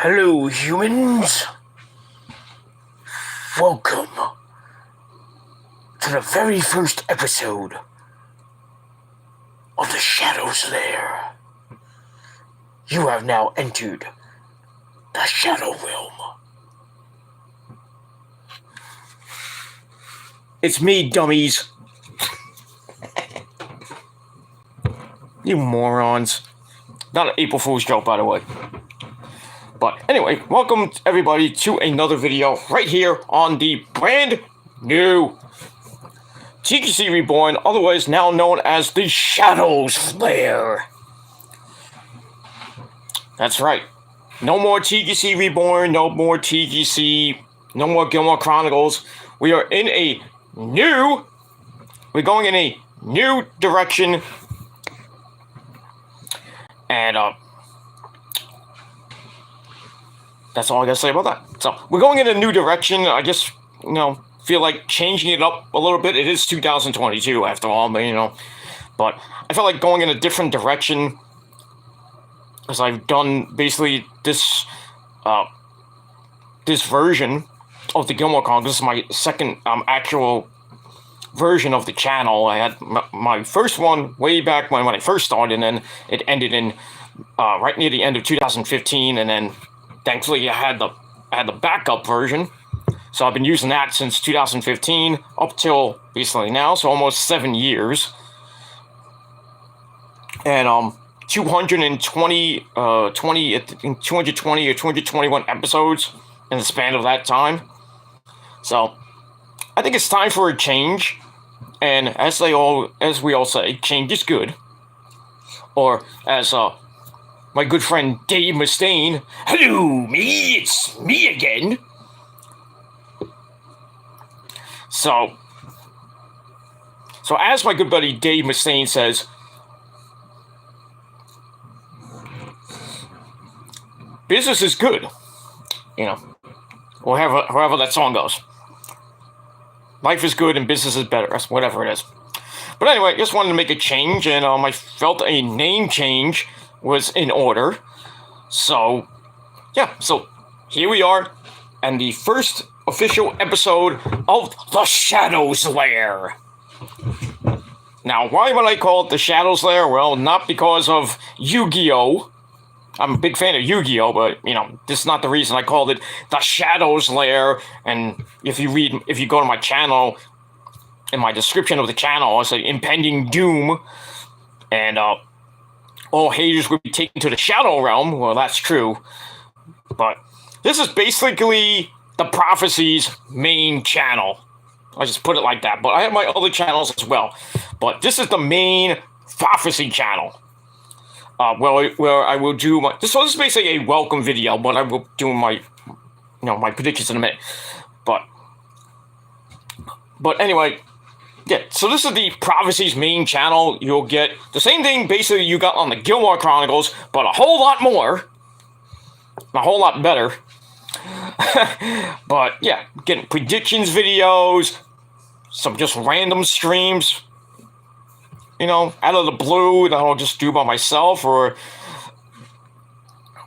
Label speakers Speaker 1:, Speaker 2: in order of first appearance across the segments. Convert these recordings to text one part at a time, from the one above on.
Speaker 1: Hello, humans. Welcome to the very first episode of the Shadow's Lair. You have now entered the Shadow Realm. It's me, dummies. You morons. Not an April Fool's joke, by the way. But anyway, welcome everybody to another video right here on the brand new TGC Reborn, otherwise now known as the Shadow's Lair. That's right. No more TGC Reborn, no more TGC, no more Gilmore Chronicles. We are in a new, we're going in a new direction. And, that's all I gotta say about that. So, we're going in a new direction. I just, feel like changing it up a little bit. It is 2022 after all, but I feel like going in a different direction, because I've done basically this, this version of the Gilmore Chronicles. This is my second, actual version of the channel. I had my first one way back when I first started, and then it ended in, right near the end of 2015, and then thankfully I had the backup version, so I've been using that since 2015 up till basically now, so almost 7 years, and 220 or 221 episodes in the span of that time. So I think it's time for a change, and as we all say, change is good, or as my good friend Dave Mustaine, hello, it's me again. So as my good buddy Dave Mustaine says, business is good, or however that song goes. Life is good and business is better, that's whatever it is. But anyway, just wanted to make a change, and I felt a name change was in order. So, yeah, so here we are, and the first official episode of the Shadow's Lair. Now, why would I call it the Shadow's Lair? Well, not because of Yu-Gi-Oh! I'm a big fan of Yu-Gi-Oh!, but, this is not the reason I called it the Shadow's Lair. And if you go to my channel, in my description of the channel, I say impending doom, and, all haters will be taken to the Shadow Realm. Well, that's true. But this is basically the Prophecy's main channel. I just put it like that. But I have my other channels as well. But this is the main Prophecy channel. Where I will do my... This is basically a welcome video, but I will do my, my predictions in a minute. But anyway... Yeah, so this is the Prophecy's main channel. You'll get the same thing basically you got on the Gilmore Chronicles, but a whole lot more. A whole lot better. But yeah, getting predictions videos, some just random streams, out of the blue that I'll just do by myself, or,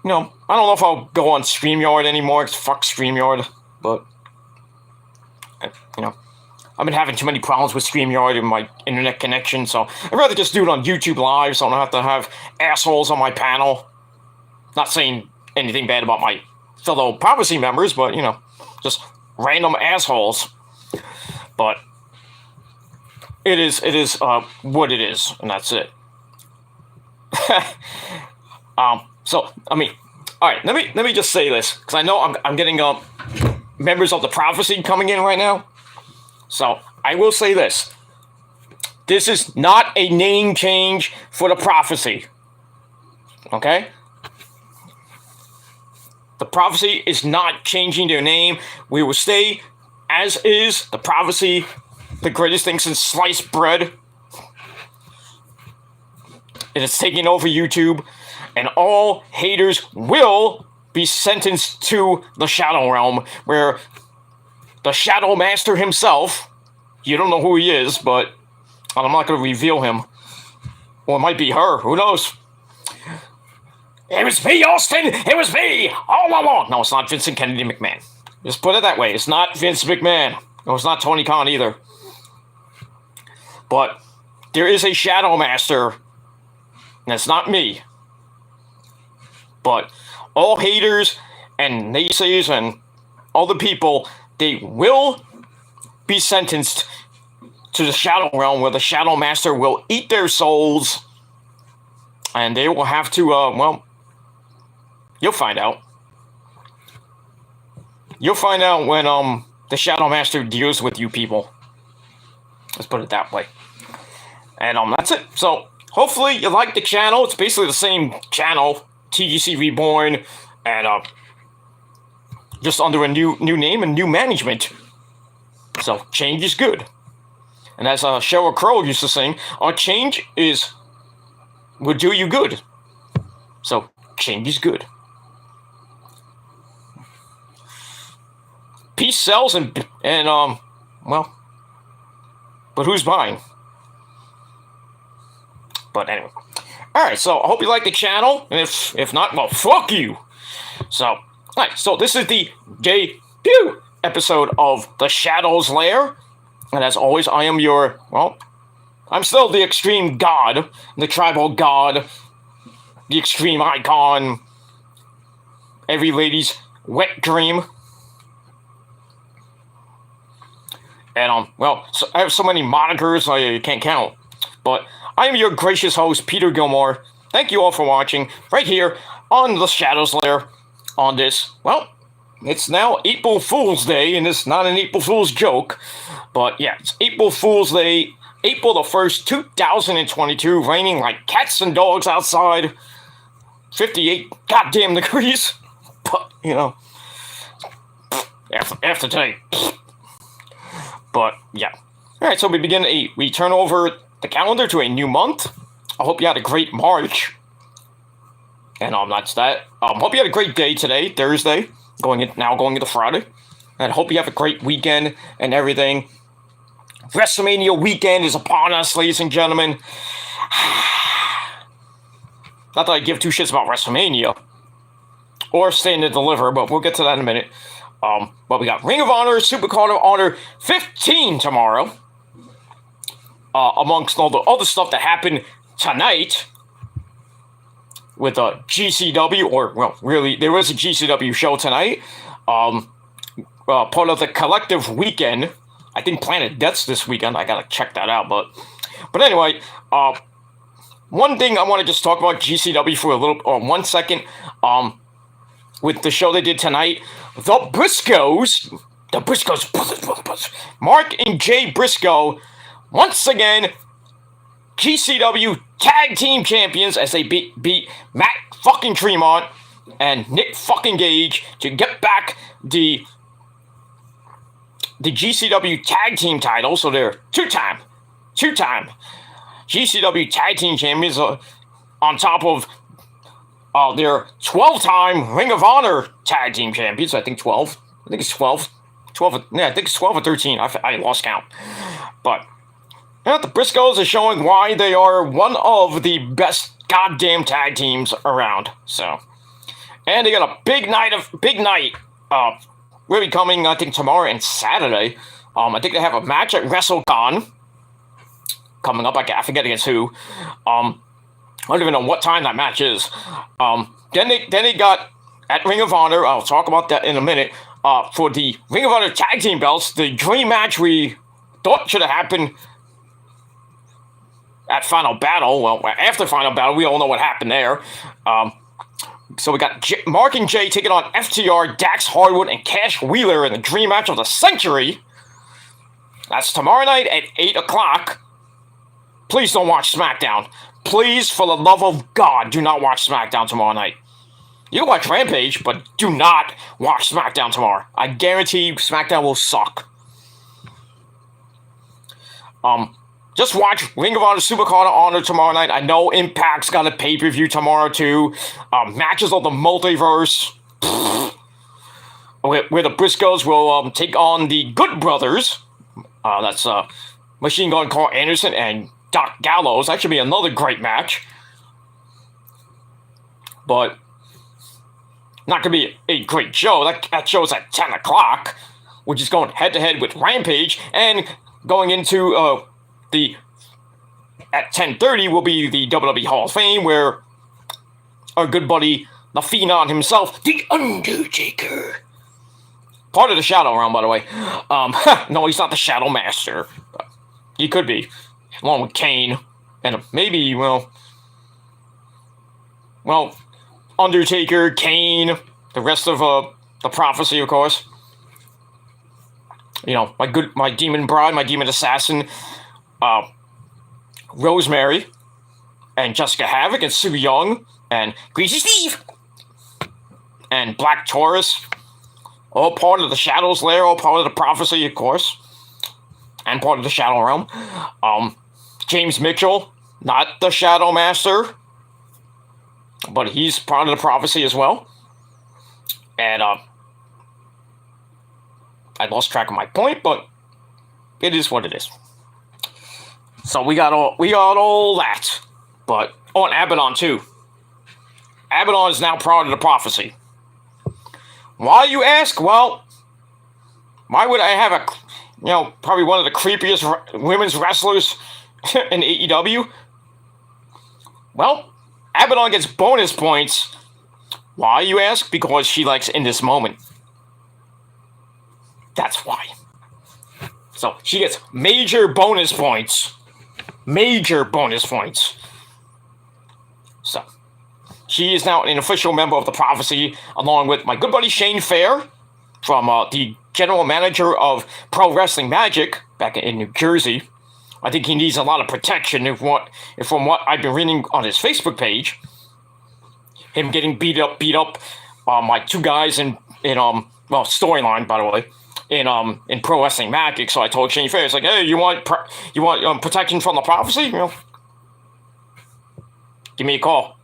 Speaker 1: I don't know if I'll go on StreamYard anymore, because fuck StreamYard, but, I've been having too many problems with StreamYard and my internet connection, so I'd rather just do it on YouTube Live, so I don't have to have assholes on my panel. Not saying anything bad about my fellow Prophecy members, but, just random assholes. But it is what it is, and that's it. So, alright, let me just say this, because I know I'm getting, members of the Prophecy coming in right now. So, I will say this. This is not a name change for the Prophecy. Okay? The Prophecy is not changing their name. We will stay as is. The Prophecy, the greatest thing since sliced bread. It is taking over YouTube. And all haters will be sentenced to the Shadow Realm, where the Shadow Master himself, you don't know who he is, but I'm not going to reveal him. Or it might be her, who knows? It was me, Austin! It was me! All along! No, it's not Vincent Kennedy McMahon. Just put it that way. It's not Vince McMahon. No, it's not Tony Khan either. But there is a Shadow Master, and it's not me. But all haters and naysayers and all the people, they will be sentenced to the Shadow Realm, where the Shadow Master will eat their souls, and they will have to, well, you'll find out. You'll find out when, the Shadow Master deals with you people. Let's put it that way. And, that's it. So, hopefully you like the channel. It's basically the same channel, TGC Reborn, and, just under a new name and new management. So, change is good. And as Sheryl Crow used to sing, change will do you good. So, change is good. Peace sells and well, but who's buying? But anyway. Alright, so I hope you like the channel, and if not, well, fuck you! So, alright, so this is the debut episode of The Shadow's Lair, and as always, I am your, well, I'm still the Extreme God, the Tribal God, the Extreme Icon, every lady's wet dream. And, well, so I have so many monikers I can't count. But I am your gracious host, Peter Gilmore. Thank you all for watching, right here on The Shadow's Lair, on this, well, it's now April Fool's Day, and it's not an April Fool's joke. But, yeah, it's April Fool's Day, April the 1st, 2022, raining like cats and dogs outside. 58 goddamn degrees. But, you know, after today. But, yeah. Alright, so we turn over the calendar to a new month. I hope you had a great March. And, that's that. Hope you had a great day today, Thursday. Going into Friday. And I hope you have a great weekend and everything. Wrestlemania weekend is upon us, ladies and gentlemen. Not that I give two shits about Wrestlemania. Or Stand and Deliver, but we'll get to that in a minute. But we got Ring of Honor, Supercard of Honor 15 tomorrow. Amongst all the other stuff that happened tonight with GCW, or, well, really, there was a GCW show tonight. Part of the collective weekend. I think Planet Death's this weekend. I gotta check that out, but anyway, one thing I want to just talk about GCW for a little, 1 second. With the show they did tonight, the Briscoes, Mark and Jay Briscoe, once again, GCW Tag Team Champions as they beat Matt fucking Tremont and Nick fucking Gage to get back the GCW Tag Team title. So they're two-time GCW Tag Team Champions on top of their 12-time Ring of Honor Tag Team Champions. I think 12. I think it's 12. 12. Yeah, I think it's 12 or 13. I lost count. But yeah, the Briscoes are showing why they are one of the best goddamn tag teams around. So, and they got a big night. Really coming, I think, tomorrow and Saturday. I think they have a match at WrestleCon coming up. I forget against who. I don't even know what time that match is. Then they got at Ring of Honor. I'll talk about that in a minute. For the Ring of Honor Tag Team belts, the dream match we thought should have happened at Final Battle. Well, after Final Battle, we all know what happened there. So we got Mark and Jay taking on FTR, Dax Hardwood, and Cash Wheeler in the dream match of the century. That's tomorrow night at 8 o'clock. Please don't watch SmackDown. Please, for the love of God, do not watch SmackDown tomorrow night. You can watch Rampage, but do not watch SmackDown tomorrow. I guarantee SmackDown will suck. Just watch Ring of Honor, Supercard of Honor tomorrow night. I know Impact's got a pay-per-view tomorrow, too. Matches of the Multiverse. Where the Briscoes will take on the Good Brothers. That's Machine Gun Carl Anderson and Doc Gallows. That should be another great match. But not going to be a great show. That show's at 10 o'clock, which is going head-to-head with Rampage, and going into at 10:30 will be the WWE Hall of Fame, where our good buddy, the Phenom himself, The Undertaker, part of the Shadow Realm, by the way. No, he's not the Shadow Master. He could be, along with Kane, and maybe, well, Undertaker, Kane, the rest of the Prophecy, of course. You know, my demon bride, my demon assassin, Rosemary, and Jessica Havoc, and Sue Young, and Greasy Steve, and Black Taurus, all part of the Shadow's Lair, all part of the Prophecy, of course, and part of the Shadow Realm. James Mitchell, not the Shadow Master, but he's part of the Prophecy as well. And I lost track of my point, but it is what it is. So we got all that. But on Abaddon too. Abaddon is now part of the Prophecy. Why, you ask? Well, why would I have probably one of the creepiest women's wrestlers in AEW? Well, Abaddon gets bonus points. Why, you ask? Because she likes In This Moment. That's why. So she gets major bonus points. Major bonus points. So she is now an official member of the Prophecy, along with my good buddy Shane Fair, from the general manager of Pro Wrestling Magic back in New Jersey. I think he needs a lot of protection from what I've been reading on his Facebook page. Him getting beat up my two guys in storyline, by the way, in Pro Wrestling Magic. So I told Shane Fair, it's like, hey, you want protection from the Prophecy? You know, give me a call.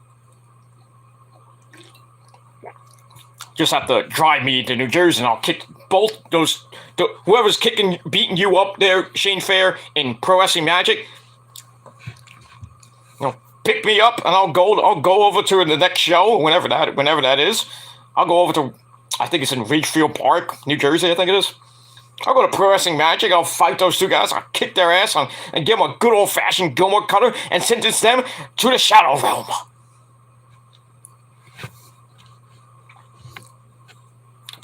Speaker 1: Just have to drive me to New Jersey, and I'll kick both those. Whoever's beating you up there, Shane Fair, in Pro Wrestling Magic, pick me up, and I'll go over to the next show, whenever that is. I'll go over to, I think it's in Ridgefield Park, New Jersey, I think it is. I'll go to Pro Wrestling Magic, I'll fight those two guys, I'll kick their ass, and give them a good old-fashioned Gilmore cutter, and sentence them to the Shadow Realm.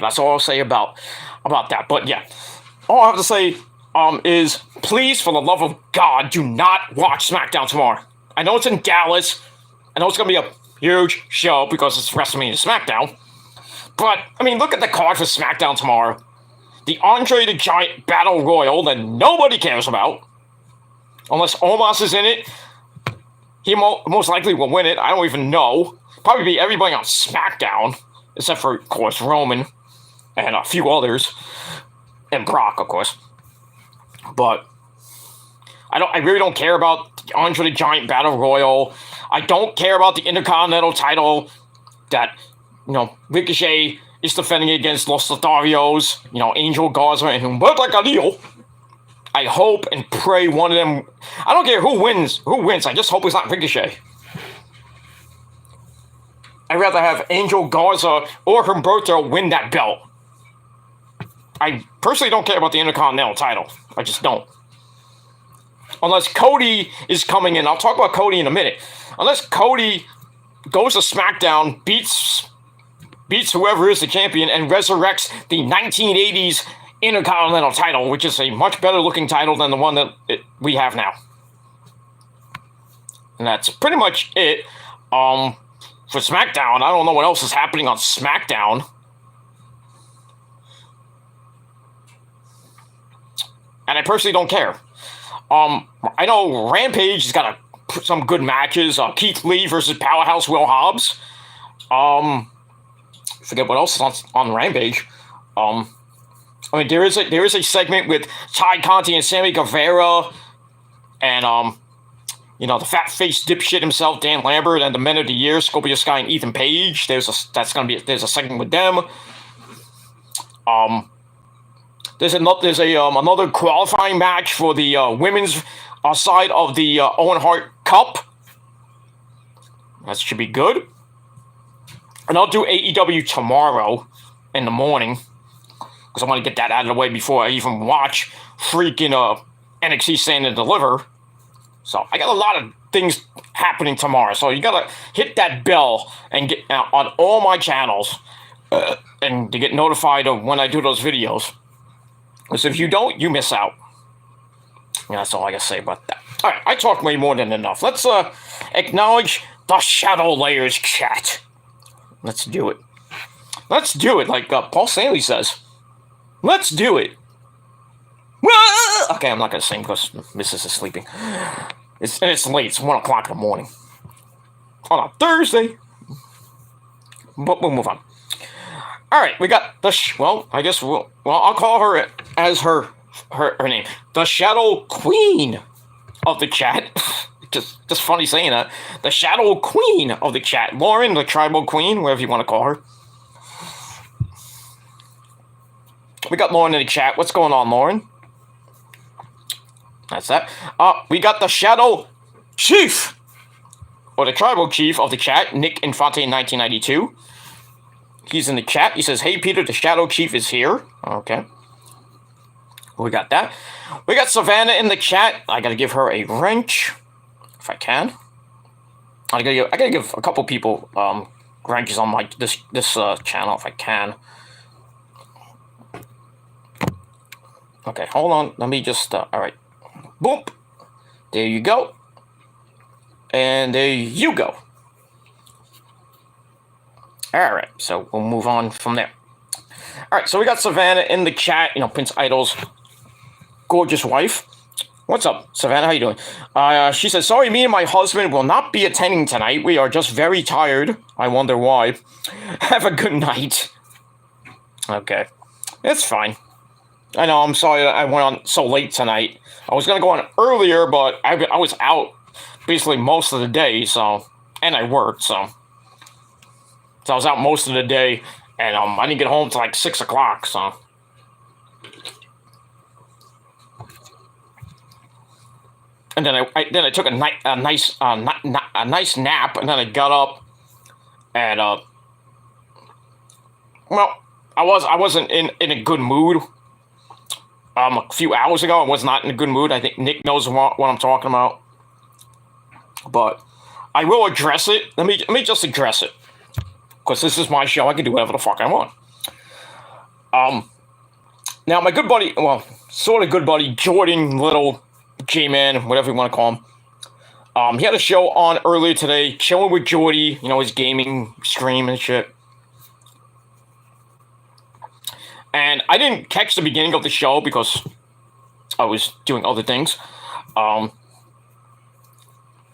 Speaker 1: That's all I'll say about that. But yeah, all I have to say is, please, for the love of God, do not watch SmackDown tomorrow. I know it's in Dallas. I know it's going to be a huge show because it's Wrestlemania SmackDown. But, I mean, look at the card for SmackDown tomorrow. The Andre the Giant Battle Royal that nobody cares about. Unless Omos is in it. He most likely will win it. I don't even know. Probably be everybody on SmackDown. Except for, of course, Roman. And a few others. And Brock, of course. But I really don't care about the Andre the Giant Battle Royal. I don't care about the Intercontinental title that, Ricochet is defending against Los Lotharios, Angel Garza and Humberto Carrillo. I hope and pray one of them. I don't care who wins. I just hope it's not Ricochet. I'd rather have Angel Garza or Humberto win that belt. I personally don't care about the Intercontinental title. I just don't. Unless Cody is coming in. I'll talk about Cody in a minute. Unless Cody goes to SmackDown, beats whoever is the champion, and resurrects the 1980s Intercontinental title, which is a much better looking title than the one that we have now. And that's pretty much it. For SmackDown, I don't know what else is happening on SmackDown. And I personally don't care. I know Rampage has got some good matches. Keith Lee versus Powerhouse Will Hobbs. Forget what else is on Rampage. I mean, there is a segment with Ty Conti and Sammy Guevara, and the fat-faced dipshit himself, Dan Lambert, and the Men of the Year, Scorpio Sky and Ethan Page. There's a segment with them. There's another qualifying match for the women's side of the Owen Hart Cup. That should be good. And I'll do AEW tomorrow in the morning because I want to get that out of the way before I even watch freaking NXT Stand and Deliver. So I got a lot of things happening tomorrow. So you gotta hit that bell and get on all my channels and to get notified of when I do those videos. Because if you don't, you miss out. And that's all I gotta say about that. All right, I talked way more than enough. Let's acknowledge the Shadow Layers chat. Let's do it. Let's do it, like Paul Stanley says. Let's do it. Okay, I'm not gonna sing because Mrs. is sleeping. It's late. It's 1 o'clock in the morning on a Thursday. But we'll move on. All right, we got the I guess I'll call her as her name, the Shadow Queen of the chat. just funny saying that. The Shadow Queen of the chat, Lauren, the Tribal Queen, whatever you want to call her. We got Lauren in the chat. What's going on, Lauren? That's that. We got the Shadow Chief, or the Tribal Chief of the chat, Nick Infante 1992. He's in the chat. He says, "Hey, Peter, the Shadow Chief is here." Okay. We got that. We got Savannah in the chat. I gotta give her a wrench, if I can. I gotta give a couple people wrenches on my this channel if I can. Okay, hold on. Let me just. All right. Boom. There you go. And there you go. All right, so we'll move on from there. All right, so we got Savannah in the chat, Prince Idol's gorgeous wife. What's up, Savannah? How you doing? She says, "Sorry, me and my husband will not be attending tonight. We are just very tired. I wonder why. Have a good night." Okay, it's fine. I know, I'm sorry that I went on so late tonight. I was going to go on earlier, but I was out basically most of the day, and I worked, so I was out most of the day, and I didn't get home till like 6 o'clock, so. And then I took a nice nap, and then I got up, and I wasn't in a good mood. A few hours ago, I was not in a good mood. I think Nick knows what I'm talking about, but I will address it. Let me just address it. Because this is my show, I can do whatever the fuck I want. Now my good buddy, sort of good buddy, Jordan Little, J-Man, whatever you want to call him. He had a show on earlier today, Chilling with Jordy, his gaming stream and shit. And I didn't catch the beginning of the show because I was doing other things.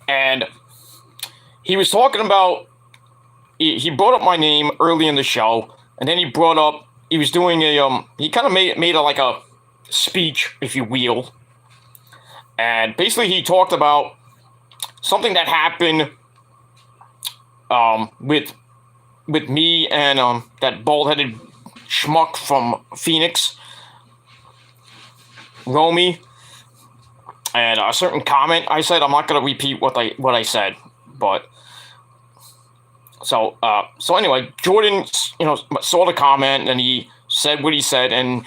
Speaker 1: And he was talking about, he brought up my name early in the show, and then he was doing he kind of made a speech, if you will. And basically he talked about something that happened with me and that bald-headed schmuck from Phoenix, Romy, and a certain comment I said. I'm not going to repeat what I said, but so anyway, Jordan, saw the comment and he said what he said, and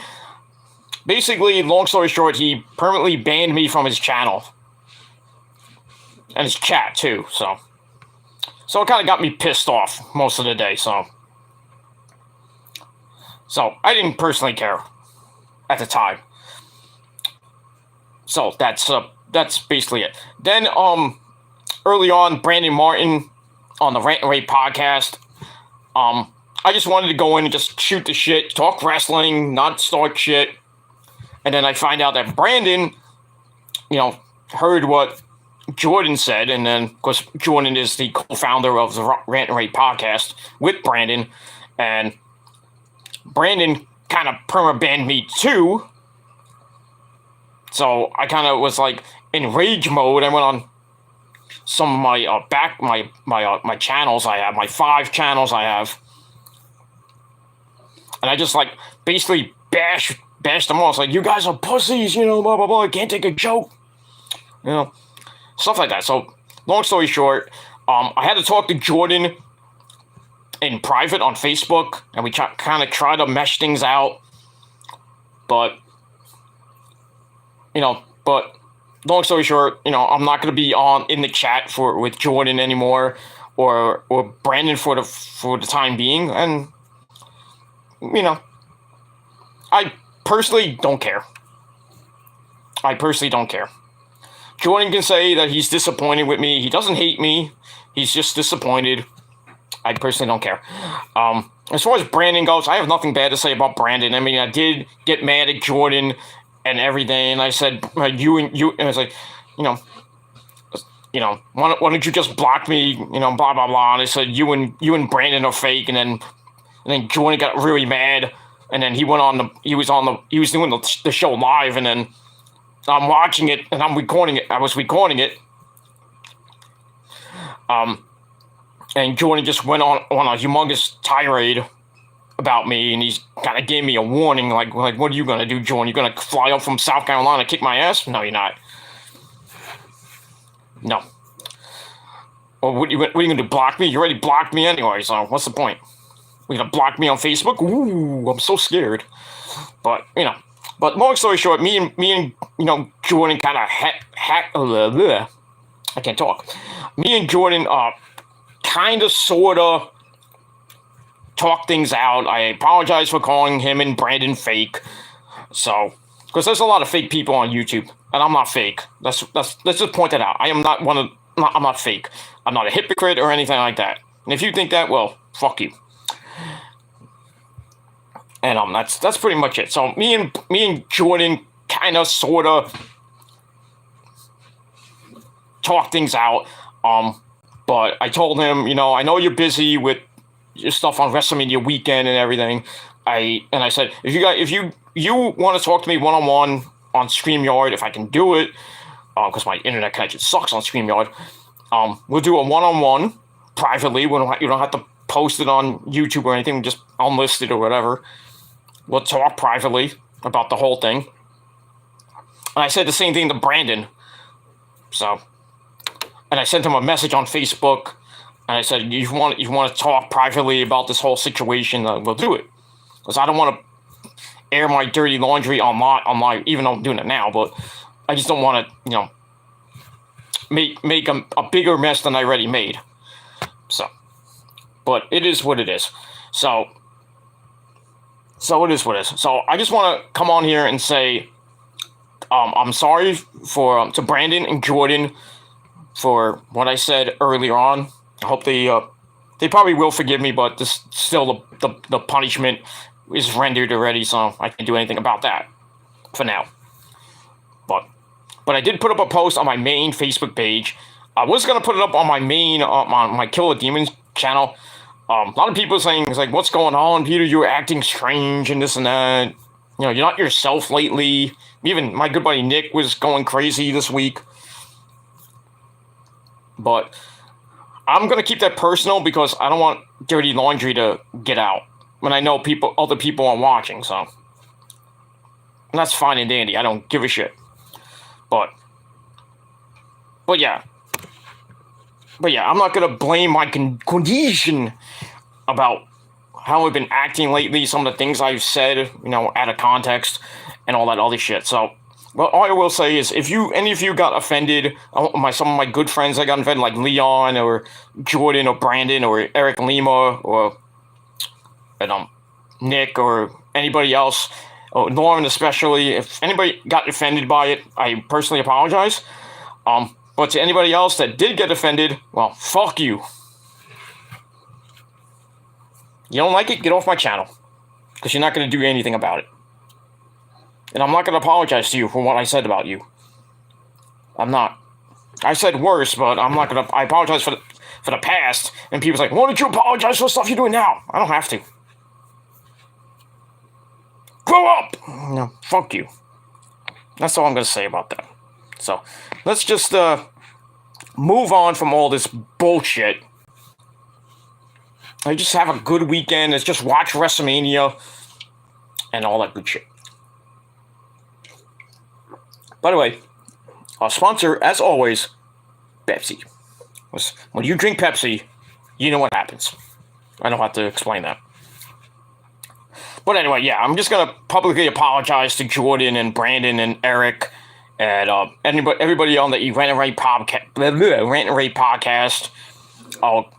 Speaker 1: basically, long story short, he permanently banned me from his channel and his chat too. So it kind of got me pissed off most of the day. So I didn't personally care at the time. So that's basically it. Then early on, Brandon Martin on the Rant and Rave podcast. I just wanted to go in and just shoot the shit, talk wrestling, not start shit. And then I find out that Brandon, heard what Jordan said, and then of course Jordan is the co-founder of the Rant and Rave podcast with Brandon, and Brandon kind of perma-banned me too. So I kind of was like in rage mode. I went on some of my my channels I have, my 5 channels I have, and I just basically bashed them all. It's like, you guys are pussies, blah blah blah. Can't take a joke, stuff like that. So long story short, I had to talk to Jordan in private on Facebook, and we kind of try to mesh things out. But, but long story short, I'm not going to be in the chat with Jordan anymore, or Brandon for the time being, and I personally don't care. Jordan can say that he's disappointed with me. He doesn't hate me. He's just disappointed. I personally don't care. As far as Brandon goes, I have nothing bad to say about Brandon. I mean, I did get mad at Jordan and everything, and I said, you, and I was like, why don't you just block me, blah, blah, blah. And I said, you and Brandon are fake, and then Jordan got really mad, and then he was doing the show live, and then I'm watching it, and I'm recording it. I was recording it. And Jordan just went on a humongous tirade about me, and he's kind of gave me a warning, like, what are you going to do, Jordan? You're going to fly up from South Carolina and kick my ass? No, you're not. No. Well, what are you going to do, block me? You already blocked me anyway, so what's the point? You're going to block me on Facebook? Ooh, I'm so scared. But, but long story short, me and Jordan kind of I can't talk. Me and Jordan, kind of, sort of talk things out. I apologize for calling him and Brandon fake. So, because there's a lot of fake people on YouTube, and I'm not fake. Let's just point that out. I'm not fake. I'm not a hypocrite or anything like that. And if you think that, well, fuck you. And that's pretty much it. So me and Jordan kind of, sort of talk things out. But I told him, I know you're busy with your stuff on WrestleMania weekend and everything. I said, if you want to talk to me one-on-one on StreamYard, if I can do it, because my internet connection sucks on StreamYard, we'll do a one-on-one privately. You don't have to post it on YouTube or anything. Just unlist it or whatever. We'll talk privately about the whole thing. And I said the same thing to Brandon. So, and I sent him a message on Facebook, and I said, you want to talk privately about this whole situation, we'll do it. Because I don't want to air my dirty laundry on my, even though I'm doing it now, but I just don't want to, make a bigger mess than I already made. So, but it is what it is. So it is what it is. So I just want to come on here and say, I'm sorry to Brandon and Jordan for what I said earlier on. I hope they probably will forgive me, but still the punishment is rendered already, so I can't do anything about that for now. But I did put up a post on my main Facebook page. I was gonna put it up on my main on my Kill the Demons channel. A lot of people are saying, it's like, what's going on, Peter? You're acting strange and this and that. You're not yourself lately. Even my good buddy Nick was going crazy this week. But I'm going to keep that personal because I don't want dirty laundry to get out when I know other people are watching, so. And that's fine and dandy. I don't give a shit. But yeah. I'm not going to blame my condition about how I've been acting lately, some of the things I've said, out of context, and all that other shit. So, well, all I will say is, if any of you got offended, some of my good friends that got offended, like Leon, or Jordan, or Brandon, or Eric Lima, or Nick, or anybody else, or Lauren especially, if anybody got offended by it, I personally apologize. But to anybody else that did get offended, well, fuck you. You don't like it? Get off my channel. Because you're not going to do anything about it. And I'm not going to apologize to you for what I said about you. I'm not. I said worse, but I'm not going to. I apologize for the past. And people's like, why don't you apologize for the stuff you're doing now? I don't have to. Grow up! No, fuck you. That's all I'm going to say about that. So, let's just move on from all this bullshit. I just have a good weekend. Let's just watch WrestleMania and all that good shit. By the way, our sponsor, as always, Pepsi. When you drink Pepsi, you know what happens. I don't have to explain that. But anyway, yeah, I'm just gonna publicly apologize to Jordan and Brandon and Eric and everybody on the Rant and Rave podcast. I'll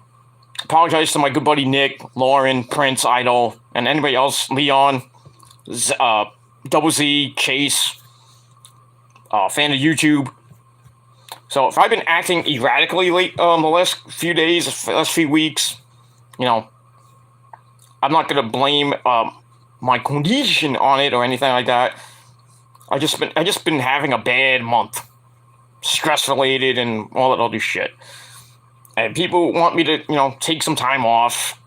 Speaker 1: apologize to my good buddy Nick, Lauren, Prince, Idol, and anybody else, Leon, Double Z, Chase, fan of YouTube. So if I've been acting erratically late the last few days, last few weeks, you know, I'm not gonna blame my condition on it or anything like that. I just been having a bad month, stress related and all that other shit. And people want me to, you know, take some time off.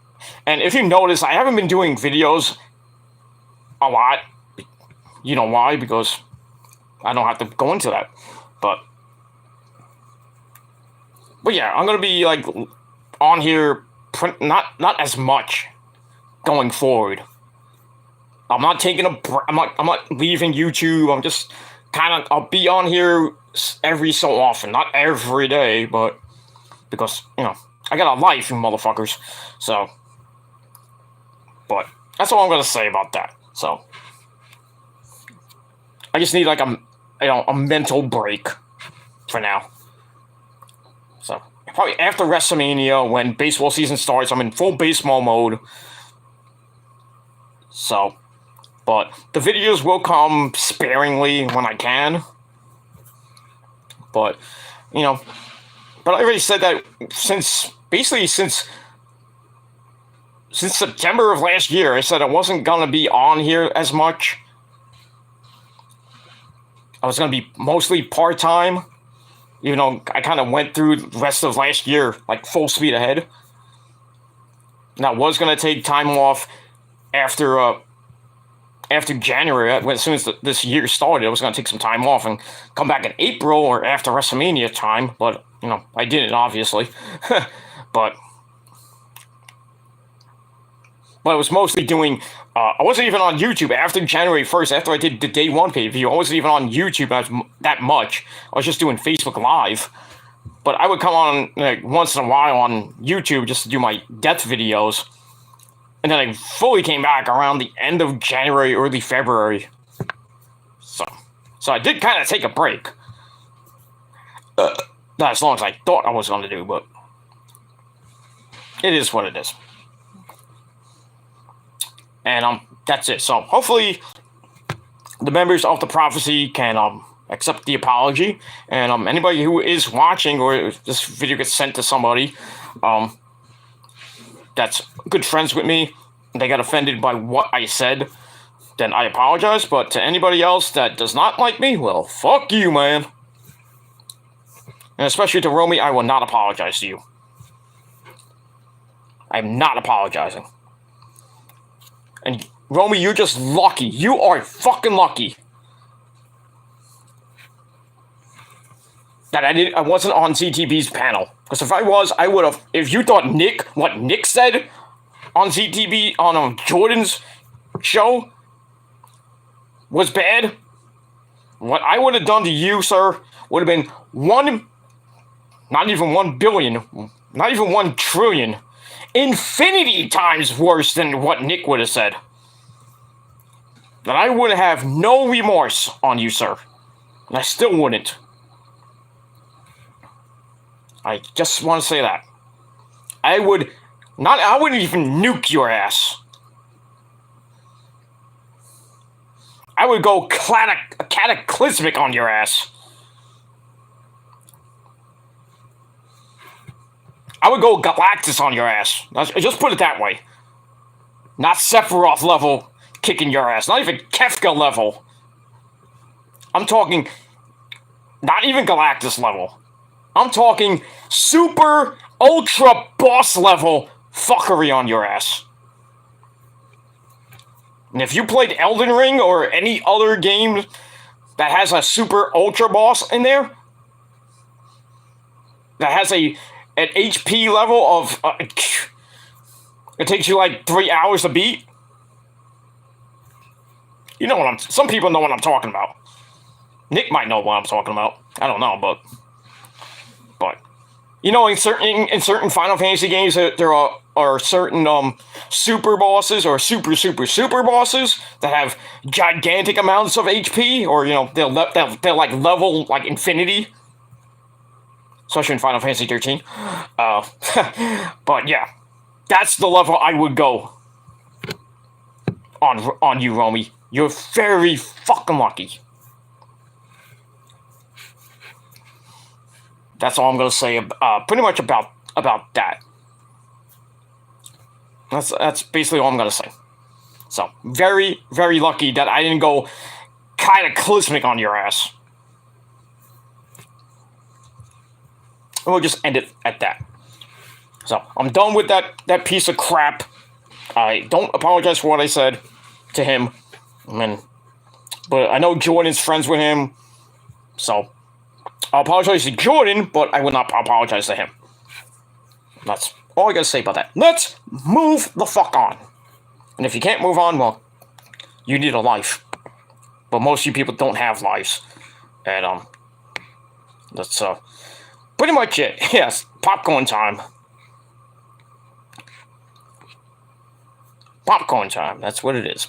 Speaker 1: And if you notice, I haven't been doing videos a lot. You know why? Because I don't have to go into that. But yeah, I'm gonna be like on here, not as much going forward. I'm not taking I'm not leaving YouTube. I'm just I'll be on here every so often, not every day, but because, you know, I got a life, you motherfuckers. So, but that's all I'm gonna say about that. So, I just need like a mental break for now. So, probably after Wrestlemania, when baseball season starts, I'm in full baseball mode. So, but the videos will come sparingly when I can. But, you know, but I already said that since September of last year, I said I wasn't going to be on here as much. I was going to be mostly part-time. Even though I kind of went through the rest of last year, like, full speed ahead. And I was going to take time off after January, as soon as this year started. I was going to take some time off and come back in April or after WrestleMania time. But, you know, I didn't, obviously. But I was mostly doing... I wasn't even on YouTube after January 1st, after I did the Day 1 pay-per-view. I wasn't even on YouTube that much. I was just doing Facebook Live. But I would come on like, once in a while on YouTube just to do my death videos. And then I fully came back around the end of January, early February. So I did kind of take a break. Not as long as I thought I was going to do, but it is what it is. And that's it. So hopefully the members of the Prophecy can accept the apology. And anybody who is watching, or if this video gets sent to somebody that's good friends with me, and they got offended by what I said, then I apologize. But to anybody else that does not like me, well, fuck you, man. And especially to Romy, I will not apologize to you. I'm not apologizing. And Romy, you're just lucky. You are fucking lucky that I wasn't on CTB's panel. Because if I was, I would have. If you thought what Nick said on CTB on Jordan's show was bad, what I would have done to you, sir, would have been not even 1 billion, not even 1 trillion, infinity times worse than what Nick would have said. That I would have no remorse on you, sir. And I still wouldn't. I just want to say that. I wouldn't even nuke your ass. I would go cataclysmic on your ass. I would go Galactus on your ass. Just put it that way. Not Sephiroth level kicking your ass. Not even Kefka level. I'm talking not even Galactus level. I'm talking super ultra boss level fuckery on your ass. And if you played Elden Ring or any other game that has a super ultra boss in there, that has an HP level of it takes you like 3 hours to beat. You know some people know what I'm talking about. Nick might know what I'm talking about. I don't know, but you know, in certain Final Fantasy games, there are certain super bosses or super bosses that have gigantic amounts of HP, or they're like level like infinity, especially in Final Fantasy 13. But yeah, that's the level I would go on you, Romy. You're very fucking lucky. That's all I'm gonna say. Pretty much about that. That's basically all I'm gonna say. So very, very lucky that I didn't go cataclysmic on your ass. And we'll just end it at that. So I'm done with that piece of crap. I don't apologize for what I said to him. But I know Jordan's friends with him, so I'll apologize to Jordan, but I will not apologize to him. That's all I gotta say about that. Let's move the fuck on. And if you can't move on, well, you need a life. But most of you people don't have lives. And that's pretty much it. Yes, popcorn time. Popcorn time, that's what it is.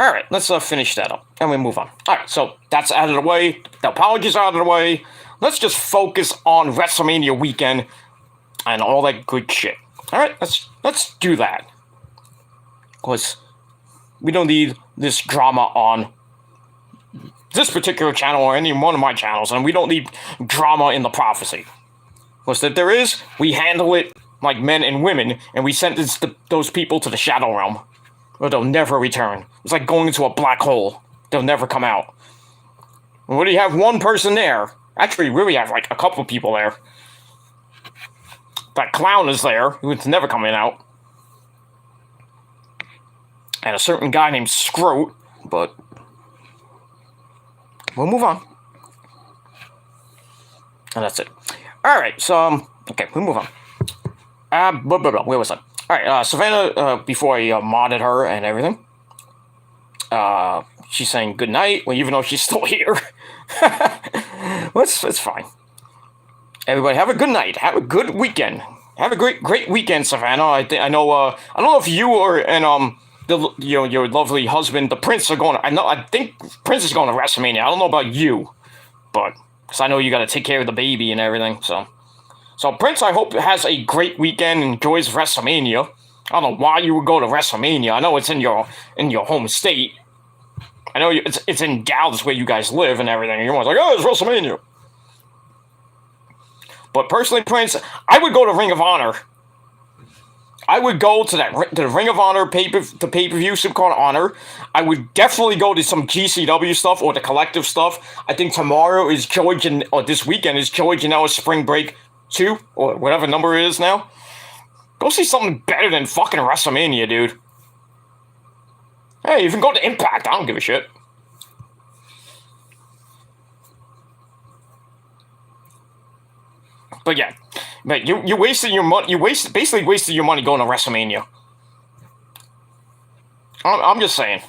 Speaker 1: Alright, let's finish that up, and we move on. Alright, so that's out of the way. The apologies are out of the way. Let's just focus on WrestleMania weekend and all that good shit. Alright, let's do that. Because we don't need this drama on this particular channel or any one of my channels, and we don't need drama in the prophecy. Because if there is, we handle it like men and women, and we sentence those people to the Shadow Realm, where they'll never return. It's like going into a black hole. They'll never come out. And when you have one person there, actually, we really have like a couple people there. That clown is there, who's never coming out. And a certain guy named Scroat, but we'll move on. And that's it. Alright, so, okay, we'll move on. Where was I? Alright, Savannah, before I modded her and everything, she's saying good night, well, even though she's still here. Well, it's fine. Everybody, have a good night. Have a good weekend. Have a great weekend, Savannah. I don't know if you and your lovely husband, the Prince, are going. I think Prince is going to WrestleMania. I don't know about you, but because I know you got to take care of the baby and everything. So Prince, I hope has a great weekend. Enjoys WrestleMania. I don't know why you would go to WrestleMania. I know it's in your home state. I know it's in Dallas where you guys live and everything. And everyone's like, oh, it's WrestleMania. But personally, Prince, I would go to Ring of Honor. I would go to the Ring of Honor pay-per-view, Supercard Honor. I would definitely go to some GCW stuff or the collective stuff. I think tomorrow is George or this weekend is George and Noah's Spring Break 2, or whatever number it is now. Go see something better than fucking WrestleMania, dude. Hey, you can go to Impact. I don't give a shit. But yeah, you wasted your money. You basically wasted your money going to WrestleMania. I'm just saying,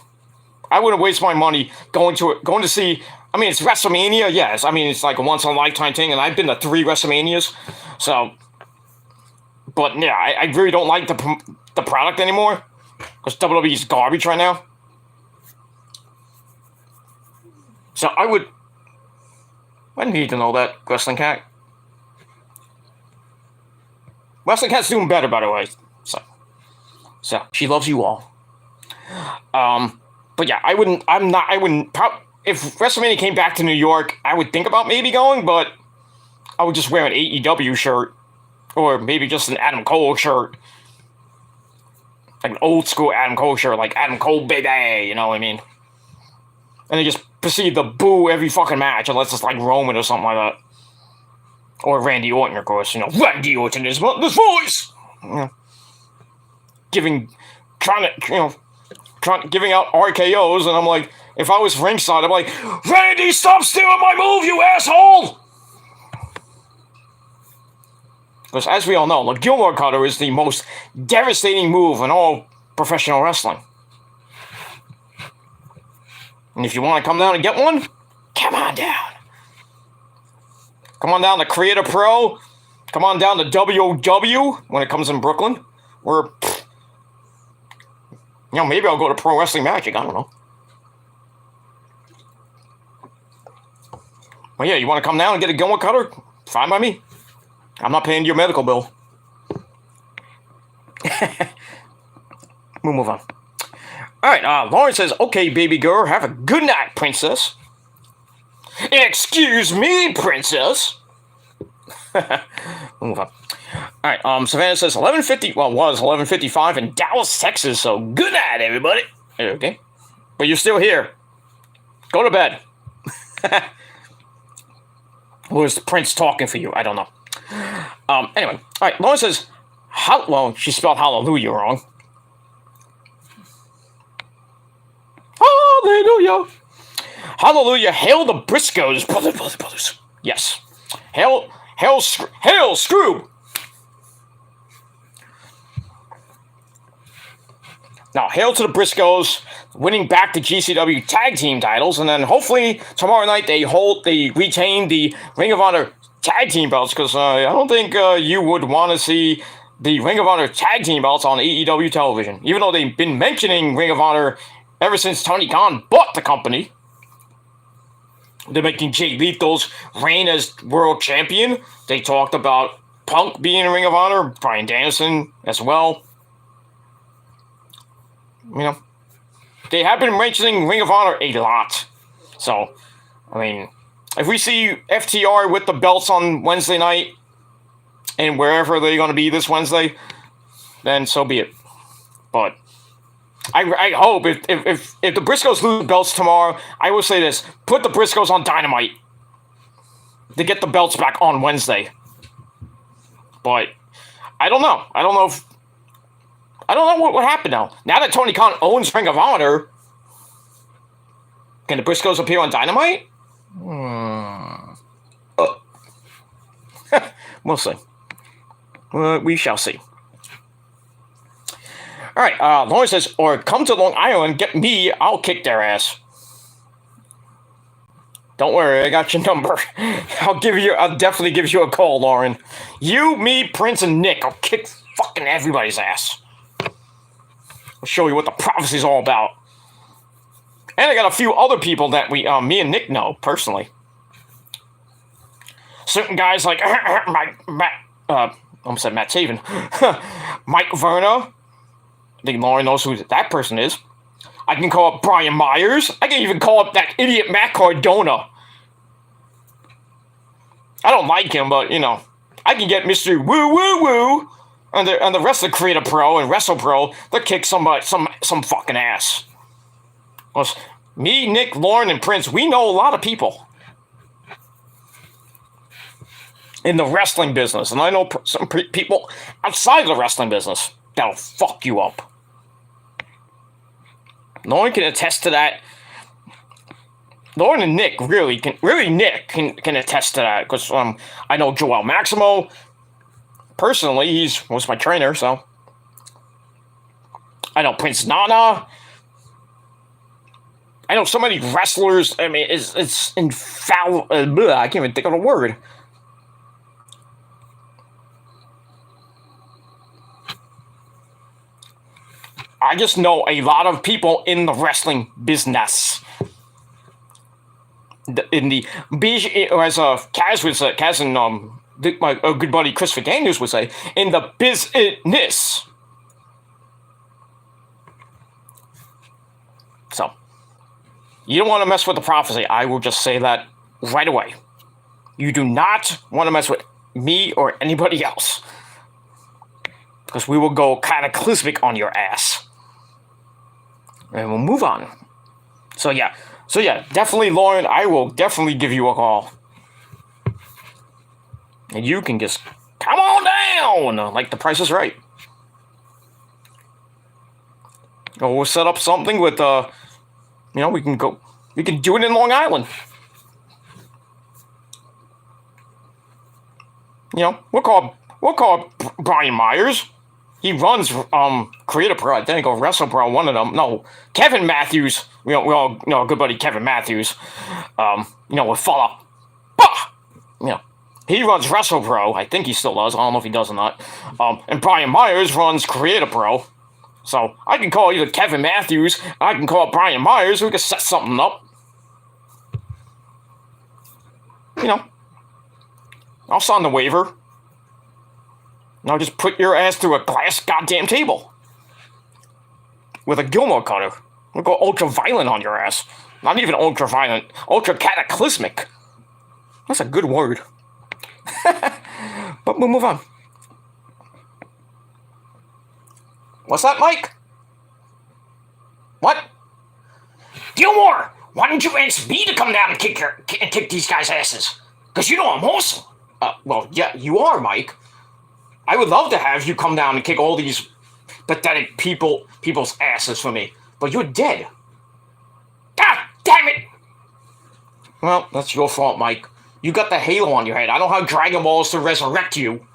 Speaker 1: I wouldn't waste my money going to see. I mean, it's WrestleMania, yes. I mean, it's like a once in a lifetime thing, and I've been to 3 WrestleManias, so. But yeah, I really don't like the product anymore because WWE's garbage right now. So I need to know that, Wrestling Cat. Wrestling Cat's doing better, by the way. So she loves you all. But yeah, if WrestleMania came back to New York, I would think about maybe going, but I would just wear an AEW shirt, or maybe just an Adam Cole shirt, like an old school Adam Cole shirt, like Adam Cole baby, you know what I mean? And they just proceed to boo every fucking match, unless it's like Roman or something like that. Or Randy Orton, of course. Randy Orton is this voice. Giving out RKOs, and I'm like, if I was ringside, I'm like, Randy, stop stealing my move, you asshole! Because as we all know, the Gilmore Cutter is the most devastating move in all professional wrestling. And if you want to come down and get one, come on down. Come on down to Creator Pro. Come on down to WOW when it comes in Brooklyn. Or, maybe I'll go to Pro Wrestling Magic. I don't know. Well, yeah, you want to come down and get a Gilmore cutter? Fine by me. I'm not paying your medical bill. We'll move on. All right, Lauren says, okay, baby girl, have a good night, princess. Excuse me, princess. We'll move on. All right, Savannah says 11:50. Well, it was 11:55 in Dallas, Texas. So good night, everybody. Okay, but you're still here. Go to bed. Was the prince talking for you? I don't know. Anyway, all right. Lauren says, well, she spelled hallelujah wrong. Hallelujah. Hallelujah. Hail the Briscoes, brothers. Yes. Hail, Scroob. Now, hail to the Briscoes, winning back the GCW tag team titles, and then hopefully tomorrow night they retain the Ring of Honor tag team belts, because I don't think you would want to see the Ring of Honor tag team belts on AEW television, even though they've been mentioning Ring of Honor ever since Tony Khan bought the company. They're making Jay Lethal's reign as world champion. They talked about Punk being in Ring of Honor, Bryan Danielson as well. They have been mentioning Ring of Honor a lot. So, if we see FTR with the belts on Wednesday night, and wherever they're going to be this Wednesday, then so be it. But I hope if the Briscoes lose belts tomorrow, I will say this: put the Briscoes on Dynamite to get the belts back on Wednesday. But I don't know. I don't know what happened now. Now that Tony Khan owns Ring of Honor, can the Briscoes appear on Dynamite? We'll see. We shall see. All right, Lauren says, or come to Long Island, get me, I'll kick their ass. Don't worry, I got your number. I'll definitely give you a call, Lauren. You, me, Prince, and Nick, I'll kick fucking everybody's ass. I'll show you what the prophecy's all about. And I got a few other people that me and Nick know, personally. Certain guys like, I almost said Matt Taven. Mike Verna. I think Lauren knows who that person is. I can call up Brian Myers. I can even call up that idiot Matt Cardona. I don't like him, but, I can get Mr. Woo Woo Woo and the rest of the Creator Pro and Wrestle Pro to kick some fucking ass. Because me, Nick, Lauren, and Prince, we know a lot of people in the wrestling business. And I know some people outside of the wrestling business that'll fuck you up. Lauren can attest to that. Lauren and Nick Nick can attest to that, because I know Joel Maximo personally. He was my trainer, so I know Prince Nana. I know so many wrestlers. It's infallible. I can't even think of a word. I just know a lot of people in the wrestling business. In the as Kaz would say, Kaz and my good buddy Chris Daniels would say, in the business. So, you don't want to mess with the prophecy. I will just say that right away. You do not want to mess with me or anybody else, because we will go cataclysmic on your ass. And we'll move on. So yeah, definitely, Lauren, I will definitely give you a call. And you can just come on down, like The Price is Right. Or we'll set up something with, we can do it in Long Island. We'll call Brian Myers. He runs Creative Pro, I think, or Wrestle Pro, one of them. No, Kevin Matthews. We all know our good buddy Kevin Matthews. With follow. He runs WrestlePro. I think he still does. I don't know if he does or not. And Brian Myers runs Creator Pro. So I can call either Kevin Matthews, I can call Brian Myers, we can set something up. You know, I'll sign the waiver. Now just put your ass through a glass goddamn table. With a Gilmore cutter. We'll go ultra violent on your ass. Not even ultra violent, ultra cataclysmic. That's a good word. But we'll move on. What's that, Mike? What? Gilmore, why don't you ask me to come down and kick these guys' asses? Because you know I'm awesome. Well, yeah, you are, Mike. I would love to have you come down and kick all these pathetic people's asses for me. But you're dead. God damn it! Well, that's your fault, Mike. You got the halo on your head. I don't have Dragon Balls to resurrect you.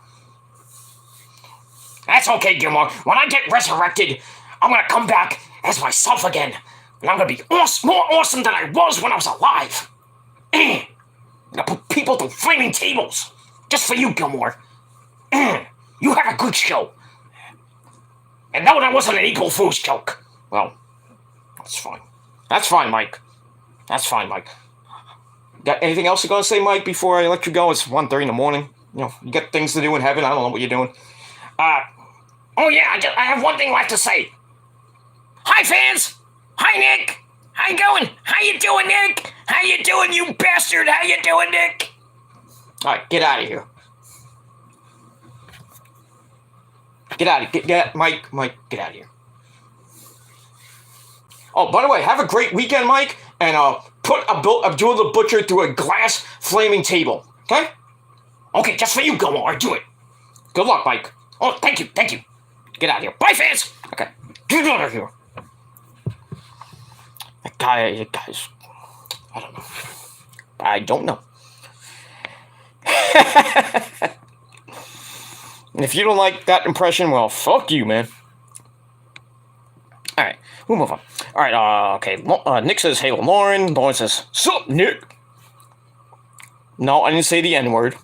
Speaker 1: That's okay, Gilmore. When I get resurrected, I'm gonna come back as myself again. And I'm gonna be more awesome than I was when I was alive. I'm gonna put people through flaming tables. Just for you, Gilmore. You have a good show. And no, that wasn't an April Fool's joke. Well, that's fine. That's fine, Mike. That's fine, Mike. Got anything else you're gonna say, Mike, before I let you go? It's 1:30 in the morning. You know, you got things to do in heaven. I don't know what you're doing. Oh yeah, I have one thing left to say. Hi, fans. Hi, Nick. How you going? How you doing, Nick? How you doing, you bastard? How you doing, Nick? All right, get out of here. Get out of here. Mike, get out of here. Oh, by the way, have a great weekend, Mike, and put Abdul the Butcher through a glass flaming table, okay? Okay, just for you, Gilmore. Do it. Good luck, Mike. Oh, thank you. Get out of here. Bye, fans. Okay, get out of here. That guy's, I don't know. And if you don't like that impression, well, fuck you, man. Alright, we'll move on. Alright, okay. Nick says, hey, Lauren. Lauren says, sup, Nick? No, I didn't say the N-word.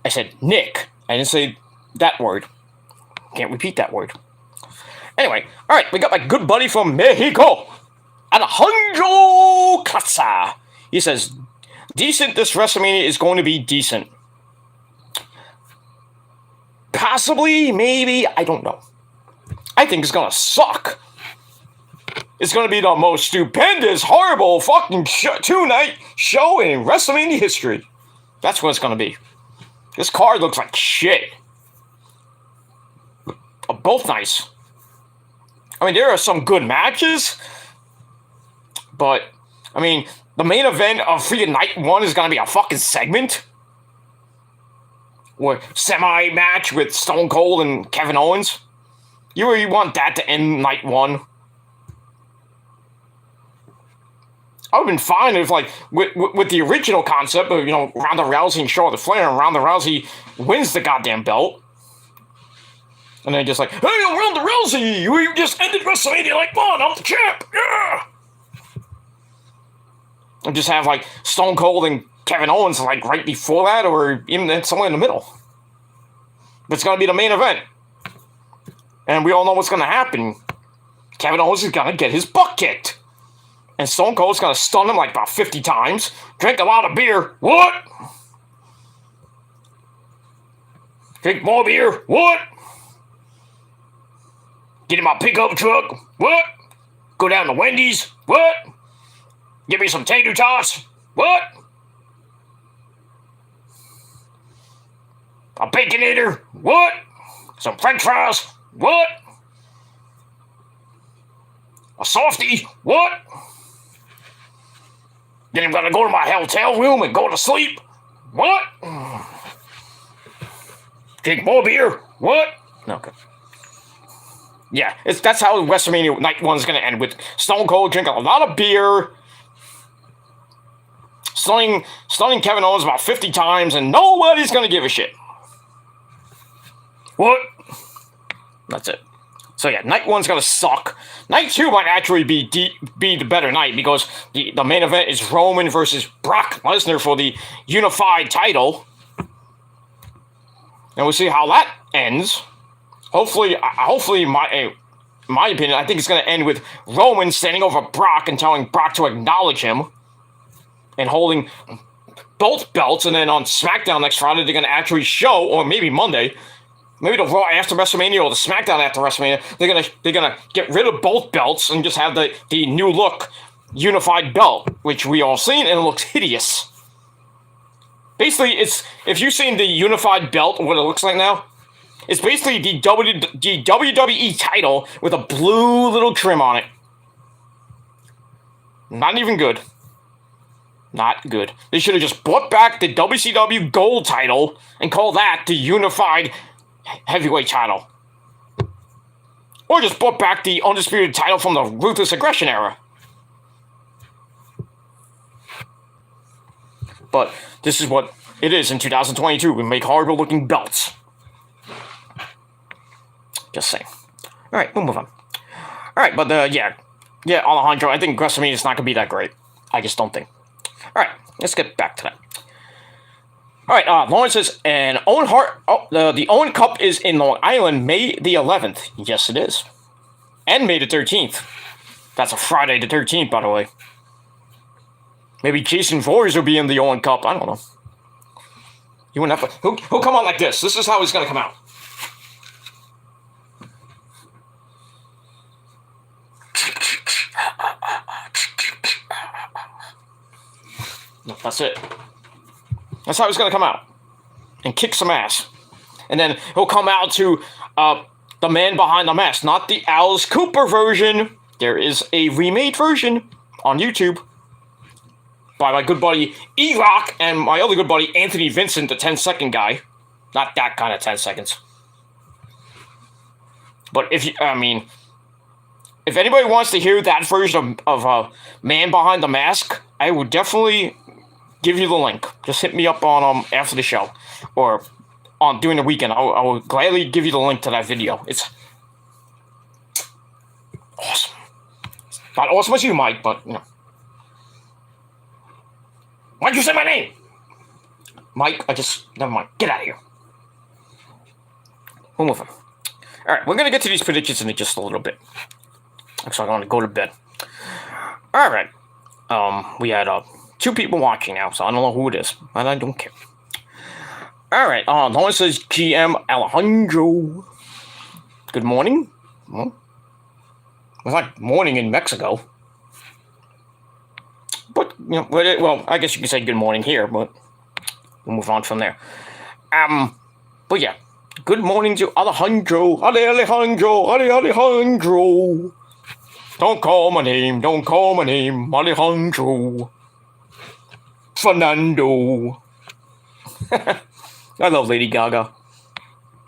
Speaker 1: I said Nick. I didn't say that word. Can't repeat that word. Anyway, alright, we got my good buddy from Mexico. Alejandro Casa. He says, decent, this WrestleMania is going to be decent. Possibly, maybe, I don't know. I think it's gonna suck. It's gonna be the most stupendous, horrible fucking two-night show in WrestleMania history. That's what it's gonna be. This card looks like shit. Both nice. I mean, there are some good matches, but, I mean, the main event of freaking night one is gonna be a fucking segment. Or semi-match with Stone Cold and Kevin Owens. You really want that to end night one? I would have been fine if, like, with the original concept of, you know, Ronda Rousey and Charlotte Flair, and Ronda Rousey wins the goddamn belt. And then just like, hey, I'm Ronda Rousey! You just ended WrestleMania like, one, I'm the champ! Yeah! And just have, like, Stone Cold and Kevin Owens, like, right before that, or even somewhere in the middle. But it's gonna be the main event. And we all know what's gonna happen. Kevin Owens is gonna get his butt kicked. And Stone Cold's gonna stun him like about 50 times. Drink a lot of beer. What? Drink more beer. What? Get in my pickup truck. What? Go down to Wendy's. What? Give me some tater tots. What? A Baconator. What? Some French fries. What? A softie. What? Then I'm gonna go to my hotel room and go to sleep. What? Drink more beer. What? Okay. Yeah, that's how WrestleMania Night 1 is gonna end, with Stone Cold drinking a lot of beer, stunning Kevin Owens about 50 times, and nobody's gonna give a shit. What? That's it. So yeah, night one's gonna suck. Night two might actually be the better night because the main event is Roman versus Brock Lesnar for the unified title. And we'll see how that ends. Hopefully, my opinion, I think it's going to end with Roman standing over Brock and telling Brock to acknowledge him and holding both belts. And then on SmackDown next Friday, they're going to actually show, or maybe Monday, maybe the Raw after WrestleMania or the SmackDown after WrestleMania, they're gonna get rid of both belts and just have the new look unified belt, which we all seen, and it looks hideous. Basically, if you've seen the unified belt, what it looks like now, it's basically the WWE title with a blue little trim on it. Not even good. Not good. They should have just brought back the WCW Gold title and called that the unified heavyweight title. Or just brought back the undisputed title from the Ruthless Aggression era. But this is what it is in 2022. We make horrible looking belts. Just saying. Alright, we'll move on. Alright, but yeah, Alejandro, I think WrestleMania is not going to be that great. I just don't think. Alright, let's get back to that. Alright, Lawrence says, and Owen Hart, the Owen Cup is in Long Island, May the 11th. Yes, it is. And May the 13th. That's a Friday the 13th, by the way. Maybe Jason Voorhees will be in the Owen Cup. I don't know. You wouldn't have to. He'll come out like this. This is how he's going to come out. No, that's it. That's how he's going to come out. And kick some ass. And then he'll come out to the man behind the mask. Not the Alice Cooper version. There is a remade version on YouTube by my good buddy E-Rock and my other good buddy Anthony Vincent, the 10-second guy. Not that kind of 10 seconds. But if anybody wants to hear that version of Man Behind the Mask, I would definitely give you the link. Just hit me up on after the show or on during the weekend. I will gladly give you the link to that video. It's awesome. It's not awesome as you, Mike, but you know. Why'd you say my name? Mike, never mind. Get out of here. We'll move on. Alright, we're going to get to these predictions in just a little bit. So I'm going to go to bed. Alright. We had 2 people watching now, so I don't know who it is. And I don't care. Alright, Lawrence says GM Alejandro. Good morning. Well, it's like morning in Mexico. But, you know, well, I guess you could say good morning here, but we'll move on from there. But yeah, good morning to Alejandro. Alejandro. Don't call my name, Alejandro. Fernando. I love Lady Gaga.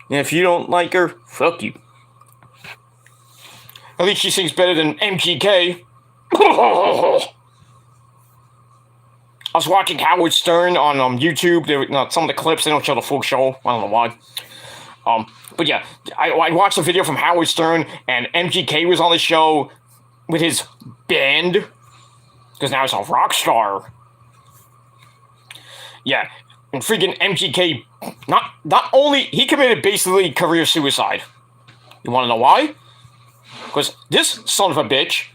Speaker 1: And if you don't like her, fuck you. At least she sings better than MGK. I was watching Howard Stern on YouTube. Some of the clips, they don't show the full show. I don't know why. But yeah, I watched a video from Howard Stern, and MGK was on the show with his band, because now he's a rock star. Yeah, and freaking MGK, not only, he committed basically career suicide. You want to know why? Because this son of a bitch,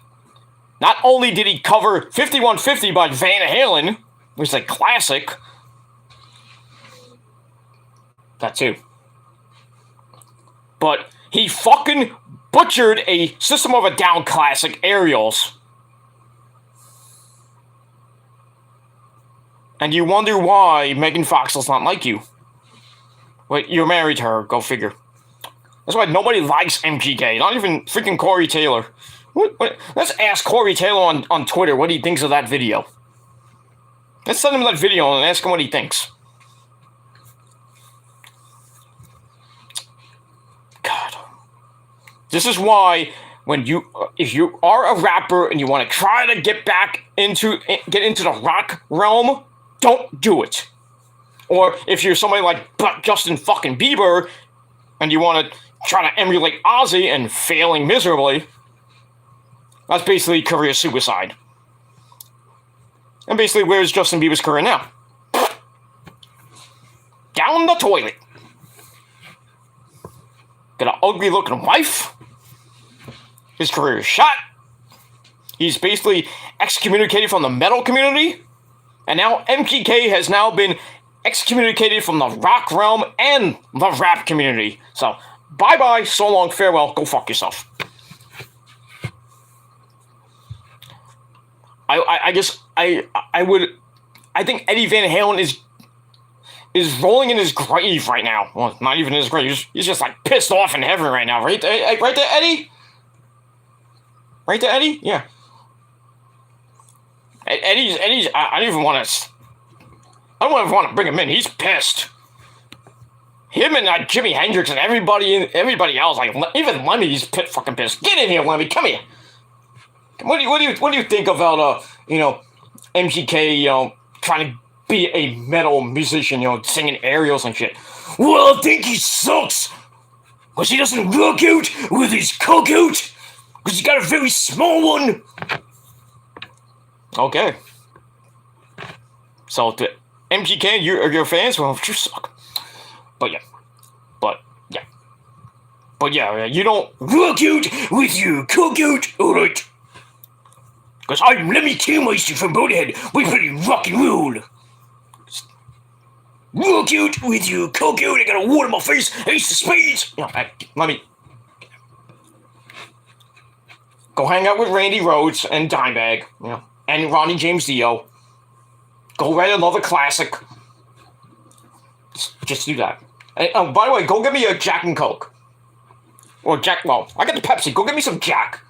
Speaker 1: not only did he cover 5150 by Van Halen, which is a classic, that too, but he fucking butchered a System of a Down classic, Aerials. And you wonder why Megan Fox does not like you. Wait, you're married to her, go figure. That's why nobody likes MGK, not even freaking Corey Taylor. Let's ask Corey Taylor on Twitter what he thinks of that video. Let's send him that video and ask him what he thinks. God. This is why if you are a rapper and you want to try to get into the rock realm, don't do it. Or if you're somebody like Justin fucking Bieber and you want to trying to emulate Ozzy and failing miserably. That's basically career suicide. And basically, where's Justin Bieber's career now? Down the toilet. Got an ugly looking wife. His career is shot. He's basically excommunicated from the metal community. And now MGK has now been excommunicated from the rock realm and the rap community. So, bye-bye, so long, farewell, go fuck yourself. I think Eddie Van Halen is rolling in his grave right now. Well, not even in his grave. He's just like pissed off in heaven right now, right? Right there, Eddie? Right there, Eddie? Yeah. Eddie's. I don't even want to. I don't even want to bring him in. He's pissed. Him and Jimi Hendrix and everybody else, like even Lemmy's fucking pissed. Get in here, Lemmy. Come here. What do you think about MGK trying to be a metal musician, singing aerials and shit? Well, I think he sucks because he doesn't rock out with his cock out because he's got a very small one. Okay. So to MGK, you're fans? Well, you suck. But yeah, you don't rock out with your cock out, alright? Because I'm Lemmy Kilmeister from Bonehead. We pretty rock and roll. Rock out with your cock out. I got a wart on my face. Ace of spades. Let me go hang out with Randy Rhoads and Dimebag. And Ronnie James Dio. Go write another classic. Just do that. And, by the way, go get me a Jack and Coke. Or Jack, well, I got the Pepsi. Go get me some Jack.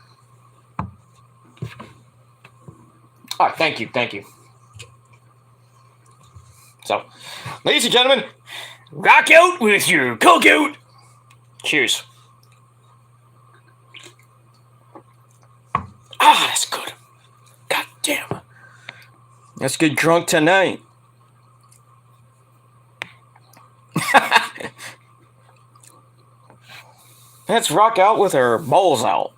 Speaker 1: Alright, thank you. So, ladies and gentlemen, rock out with your Coke out. Cheers. Ah, that's good. God damn. Let's get drunk tonight. Let's rock out with our balls out.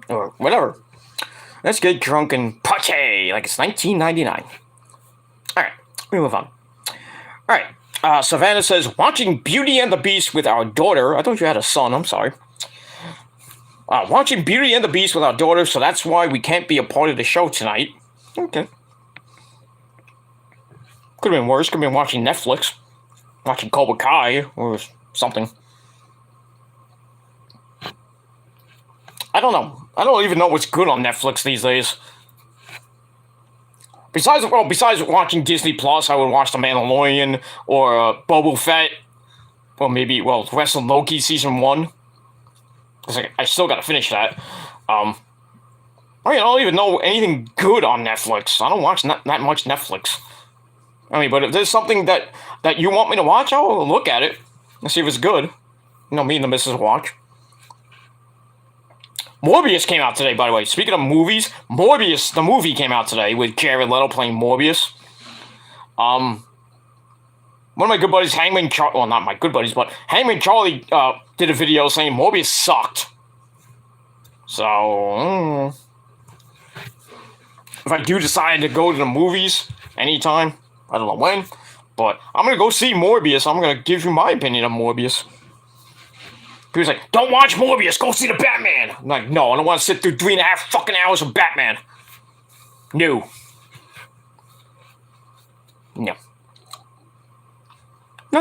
Speaker 1: Or whatever. Let's get drunk and party like it's 1999. Alright, we move on. Alright, Savannah says, watching Beauty and the Beast with our daughter. I thought you had a son, I'm sorry. Watching Beauty and the Beast with our daughter, so that's why we can't be a part of the show tonight. Okay. Could have been worse. Could have been watching Netflix. Watching Cobra Kai or something. I don't know. I don't even know what's good on Netflix these days. Besides watching Disney Plus, I would watch The Mandalorian or Boba Fett. Or maybe, Wrestle Loki Season 1. Because I still got to finish that. I don't even know anything good on Netflix. I don't watch that much Netflix. But if there's something that you want me to watch, I'll look at it and see if it's good. Me and the missus watch. Morbius came out today, by the way. Speaking of movies, Morbius, the movie came out today with Jared Leto playing Morbius. One of my good buddies, Hangman Charlie, well, not my good buddies, but Hangman Charlie did a video saying Morbius sucked. So, if I do decide to go to the movies anytime, I don't know when, but I'm going to go see Morbius. I'm going to give you my opinion on Morbius. People's like, don't watch Morbius, go see the Batman. I'm like, no, I don't want to sit through 3.5 fucking hours of Batman. No. No,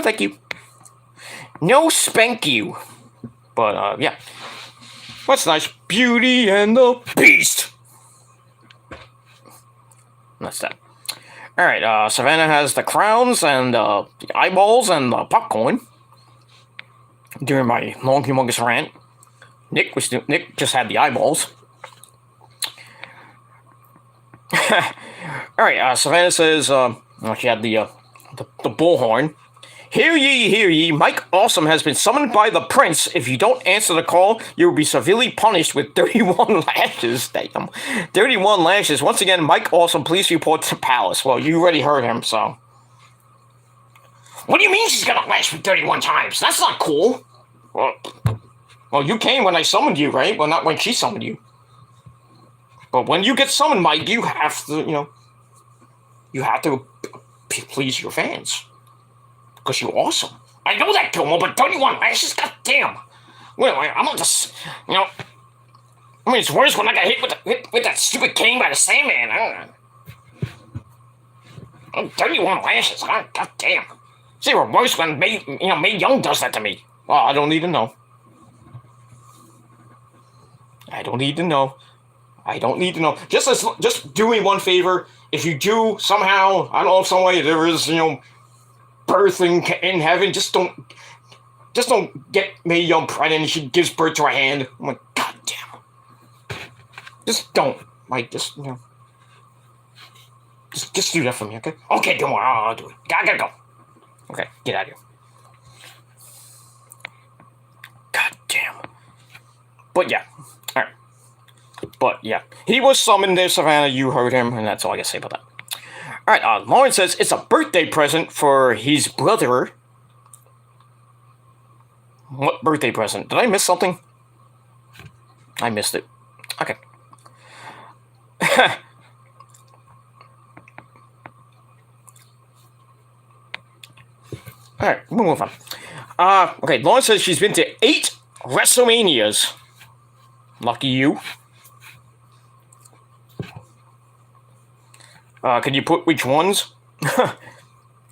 Speaker 1: thank you. No spank you. But, yeah. What's nice? Beauty and the Beast. That's that. Alright, Savannah has the crowns and the eyeballs and the popcorn. During my long, humongous rant. Nick just had the eyeballs. Alright, Savannah says, she had the bullhorn. Hear ye, Mike Awesome has been summoned by the prince. If you don't answer the call, you will be severely punished with 31 lashes. Damn. 31 lashes. Once again, Mike Awesome, please report to Palace. Well, you already heard him, so. What do you mean she's gonna lash me 31 times? That's not cool. Well, you came when I summoned you, right? Well, not when she summoned you. But when you get summoned, Mike, you have to, you have to please your fans. Because you're awesome. I know that, Gilmore, but 31 lashes? God damn. Well, I'm not just, I mean, it's worse when I got hit with that stupid cane by the Sandman. I don't know. 31 lashes. God damn. It's even worse when Mae Young does that to me. Well, I don't need to know. I don't need to know. Just do me one favor. If you do somehow, I don't know, some way there is, birthing in heaven, just don't get Mae Young pregnant and she gives birth to her hand. I'm like, God damn. Just don't. Like, just do that for me, okay? Okay, come on, I'll do it. I gotta go. Okay, get out of here. God damn. But yeah. Alright. But yeah. He was summoned there, Savannah. You heard him, and that's all I gotta say about that. Alright, Lauren says it's a birthday present for his brother. What birthday present? Did I miss something? I missed it. Okay. Alright, we'll move on. Okay, Lauren says she's been to 8 Wrestlemanias. Lucky you. Could you put which ones?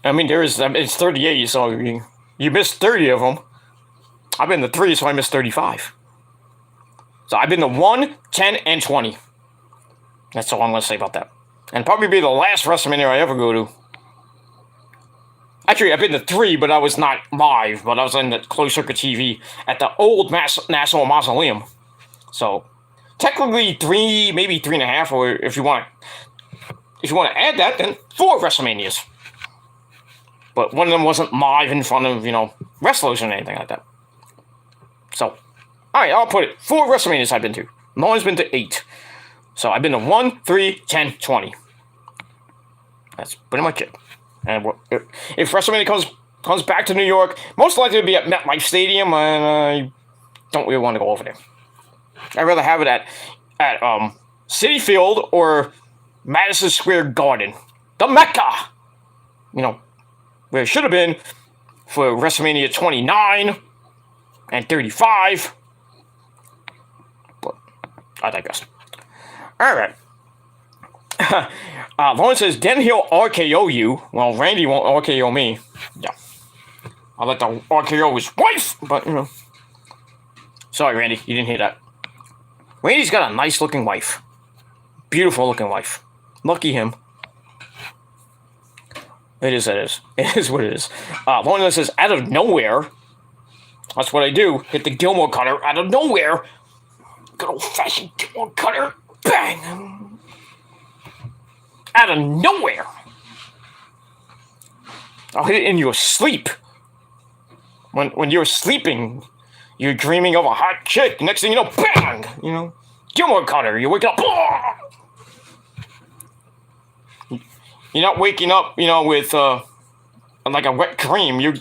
Speaker 1: I mean, it's 38, so you missed 30 of them. I've been to 3, so I missed 35. So I've been to 1, 10, and 20. That's all I'm going to say about that. And probably be the last WrestleMania I ever go to. Actually, I've been to 3, but I was not live, but I was in the closed circuit TV at the old National Mausoleum. So, technically 3, maybe 3.5, or if you want to add that, then 4 WrestleManias. But one of them wasn't live in front of, wrestlers or anything like that. So, alright, I'll put it. 4 WrestleManias I've been to. Lauren's been to 8. So, I've been to 1, 3, 10, 20. That's pretty much it. And if WrestleMania comes back to New York, most likely it'll be at MetLife Stadium, and I don't really want to go over there. I'd rather have it at Citi Field or Madison Square Garden. The Mecca! Where it should have been for WrestleMania 29 and 35. But I digress. Alright. Lauren says, then he'll RKO you. Well, Randy won't RKO me. Yeah. I'll let the RKO his wife, but, Sorry, Randy, you didn't hear that. Randy's got a nice-looking wife. Beautiful-looking wife. Lucky him. It is what it is. Lauren says, out of nowhere. That's what I do. Hit the Gilmore cutter out of nowhere. Good old-fashioned Gilmore cutter. Bang! Out of nowhere. I'll hit it in your sleep. When you're sleeping, you're dreaming of a hot chick. Next thing you know, bang! Gilmore cutter. You wake up. Blah! You're not waking up, with like a wet cream. You're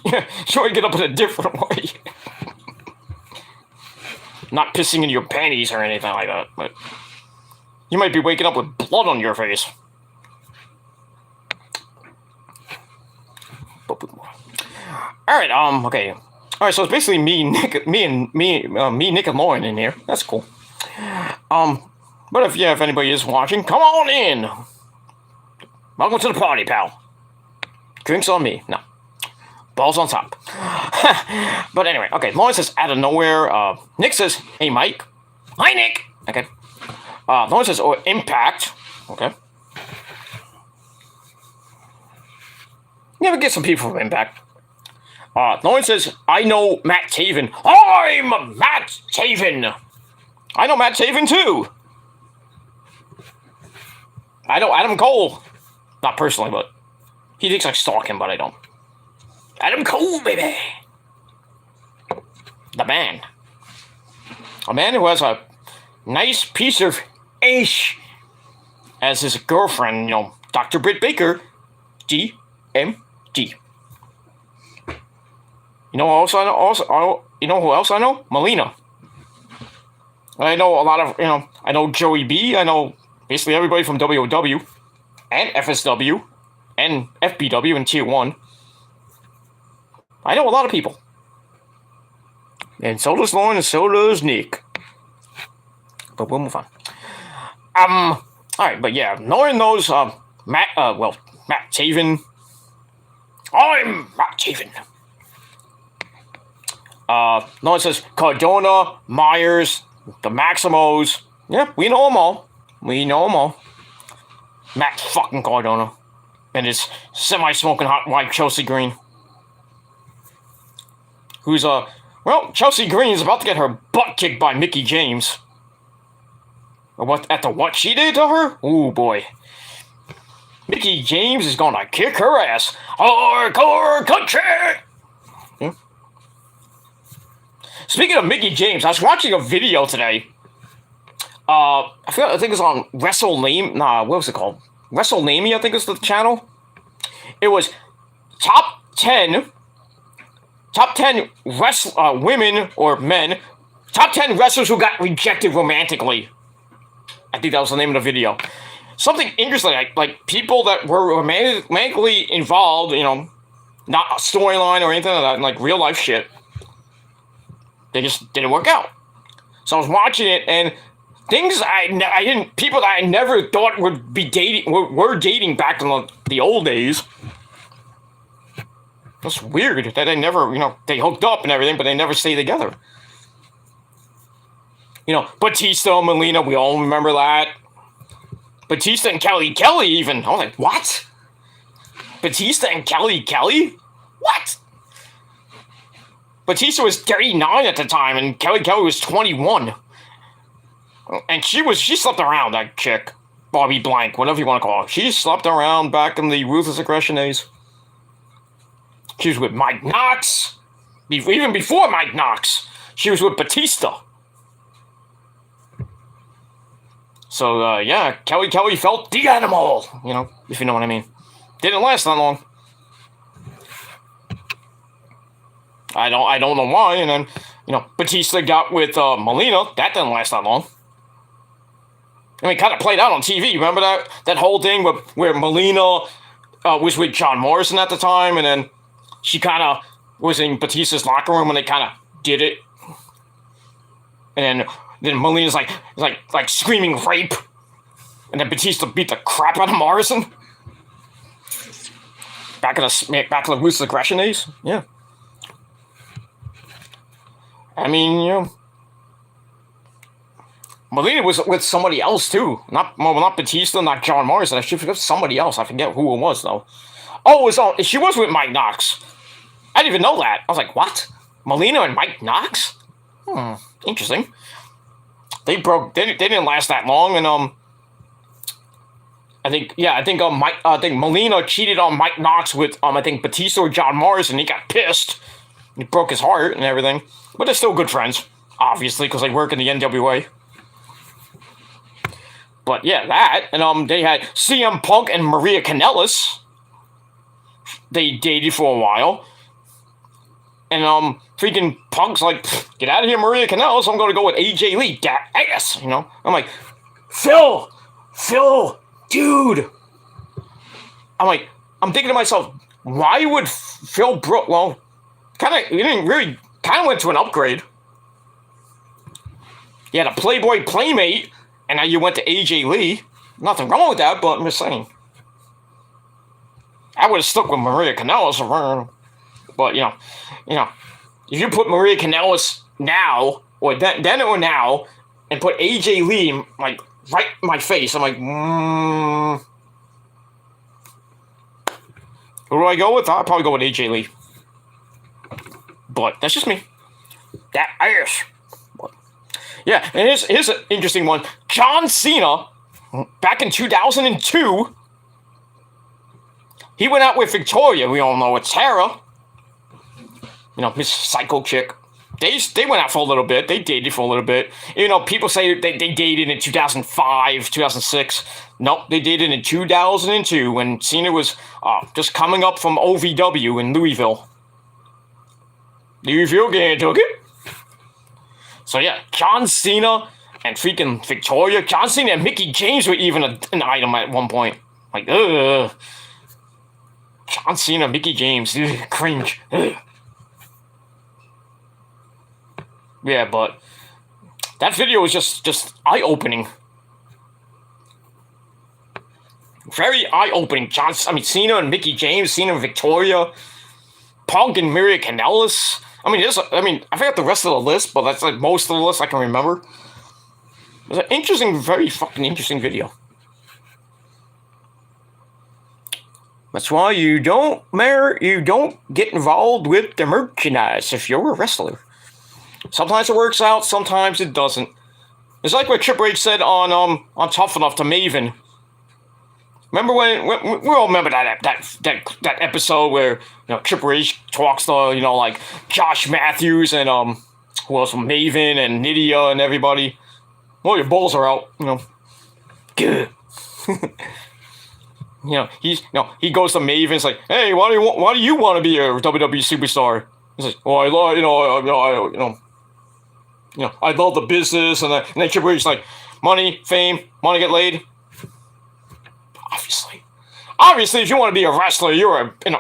Speaker 1: waking up in a different way. Not pissing in your panties or anything like that, but you might be waking up with blood on your face. Alright, okay. Alright, so it's basically me, Nick and Lauren in here. That's cool. But if anybody is watching, come on in. Welcome to the party, pal. Drinks on me. No. Balls on top. But anyway, okay. Lauren says, out of nowhere. Nick says, hey, Mike. Hi, Nick. Okay. Lauren says, oh, Impact. Okay. Never get some people from Impact. Lauren says, I know Matt Taven. I'm Matt Taven. I know Matt Taven, too. I know Adam Cole. Not personally, but he thinks I stalk him, but I don't. Adam Cole, baby. The man. A man who has a nice piece of ash as his girlfriend, Dr. Britt Baker, DMD. Also you know who else I know? Melina. I know a lot of, I know Joey B. I know basically everybody from WOW and FSW and FBW and Tier 1. I know a lot of people. And so does Lauren and so does Nick. But we'll move on. Alright, but yeah, Lauren knows, Matt Taven. I'm Matt Taven. Lauren says Cardona, Myers, the Maximos. Yeah, we know them all. Matt fucking Cardona. And his semi-smoking hot wife, Chelsea Green. Who's, Chelsea Green is about to get her butt kicked by Mickie James. What she did to her? Ooh, boy. Mickie James is gonna kick her ass. Hardcore country! Speaking of Mickie James, I was watching a video today. I think it's on Wrestlemania. What was it called? Wrestlemania, I think is the channel. It was top 10 women or men, top 10 wrestlers who got rejected romantically. I think that was the name of the video. Something interesting, like people that were romantically involved, not a storyline or anything like that, like real life shit. They just didn't work out. So I was watching it, and things people that I never thought would be dating, were dating back in the old days. That's weird that they never, they hooked up and everything, but they never stayed together. Batista and Melina, we all remember that. Batista and Kelly even. I was like, what? Batista and Kelly? What? Batista was 39 at the time, and Kelly was 21. And she slept around, that chick. Bobby Blank, whatever you want to call her. She slept around back in the Ruthless Aggression days. She was with Mike Knox. Even before Mike Knox, she was with Batista. So, yeah, Kelly felt the animal, if you know what I mean. Didn't last that long. I don't know why, and then, Batista got with Melina. That didn't last that long. I mean, it kind of played out on TV. Remember that whole thing where Melina was with John Morrison at the time, and then she kind of was in Batista's locker room when they kind of did it. And then Melina's like screaming rape, and then Batista beat the crap out of Morrison. Back in the Ruthless Aggression days, yeah. I mean, Melina was with somebody else too. Not Batista, not John Morrison. I should forget somebody else. I forget who it was though. Oh, she was with Mike Knox. I didn't even know that. I was like, what? Melina and Mike Knox? Interesting. They didn't last that long, and I think Melina cheated on Mike Knox with I think Batista or John Morrison. He got pissed. He broke his heart and everything. But they're still good friends, obviously, because they work in the NWA. But yeah, that, and they had CM Punk and Maria Kanellis. They dated for a while. And freaking Punk's like, get out of here, Maria Kanellis. I'm going to go with AJ Lee. That ass, I'm like, Phil, dude. I'm thinking to myself, why would Phil Brooks? Well, kind of went to an upgrade. You had a Playboy Playmate, and now you went to AJ Lee. Nothing wrong with that, but I'm just saying. I would have stuck with Maria Kanellis around. But, if you put Maria Kanellis now, or then or now, and put AJ Lee, right in my face, I'm like, Who do I go with? I'll probably go with AJ Lee. But that's just me. That ass. But, yeah, and here's an interesting one. John Cena, back in 2002, he went out with Victoria. We all know it's Tara. Miss Psycho chick. They went out for a little bit. They dated for a little bit. People say they dated in 2005, 2006. Nope, they dated in 2002 when Cena was just coming up from OVW in Louisville. Louisville, Kentucky. So yeah, John Cena and freaking Victoria. John Cena and Mickey James were even an item at one point. Like, ugh. John Cena, Mickey James, ugh, cringe. Ugh. Yeah, but that video was just eye-opening. Very eye-opening. Cena and Mickey James, Cena and Victoria, Punk and Maria Kanellis. I forgot the rest of the list, but that's like most of the list I can remember. It was an interesting, very fucking interesting video. That's why you don't get involved with the merchandise if you're a wrestler. Sometimes it works out, sometimes it doesn't. It's like what Triple H said on Tough Enough to Maven. Remember when we all remember that episode where Triple H talks to like Josh Matthews and who else, Maven and Nydia and everybody. Well, your balls are out, Good. He goes to Maven. It's like, hey, why do you want to be a WWE superstar? He's like, well, I love the business, and then Triple H's like, money, fame, want to get laid. Obviously, if you want to be a wrestler, you're in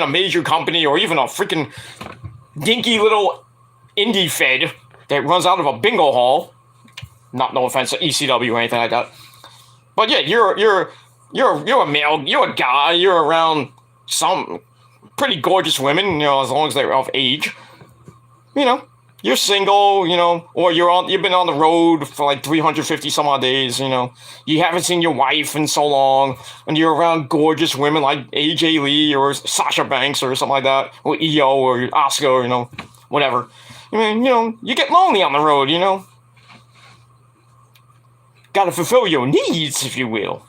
Speaker 1: a major company or even a freaking dinky little indie fed that runs out of a bingo hall. No offense to ECW or anything like that, but yeah, you're a male, you're a guy, you're around some pretty gorgeous women, as long as they're of age. You're single, or you've been on the road for like 350 some odd days, you haven't seen your wife in so long, and you're around gorgeous women like AJ Lee or Sasha Banks or something like that, or Io or Asuka, or, whatever. You get lonely on the road, Gotta fulfill your needs, if you will.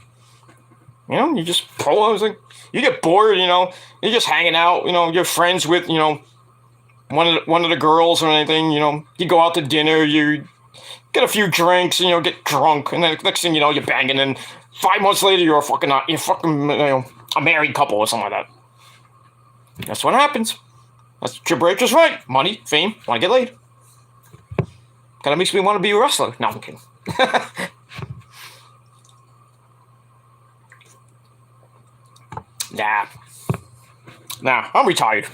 Speaker 1: You just you get bored, you're just hanging out, you're friends with, one of the girls or anything, you go out to dinner, you get a few drinks, get drunk, and then next thing you know, you're banging, and 5 months later, you're a married couple or something like that. That's what happens. That's Triple H is right. Money, fame, want to get laid. Kind of makes me want to be a wrestler. No, I'm kidding. Nah, I'm retired.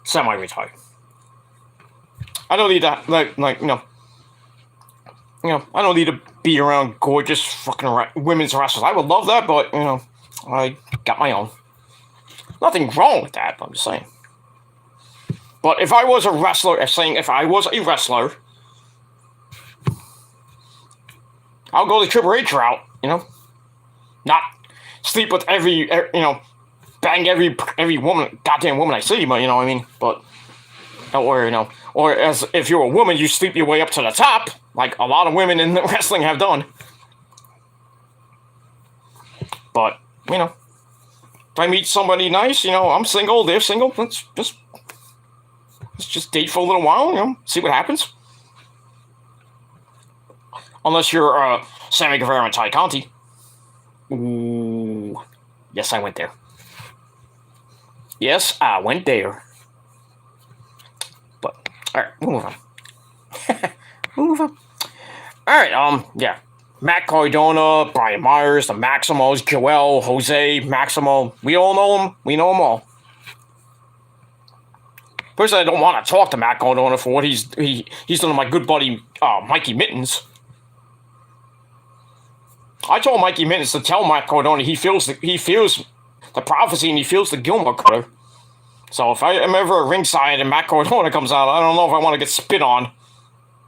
Speaker 1: Semi-retired. I don't need that, I don't need to be around gorgeous fucking women's wrestlers. I would love that, but, I got my own. Nothing wrong with that, I'm just saying. But if I was a wrestler, I'll go the Triple H route, not sleep with bang every woman, goddamn woman I see, but but don't worry, or as if you're a woman, you sleep your way up to the top, like a lot of women in wrestling have done. But if I meet somebody nice, I'm single, they're single, let's just date for a little while, see what happens. Unless you're Sammy Guevara and Ty Conti. Ooh, yes, I went there. Yes, I went there. But, alright, move on. Move on. Alright, yeah. Matt Cardona, Brian Myers, the Maximos, Joel, Jose, Maximo. We all know them. We know them all. Personally, I don't want to talk to Matt Cardona for what he's done to my good buddy, Mikey Mittens. I told Mikey Mittens to tell Matt Cardona he feels the prophecy and he feels the Gilmore cutter. So if I am ever ringside and Matt Cardona comes out, I don't know if I want to get spit on.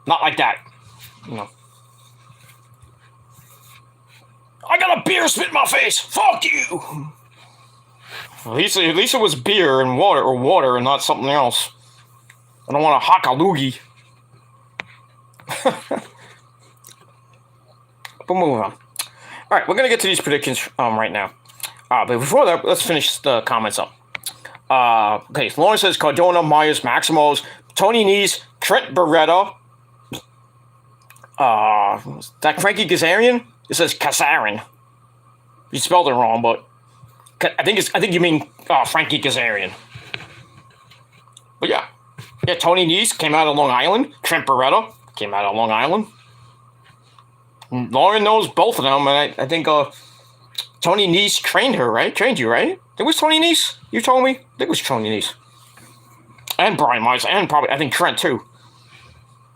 Speaker 1: Not like that. I got a beer spit in my face. Fuck you. At least it was beer and water and not something else. I don't want a hot loogie. But moving on. All right, we're gonna get to these predictions right now. But before that, let's finish the comments up. Okay, Lawrence says Cardona, Myers, Maximos, Tony Nese, Trent Beretta. Is that Frankie Kazarian? It says Kazarian. You spelled it wrong, but I think you mean Frankie Kazarian. But yeah, Yeah, Tony Nese came out of Long Island. Trent Beretta came out of Long Island. Lauren knows both of them, and I think Tony Nese trained her, right? Trained you, right? It was Tony Nese. You told me. I think it was Tony Nese. And Brian Myers, and probably I think Trent too.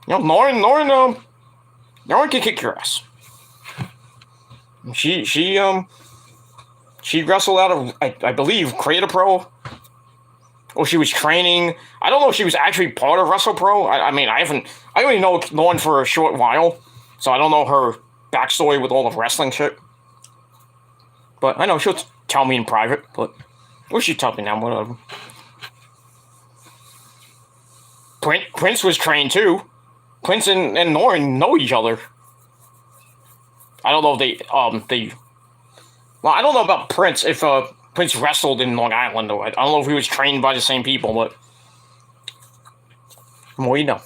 Speaker 1: You know, Lauren can kick your ass. She wrestled out of I believe Creator Pro, or she was training. I don't know if she was actually part of Wrestle Pro. I mean, I only know Lauren for a short while, so I don't know her backstory with all the wrestling shit. But I know she'll tell me in private. But or she tell me now, whatever. Prince was trained too. Prince and Lauren know each other. I don't know if they well, I don't know about Prince, if Prince wrestled in Long Island, though. I don't know if he was trained by the same people, but the more you know.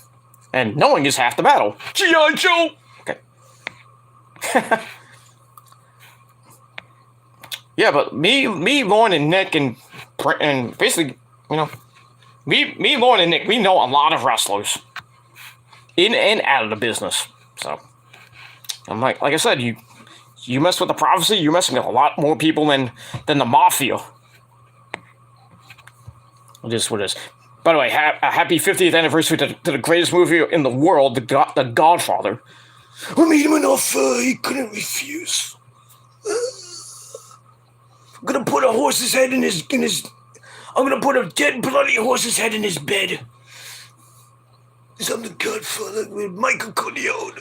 Speaker 1: And knowing is half the battle. G.I. Joe! Okay. Yeah, but me, Lauren, and Nick, and basically, you know, me, Lauren, and Nick, we know a lot of wrestlers. In and out of the business. So, I'm like I said, you mess with the prophecy, you're messing with a lot more people than the mafia. It is what it is. By the way, happy 50th anniversary to the greatest movie in the world, The Godfather. I made him an offer he couldn't refuse. I'm gonna put a horse's head in his. I'm gonna put a dead, bloody horse's head in his bed. Because I'm the Godfather with Michael Corleone.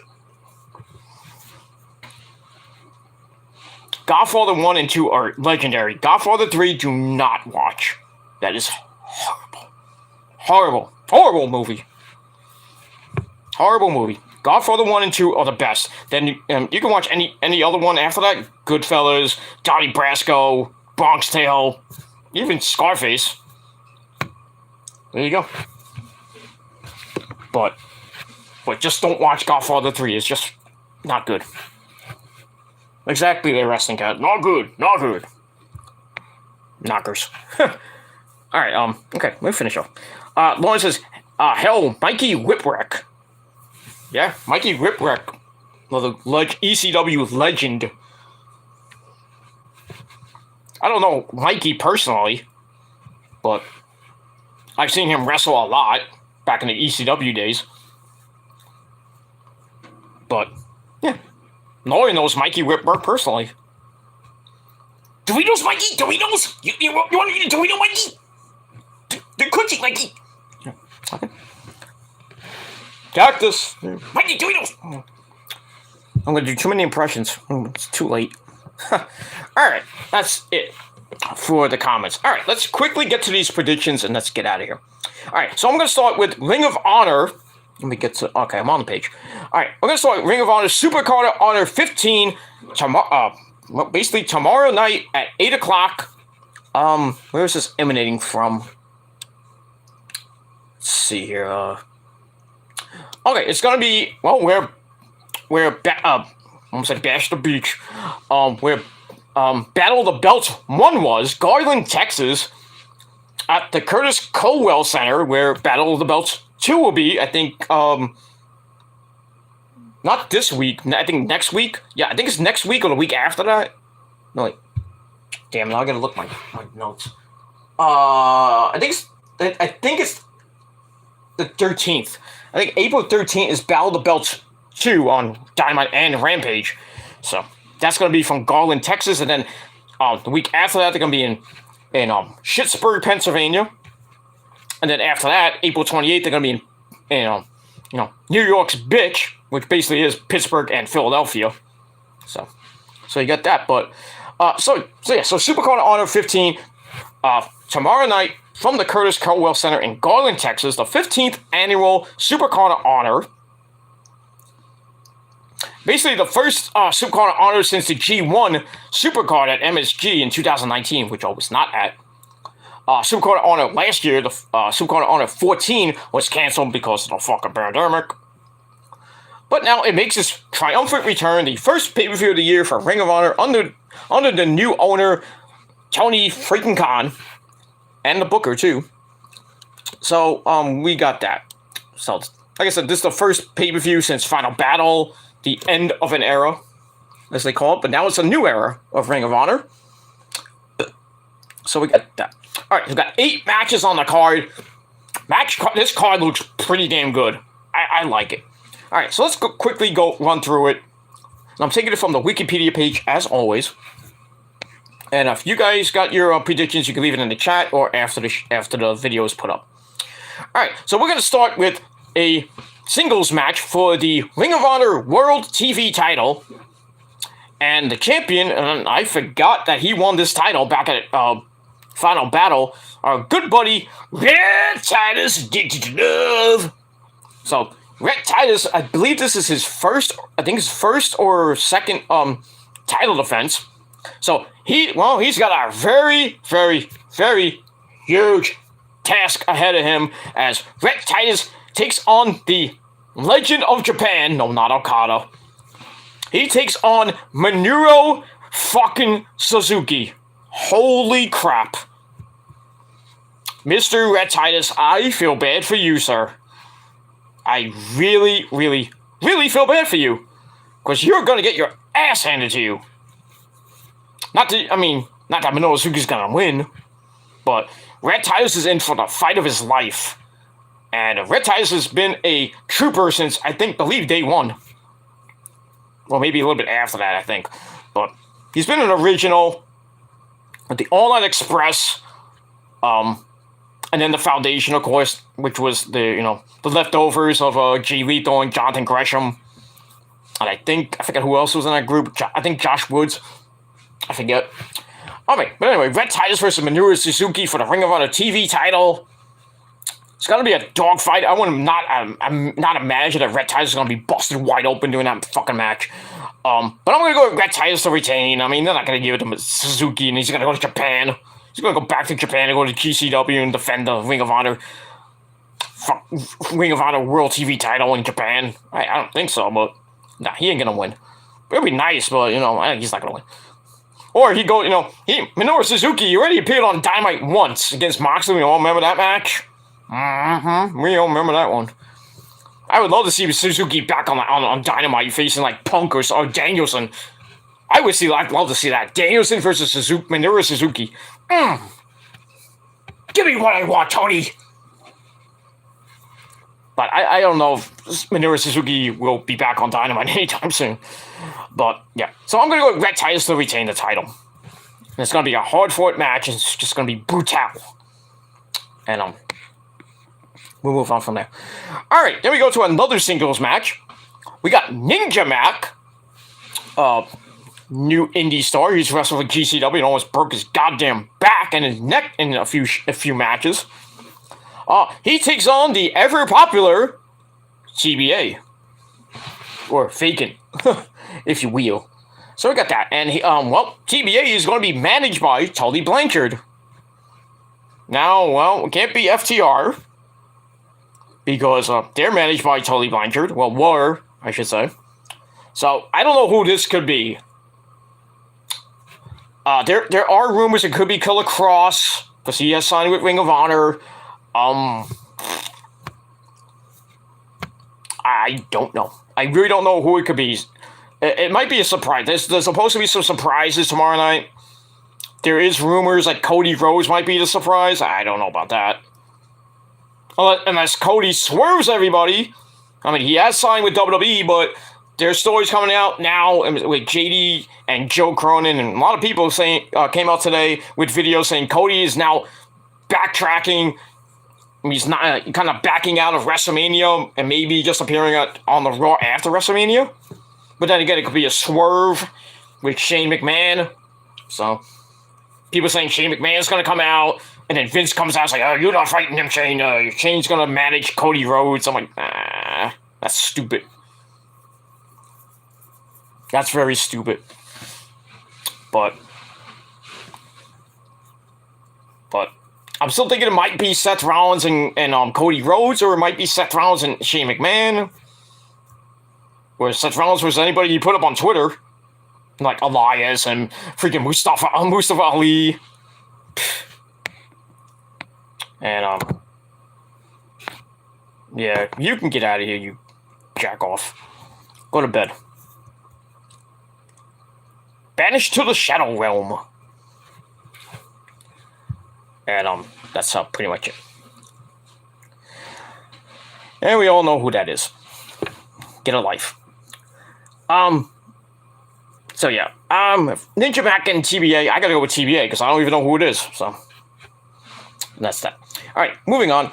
Speaker 1: Godfather 1 and 2 are legendary. Godfather 3, do not watch. That is horrible. Horrible. Horrible movie. Horrible movie. Godfather 1 and 2 are the best. Then you can watch any other one after that. Goodfellas, Donnie Brasco, Bronx Tale, even Scarface. There you go. But just don't watch Godfather 3. It's just not good. Exactly, the wrestling cat. Not good. Not good. Knockers. Alright, okay, let me finish off. Lauren says, hell, Mikey Whipwreck. Yeah, Mikey Whipwreck. The ECW legend. I don't know Mikey personally, but I've seen him wrestle a lot back in the ECW days. But, yeah. Lauren knows Mikey Whipwreck personally. Doritos, Mikey! Doritos! You want to eat a Dorito, Mikey? The cookie, Mikey! Okay. Cactus! Mikey, Doritos! I'm going to do too many impressions. It's too late. Alright, that's it for the comments. Alright, let's quickly get to these predictions and let's get out of here. Alright, so I'm going to start with Ring of Honor. Let me get to... Okay, I'm on the page. Alright, we're going to start with Ring of Honor Supercard of Honor 15. Basically tomorrow night at 8 o'clock. Where is this emanating from? Let's see here. Okay, it's going to be... Well, where almost like Bash the Beach. Where Battle of the Belts 1 was. Garland, Texas. At the Curtis Colwell Center, where Battle of the Belts 2 will be, I think, not this week, I think next week. Yeah, I think it's next week or the week after that. No, wait. Damn, now I gotta look my notes. I think it's the 13th. I think April 13th is Battle of the Belts 2 on Dynamite and Rampage. So, that's gonna be from Garland, Texas, and then the week after that, they're gonna be in Pittsburgh, Pennsylvania. And then after that, April 28th, they're going to be in, New York's bitch, which basically is Pittsburgh and Philadelphia. So you got that. But, so Supercard of Honor 15, tomorrow night from the Curtis Colwell Center in Garland, Texas, the 15th annual Supercard of Honor. Basically, the first Supercard of Honor since the G1 Supercard at MSG in 2019, which I was not at. Supercard of Honor last year, the Supercard of Honor 14 was canceled because of the fucking pandemic. But now it makes its triumphant return, the first pay-per-view of the year for Ring of Honor under the new owner, Tony freaking Khan, and the booker too. So, we got that. So, like I said, this is the first pay-per-view since Final Battle, the end of an era, as they call it. But now it's a new era of Ring of Honor. So we got that. All right, we've got 8 matches on the card. This card looks pretty damn good. I like it. All right, so let's quickly run through it. And I'm taking it from the Wikipedia page, as always. And if you guys got your predictions, you can leave it in the chat or after the video is put up. All right, so we're going to start with a singles match for the Ring of Honor World TV title. And the champion, and I forgot that he won this title back at Final Battle, our good buddy, Red Titus Addicted to Love. So, Red Titus, I believe this is his first or second title defense. So, he's got a very, very, very huge task ahead of him as Red Titus takes on the Legend of Japan, no, not Okada. He takes on Minoru fucking Suzuki. Holy crap. Mr. Red Titus, I feel bad for you, sir. I really, really, really feel bad for you. Because you're going to get your ass handed to you. Not that Minoru Suzuki's going to win. But Red Titus is in for the fight of his life. And Red Titus has been a trooper since, believe day one. Well, maybe a little bit after that, I think. But he's been an original at the All Night Express, and then the Foundation, of course, which was the leftovers of Jay Lethal and Jonathan Gresham. And I forget who else was in that group. I think Josh Woods. I forget. Okay, but anyway, Red Titus versus Minoru Suzuki for the Ring of Honor TV title. It's gonna be a dogfight. I want not imagine that Red Titus is gonna be busted wide open doing that fucking match. But I'm gonna go with Red Titus to retain. I mean, they're not gonna give it to Suzuki, and he's gonna go to Japan. He's gonna go back to Japan and go to GCW and defend the Ring of Honor World TV title in Japan. I don't think so, but nah, he ain't gonna win. It'd be nice, but he's not gonna win. Or Minoru Suzuki, he already appeared on Dynamite once against Moxley. We all remember that match. We all remember that one. I would love to see Suzuki back on Dynamite facing like Punk or Danielson. I'd love to see that. Danielson versus Minoru Suzuki. Give me what I want, Tony. But I don't know if Minoru Suzuki will be back on Dynamite anytime soon. But yeah, so I'm going to go with Red Titus to retain the title. And it's going to be a hard-fought match. And it's just going to be brutal. And we'll move on from there. All right, then we go to another singles match. We got Ninja Mac, new indie star. He's wrestled with GCW and almost broke his goddamn back and his neck in a few matches. He takes on the ever-popular TBA. Or Vacant, if you will. So we got that. And, TBA is going to be managed by Tully Blanchard. Now, it can't be FTR. Because they're managed by Tully Blanchard. Well, were, I should say. So, I don't know who this could be. There are rumors it could be Killer Cross. Because he has signed with Ring of Honor. I don't know. I really don't know who it could be. It might be a surprise. There's supposed to be some surprises tomorrow night. There is rumors that Cody Rhodes might be the surprise. I don't know about that. Unless Cody swerves everybody. I mean, he has signed with WWE, but there's stories coming out now with JD and Joe Cronin, and a lot of people came out today with videos saying Cody is now backtracking. He's not kind of backing out of WrestleMania and maybe just appearing on the Raw after WrestleMania. But then again, it could be a swerve with Shane McMahon. So, people saying Shane McMahon's going to come out, and then Vince comes out and like, you're not fighting him, Shane. Shane's going to manage Cody Rhodes. I'm like, that's stupid. That's very stupid. But I'm still thinking it might be Seth Rollins and Cody Rhodes, or it might be Seth Rollins and Shane McMahon. Or Seth Rollins versus anybody you put up on Twitter. Like Elias and freaking Mustafa Ali. And, Yeah, you can get out of here, you jack off. Go to bed. Banished to the Shadow Realm. And, that's pretty much it. And we all know who that is. Get a life. So yeah. Ninja Mac and TBA. I gotta go with TBA because I don't even know who it is. So that's that. Alright, moving on.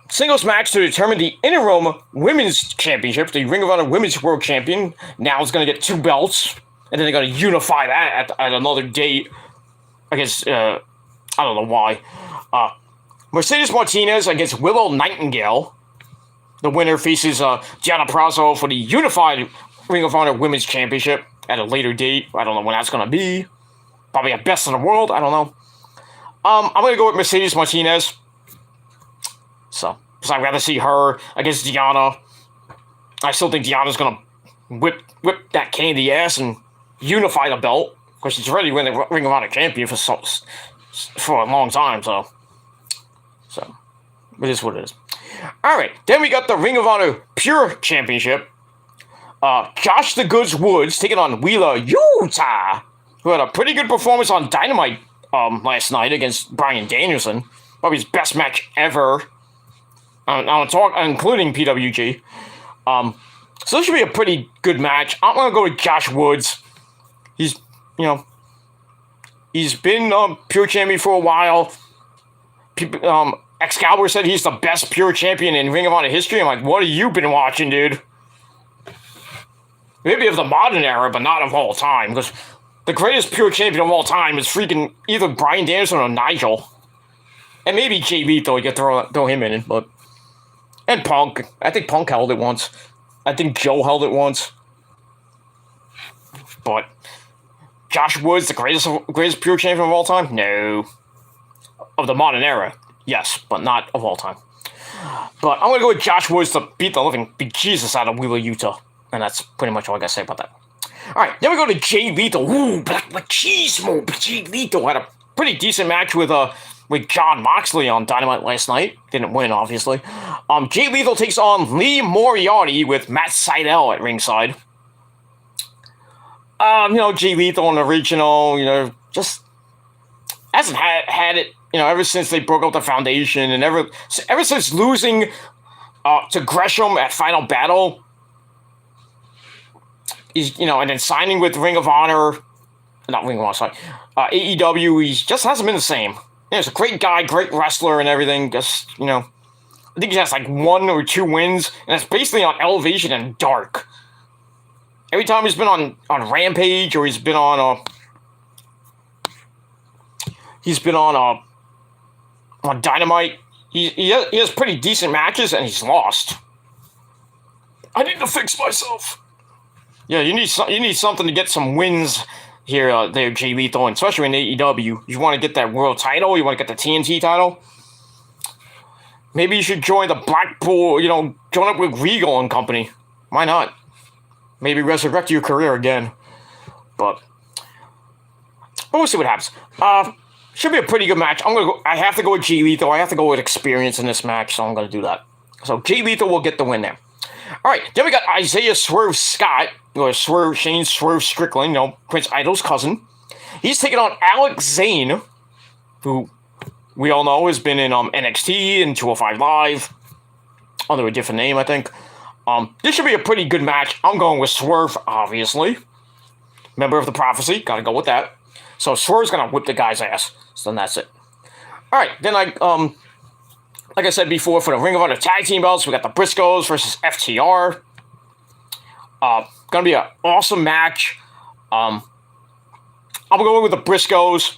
Speaker 1: Singles match to determine the interim women's championship. The Ring of Honor Women's World Champion now is gonna get 2 belts. And then they're gonna unify that at another date. I guess I don't know why. Mercedes Martinez against Willow Nightingale. The winner faces Gianna Prazo for the unified Ring of Honor Women's Championship at a later date. I don't know when that's going to be. Probably at Best in the World. I don't know. I'm going to go with Mercedes Martinez. So, because I'd rather see her against Gianna. I still think Gianna's going to whip that candy ass and unify the belt. Because she's already been the Ring of Honor champion for a long time, so it is what it is. Alright, then we got the Ring of Honor Pure Championship. Josh the Goods Woods taking on Wheeler Yuta, who had a pretty good performance on Dynamite last night against Bryan Danielson. Probably his best match ever. Including PWG. So this should be a pretty good match. I'm going to go with Josh Woods. He's been Pure Champion for a while. Excalibur said he's the best Pure Champion in Ring of Honor history. I'm like, what have you been watching, dude? Maybe of the modern era, but not of all time. Because the greatest Pure Champion of all time is freaking either Bryan Danielson or Nigel. And maybe Jay Lethal, you could throw him in, but... And Punk. I think Punk held it once. I think Joe held it once. But... Josh Woods, the greatest Pure Champion of all time? No. Of the modern era. Yes, but not of all time. But I'm going to go with Josh Woods to beat the living bejesus out of Wheeler Yuta. And that's pretty much all I got to say about that. Alright, then we go to Jay Lethal. Ooh, Black Machismo. Jay Lethal had a pretty decent match with Jon Moxley on Dynamite last night. Didn't win, obviously. Jay Lethal takes on Lee Moriarty with Matt Sydal at ringside. Jay Lethal in the original, just hasn't had it, ever since they broke up the Foundation and ever since losing to Gresham at Final Battle. He's, and then signing with Ring of Honor, not Ring of Honor, sorry, AEW, he just hasn't been the same. He's a great guy, great wrestler and everything, just, I think he has like 1 or 2 wins, and it's basically on Elevation and Dark. Every time he's been on Rampage or he's been on Dynamite, he has pretty decent matches and he's lost. I need to fix myself. Yeah, you need something to get some wins here, there, Jay Lethal, and especially in AEW. You want to get that world title, you want to get the TNT title. Maybe you should join the Blackpool, join up with Regal and company. Why not? Maybe resurrect your career again. But we'll see what happens. Should be a pretty good match. I have to go with Jay Lethal. I have to go with experience in this match, so I'm going to do that. So Jay Lethal will get the win there. Alright, then we got Isaiah Swerve Scott, or Shane Swerve Strickland, Prince Idol's cousin. He's taking on Alex Zane, who we all know has been in NXT and 205 Live, under a different name, I think. This should be a pretty good match. I'm going with Swerve, obviously. Member of the Prophecy, gotta go with that. So Swerve's gonna whip the guy's ass. So then that's it. Alright, then like I said before, for the Ring of Honor Tag Team belts, we got the Briscoes versus FTR. Gonna be an awesome match. I'm going with the Briscoes,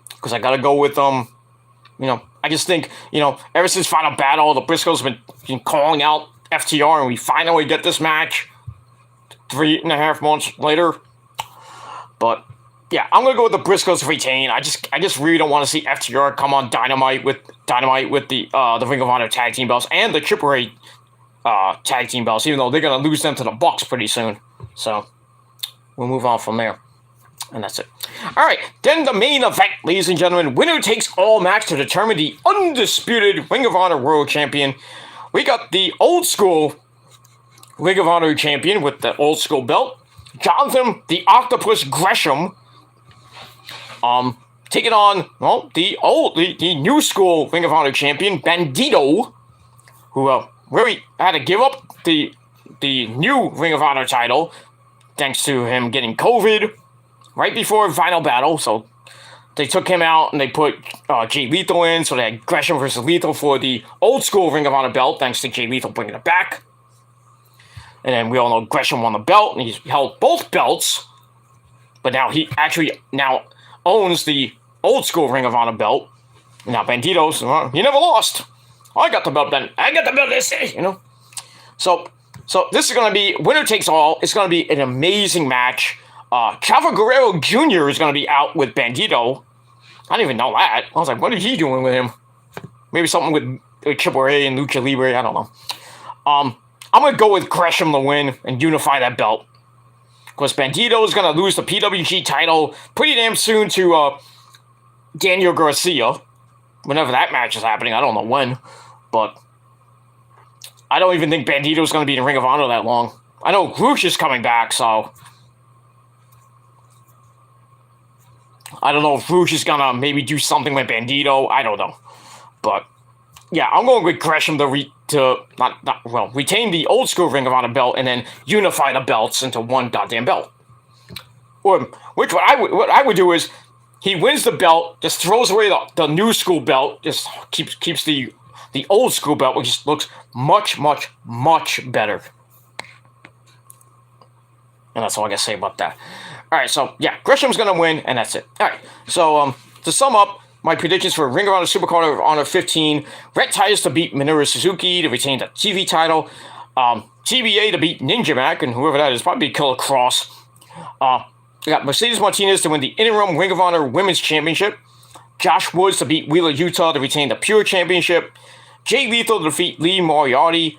Speaker 1: because I gotta go with them. I just think, ever since Final Battle, the Briscoes have been calling out FTR, and we finally get this match 3.5 months later. But yeah, I'm gonna go with the Briscoes retain. I just really don't want to see FTR come on Dynamite with the Ring of Honor tag team belts and the AAA tag team belts, even though they're gonna lose them to the Bucks pretty soon. So we'll move on from there, and that's it. All right, then the main event, ladies and gentlemen, winner takes all match to determine the undisputed Ring of Honor World Champion. we got the old school Ring of Honor champion with the old school belt, Jonathan the Octopus Gresham, taking on, well, the new school Ring of Honor champion, Bandito, who really had to give up the new Ring of Honor title thanks to him getting COVID right before Final Battle. So they took him out and they put Jay Lethal in, so they had Gresham versus Lethal for the old school Ring of Honor belt, thanks to Jay Lethal bringing it back. And then we all know Gresham won the belt, and he's held both belts, but now he actually owns the old school Ring of Honor belt. And now Bandito's, he never lost. I got the belt then. I got the belt this day, you know. So this is going to be winner takes all. It's going to be an amazing match. Chavo Guerrero Jr. is going to be out with Bandito. I didn't even know that. I was like, what is he doing with him? Maybe something with Triple A and Lucha Libre. I don't know. I'm going to go with Gresham to win and unify that belt. Because Bandito is going to lose the PWG title pretty damn soon to Daniel Garcia. Whenever that match is happening. I don't know when. But I don't even think Bandito is going to be in Ring of Honor that long. I know Roosh is coming back, so I don't know if Roosh is going to maybe do something with Bandito. I don't know. But yeah, I'm going with Gresham to retain the old school Ring of Honor belt and then unify the belts into one goddamn belt. Or what I would do is he wins the belt, just throws away the new school belt, just keeps the old school belt, which just looks much, much, much better. And that's all I gotta say about that. Alright, so yeah, Gresham's gonna win, and that's it. Alright, so to sum up, my predictions for Ring of Honor Supercard of Honor 15, Red Titus to beat Minoru Suzuki to retain the TV title, TBA to beat Ninja Mac, and whoever that is, probably Killer Cross. We got Mercedes Martinez to win the Interim Ring of Honor Women's Championship, Josh Woods to beat Wheeler Utah to retain the Pure Championship, Jay Lethal to defeat Lee Moriarty,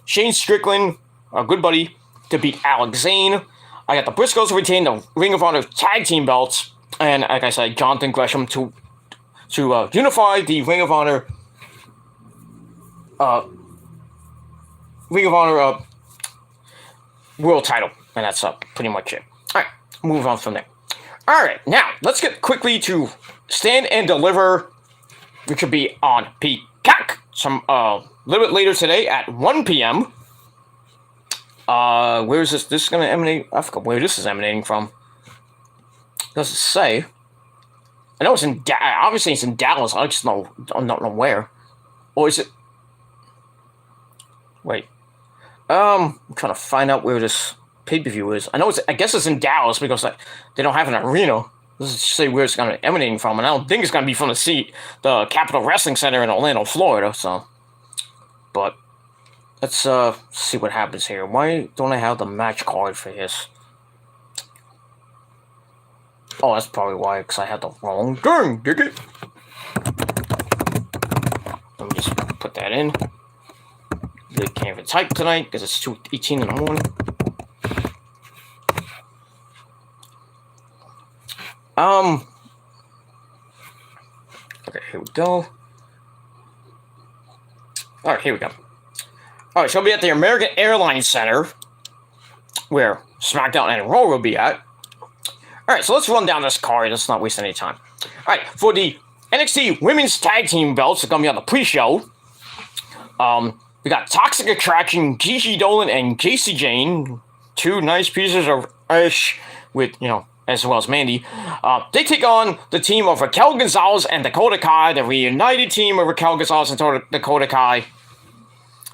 Speaker 1: Shane Strickland, a good buddy, to beat Alex Zane. I got the Briscoes to retain the Ring of Honor Tag Team belts, and like I said, Jonathan Gresham to unify the Ring of Honor world title, and that's pretty much it. All right, move on from there. All right, now let's get quickly to Stand and Deliver, which will be on Peacock some little bit later today at 1 p.m. Where is this? This is going to emanate. I forgot where this is emanating from. Does it say? I know it's in. Obviously, it's in Dallas. I just don't know where. Or is it? Wait. I'm trying to find out where this pay-per-view is. I know it's. I guess it's in Dallas because they don't have an arena. Doesn't say where it's going to be emanating from, and I don't think it's going to be from the Capitol Wrestling Center in Orlando, Florida. So, but let's see what happens here. Why don't I have the match card for this? Oh, that's probably why, because I had the wrong thing, dig it? Let me just put that in. They can't even type tonight, because it's 2:18 in the morning. Okay, here we go. Alright, here we go. Alright, so we'll be at the American Airlines Center, where SmackDown and Raw will be at. Alright, so let's run down this card. Let's not waste any time. Alright, for the NXT Women's Tag Team belts, it's going to be on the pre-show. We got Toxic Attraction, Gigi Dolan, and JC Jane. Two nice pieces of ish with, as well as Mandy. They take on the team of Raquel Gonzalez and Dakota Kai, the reunited team of Raquel Gonzalez and Dakota Kai,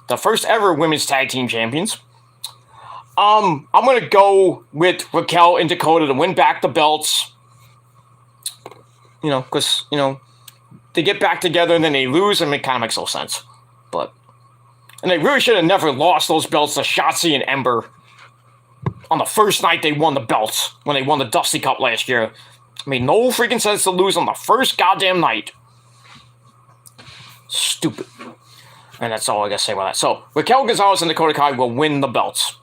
Speaker 1: the first ever women's tag team champions. I'm going to go with Raquel and Dakota to win back the belts. Because, they get back together and then they lose, and it kind of makes no sense. And they really should have never lost those belts to Shotzi and Ember on the first night they won the belts, when they won the Dusty Cup last year. It made no freaking sense to lose on the first goddamn night. Stupid. And that's all I gotta say about that. So, Raquel Gonzalez and Dakota Kai will win the belts.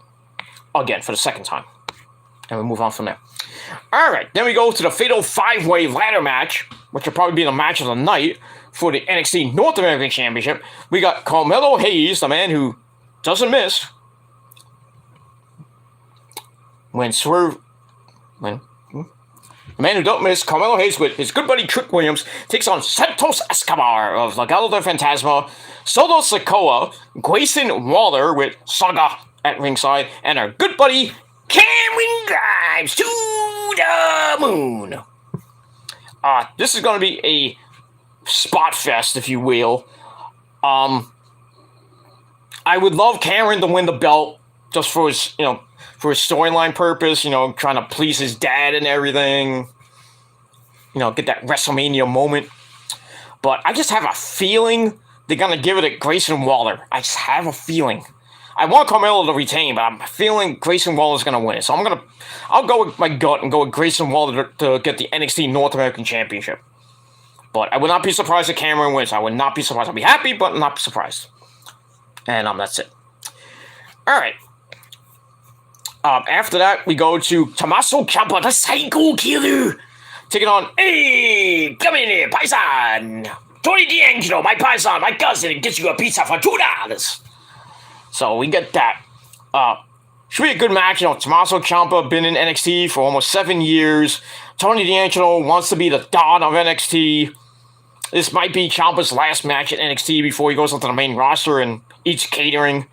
Speaker 1: Again, for the second time. And we move on from there. Alright, then we go to the Fatal 5-Way Ladder match, which will probably be the match of the night, for the NXT North American Championship. We got Carmelo Hayes, the man who doesn't miss. The man who don't miss, Carmelo Hayes with his good buddy Trick Williams takes on Santos Escobar of Legado del Fantasma, Solo Sikoa, Grayson Waller with Saga at ringside, and our good buddy Cameron Grimes to the moon. This is going to be a spot fest, if you will. I would love Cameron to win the belt just for his, for his storyline purpose, trying to please his dad and everything. Get that WrestleMania moment. But I just have a feeling they're going to give it to Grayson Waller. I just have a feeling. I want Carmelo to retain, but I'm feeling Grayson Waller is going to win it. So I'll go with my gut and go with Grayson Waller to get the NXT North American Championship. But I would not be surprised if Cameron wins. I would not be surprised. I'll be happy, but not surprised. And that's it. All right. After that, we go to Tommaso Ciampa, the Psycho Killer, taking on, hey, come in here, paisan. Tony D'Angelo, my paisan, my cousin, and gets you a pizza for $2. So we get that. Should be a good match. Tommaso Ciampa been in NXT for almost 7 years. Tony D'Angelo wants to be the Don of NXT. This might be Ciampa's last match at NXT before he goes onto the main roster and eats catering.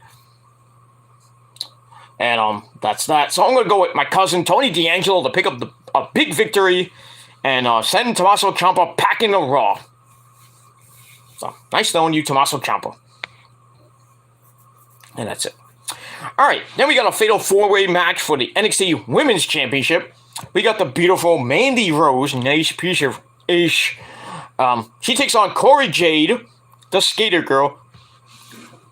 Speaker 1: And that's that. So I'm going to go with my cousin Tony D'Angelo to pick up a big victory and send Tommaso Ciampa packing to Raw. So nice knowing you, Tommaso Ciampa. And that's it. All right, then we got a fatal four-way match for the NXT Women's Championship. We got the beautiful Mandy Rose, nice piece of ish. She takes on Corey Jade, the skater girl.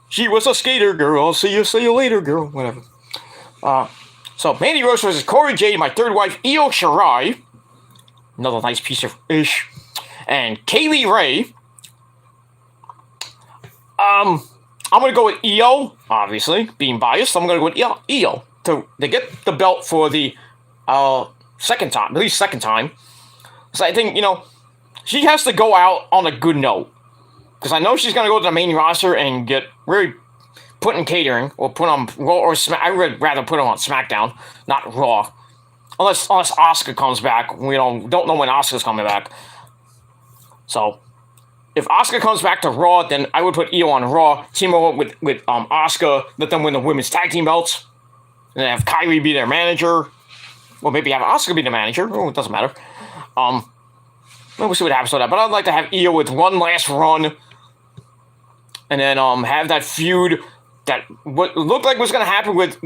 Speaker 1: She was a skater girl. See you later, girl. Whatever. So Mandy Rose versus Corey Jade, my third wife, Io Shirai. Another nice piece of ish. And Kaylee Ray. I'm going to go with Io, obviously, being biased. I'm going to go with Io to get the belt for the second time, at least second time. So I think, she has to go out on a good note. Because I know she's going to go to the main roster and get really put in catering, or put on Raw or Smack. I would rather put her on SmackDown, not Raw. Unless Asuka comes back. We don't know when Asuka's coming back. So if Asuka comes back to Raw, then I would put Io on Raw, team her up with Asuka, let them win the women's tag team belts, and then have Kyrie be their manager, or maybe have Asuka be the manager. Oh, it doesn't matter. We'll see what happens with that. But I'd like to have Io with one last run, and then have that feud that what looked like was going to happen with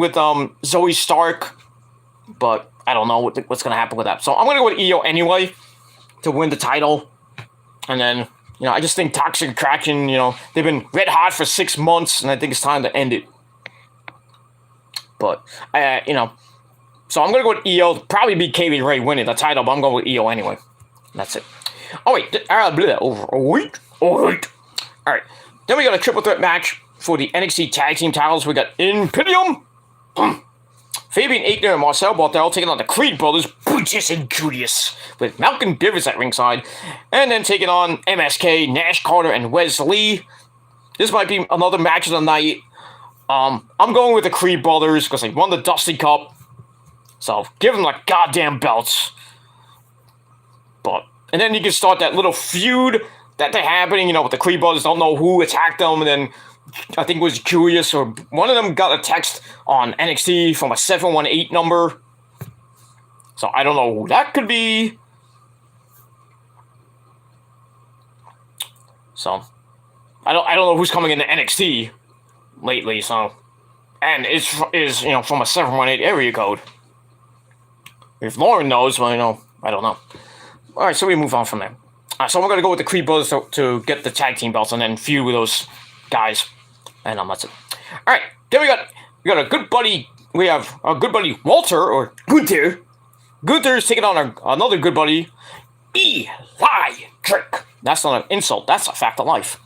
Speaker 1: Zoe Stark, but I don't know what's going to happen with that. So I'm going to go with Io anyway to win the title, and then. I just think Toxic Attraction, they've been red hot for 6 months, and I think it's time to end it. But, so I'm going to go with Io. Probably be Kaylee Ray winning the title, but I'm going with Io anyway. That's it. Oh, wait. All right. Then we got a triple threat match for the NXT Tag Team titles. We got Imperium, Fabian Aichner and Marcel Barthel taking on the Creed brothers, Brutus and Julius, with Malcolm Bivens at ringside, and then taking on MSK, Nash Carter, and Wes Lee. This might be another match of the night. I'm going with the Creed brothers because they won the Dusty Cup, so give them the goddamn belts. And then you can start that little feud that they're happening, with the Creed brothers don't know who attacked them, and then I think it was Julius, or one of them got a text on NXT from a 718 number. So I don't know who that could be. So I don't know who's coming into NXT lately. So, and is from a 718 area code. If Lauren knows, well, I don't know. All right, so we move on from there. So we're gonna go with the Creed brothers to get the tag team belts and then feud with those guys. And that's it. All right, then we got a good buddy. We have a good buddy Walter or Gunther. Gunther is taking on another good buddy, Eli Drake. That's not an insult. That's a fact of life.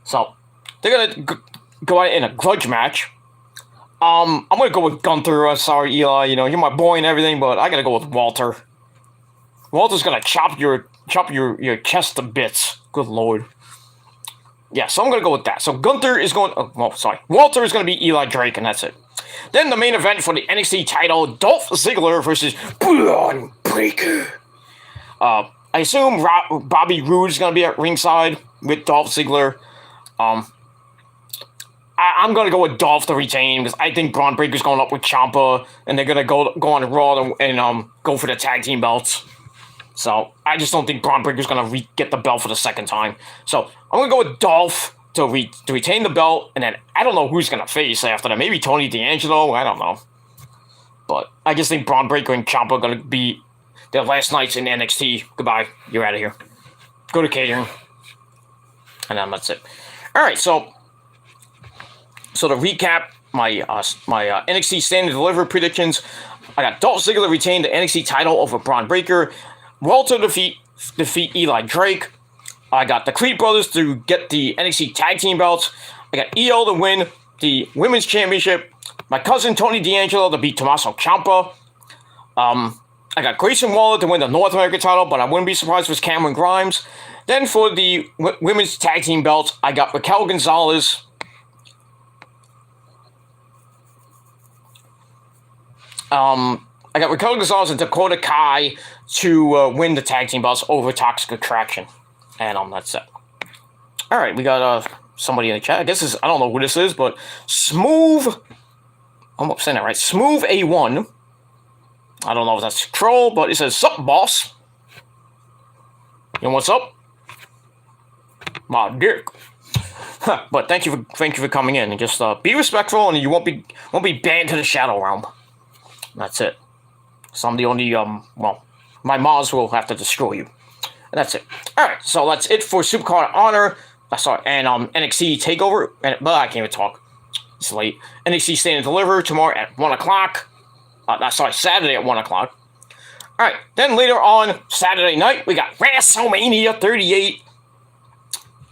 Speaker 1: So they're gonna go out in a grudge match. I'm gonna go with Gunther. Sorry, Eli. You're my boy and everything, but I gotta go with Walter. Walter's gonna chop your chest to bits. Good lord. Yeah, so I'm going to go with that. So Walter is going to be Eli Drake, and that's it. Then the main event for the NXT title, Dolph Ziggler versus Braun Breaker. I assume Bobby Roode is going to be at ringside with Dolph Ziggler. I'm going to go with Dolph to retain because I think Braun Breaker's going up with Ciampa, and they're going to go on Raw and go for the tag team belts. So I just don't think Braun Breaker's going to get the belt for the second time. So I'm going to go with Dolph to retain the belt, and then I don't know who's going to face after that. Maybe Tony D'Angelo? I don't know. But I just think Braun Breaker and Ciampa are going to be their last nights in NXT. Goodbye. You're out of here. Go to catering. And then that's it. All right, so to recap my NXT Stand and Deliver predictions, I got Dolph Ziggler retain the NXT title over Braun Breaker. Walter defeat Eli Drake. I got the Creed brothers to get the NXT tag team belts. I got EO to win the women's championship. My cousin Tony D'Angelo to beat Tommaso Ciampa. I got Grayson Waller to win the North American title, but I wouldn't be surprised if it's Cameron Grimes. Then for the women's tag team belts, I got Raquel Gonzalez. I got Raquel Gonzalez and Dakota Kai to win the tag team belts over Toxic Attraction. And that's it. Alright, we got somebody in the chat. I guess I don't know who this is, but Smooth. I'm saying that right. Smooth A1. I don't know if that's troll, but it says, "Sup, boss? You know what's up? My dick." But thank you for coming in, and just be respectful, and you won't be banned to the Shadow Realm. That's it. So I'm the only my Maz will have to destroy you. And that's it. Alright, so that's it for Supercard Honor. And NXT TakeOver. I can't even talk. It's late. NXT Stand and Deliver tomorrow at 1 o'clock. Saturday at 1 o'clock. Alright, then later on Saturday night, we got Wrestlemania 38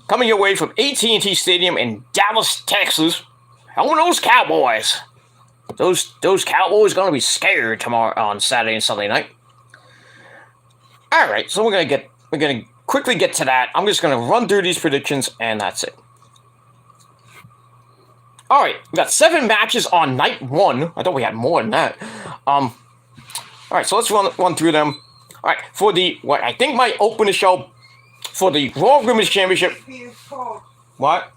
Speaker 1: coming your way from AT&T Stadium in Dallas, Texas. Home of those Cowboys. Those Cowboys gonna be scared tomorrow on Saturday and Sunday night. Alright, so we're gonna quickly get to that. I'm just gonna run through these predictions, and that's it. Alright, we got 7 matches on night 1. I thought we had more than that. Alright, so let's run through them. Alright, for what I think might open the show for the Raw Women's Championship. What?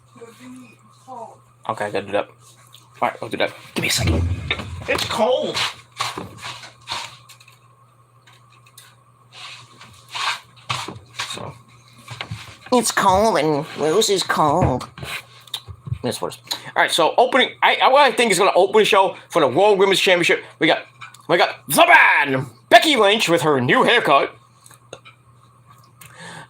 Speaker 1: Okay, I gotta do that. Alright, I'll do that. Give me a second. It's cold. So. It's cold and Rose is cold. That's what it is. Alright, so opening. What I think is going to open the show for the Raw Women's Championship. We got the man, Becky Lynch with her new haircut.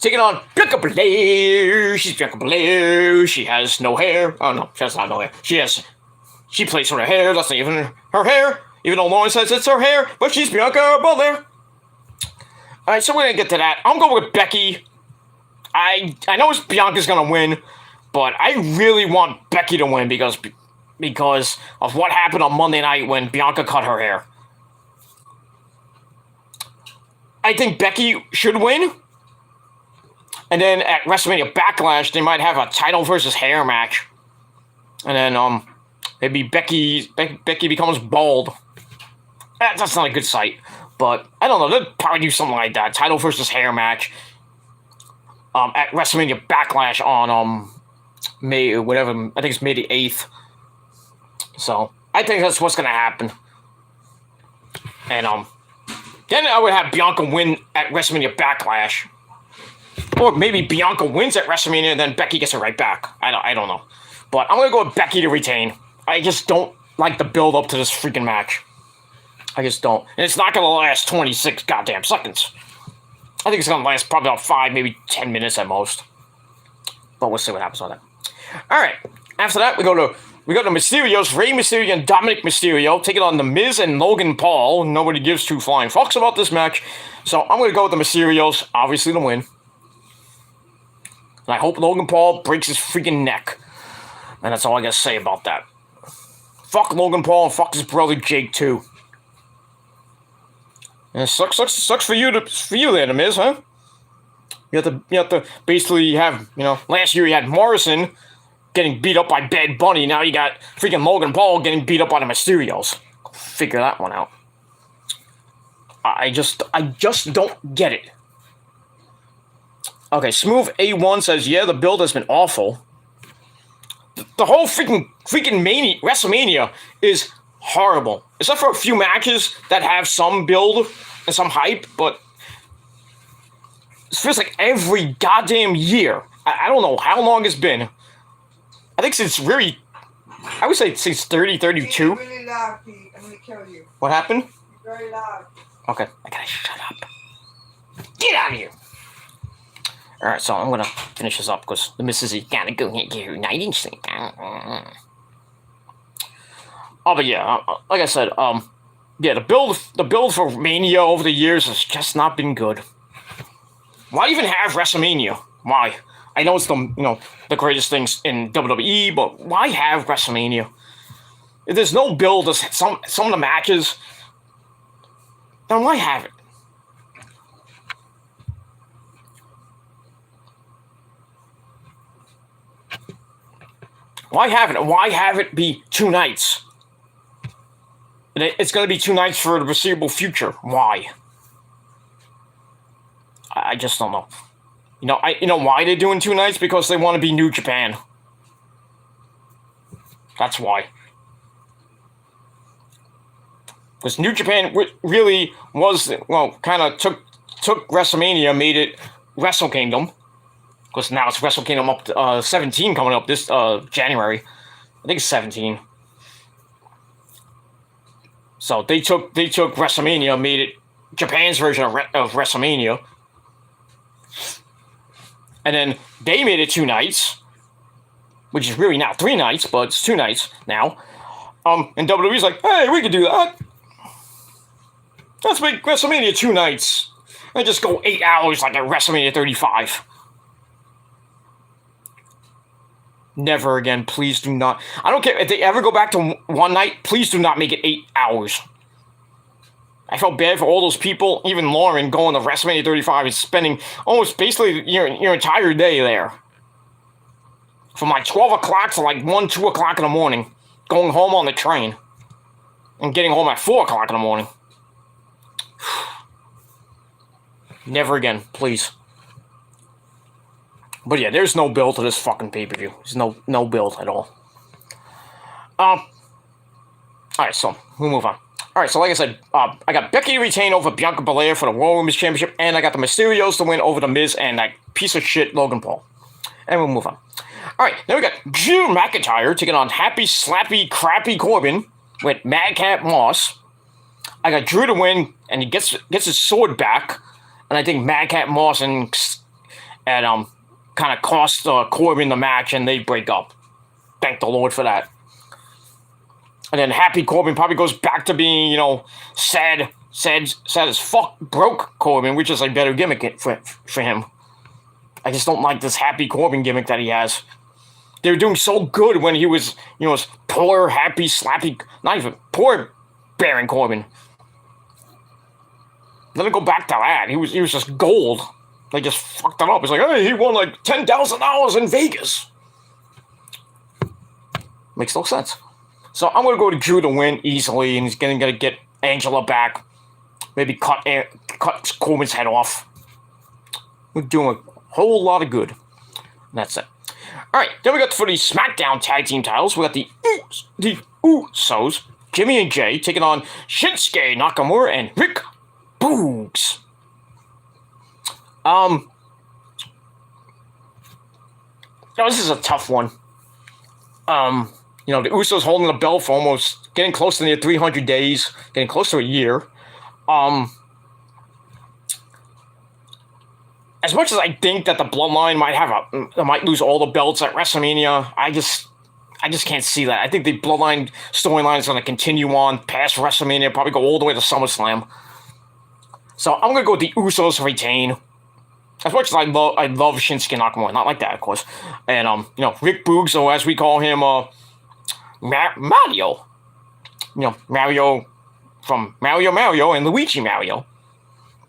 Speaker 1: Taking on Bianca Belair. She's Bianca Belair. She has no hair. Oh no, she has not no hair. She plays with her hair. That's not even her hair. Even though Lauren says it's her hair, but she's Bianca Belair. Alright, so we're gonna get to that. I'm going with Becky. I know Bianca's gonna win, but I really want Becky to win because of what happened on Monday night when Bianca cut her hair. I think Becky should win. And then at WrestleMania Backlash, they might have a title versus hair match. And then maybe Becky becomes bald. That's not a good sight. But I don't know. They'll probably do something like that. Title versus hair match. At WrestleMania Backlash on May or whatever. I think it's May the 8th. So I think that's what's gonna happen. And then I would have Bianca win at WrestleMania Backlash. Or maybe Bianca wins at WrestleMania and then Becky gets it right back. I don't know. But I'm gonna go with Becky to retain. I just don't like the build up to this freaking match. I just don't. And it's not gonna last 26 goddamn seconds. I think it's gonna last probably about 5, maybe 10 minutes at most. But we'll see what happens on that. Alright. After that, we go to Mysterios, Rey Mysterio and Dominic Mysterio, taking on The Miz and Logan Paul. Nobody gives two flying fucks about this match. So I'm gonna go with the Mysterios, obviously to win. And I hope Logan Paul breaks his freaking neck. And that's all I gotta say about that. Fuck Logan Paul and fuck his brother Jake too. And it sucks for you there, The Miz, huh? You have to basically have, last year you had Morrison getting beat up by Bad Bunny. Now you got freaking Logan Paul getting beat up by the Mysterios. Figure that one out. I just don't get it. Okay, Smooth A1 says, yeah, the build has been awful. The whole freaking WrestleMania is horrible. Except for a few matches that have some build and some hype, but it feels like every goddamn year. I don't know how long it's been. I think I would say since 32.
Speaker 2: You're really loud, Pete. I'm gonna kill you.
Speaker 1: What happened?
Speaker 2: You're very loud.
Speaker 1: Okay, I gotta shut up. Get out of here! Alright, so I'm gonna finish this up because the missus is gotta go get her night and sleep. Oh, but yeah, like I said, yeah, the build for Mania over the years has just not been good. Why even have WrestleMania? Why? I know it's the greatest things in WWE, but why have WrestleMania? If there's no build, there's some of the matches, then why have it? Why have it? Why have it be 2 nights? It's going to be 2 nights for the foreseeable future. Why? I just don't know. You know why they're doing 2 nights? Because they want to be New Japan. That's why. Because New Japan really was, kind of took WrestleMania, made it Wrestle Kingdom. Because now it's Wrestle Kingdom up to, 17 coming up this January. I think it's 17. So they took WrestleMania, made it Japan's version of WrestleMania. And then they made it 2 nights, which is really now 3 nights, but it's 2 nights now. And WWE's like, hey, we could do that. Let's make WrestleMania 2 nights. And just go 8 hours like at WrestleMania 35. Never again. Please do not. I don't care if they ever go back to 1 night. Please do not make it 8 hours. I felt bad for all those people, even Lauren, going to WrestleMania 35 and spending almost basically your entire day there. From like 12 o'clock to like 1, 2 o'clock in the morning. Going home on the train. And getting home at 4 o'clock in the morning. Never again, please. But yeah, there's no build to this fucking pay-per-view. There's no build at all. Alright, so we'll move on. Alright, so like I said, I got Becky to retain over Bianca Belair for the Royal Women's Championship, and I got the Mysterios to win over the Miz and that piece of shit Logan Paul. And we'll move on. Alright, then we got Drew McIntyre taking on Happy Slappy Crappy Corbin with Madcap Moss. I got Drew to win, and he gets his sword back, and I think Madcap Moss and kind of cost Corbin the match, and they break up. Thank the Lord for that. And then Happy Corbin probably goes back to being, sad as fuck, broke Corbin, which is a better gimmick for him. I just don't like this Happy Corbin gimmick that he has. They were doing so good when he was, poor, happy, slappy, not even poor Baron Corbin. Let him go back to that. He was just gold. They just fucked it up. It's like, hey, he won like $10,000 in Vegas. Makes no sense. So I'm going to go to Drew to win easily, and he's going to get Angela back. Maybe cut Corbin's head off. We're doing a whole lot of good. And that's it. Alright, then we got for the SmackDown Tag Team titles. We got the Usos, Jimmy and Jay, taking on Shinsuke Nakamura and Rick Boogs. This is a tough one. The Usos holding the belt for almost getting close to near 300 days, getting close to a year. As much as I think that the Bloodline might lose all the belts at WrestleMania, I just can't see that. I think the Bloodline storyline is going to continue on past WrestleMania, probably go all the way to SummerSlam. So I'm going to go with the Usos retain. As much as I love Shinsuke Nakamura, not like that, of course. And Rick Boogs, or as we call him, Mario. Mario from Mario and Luigi Mario.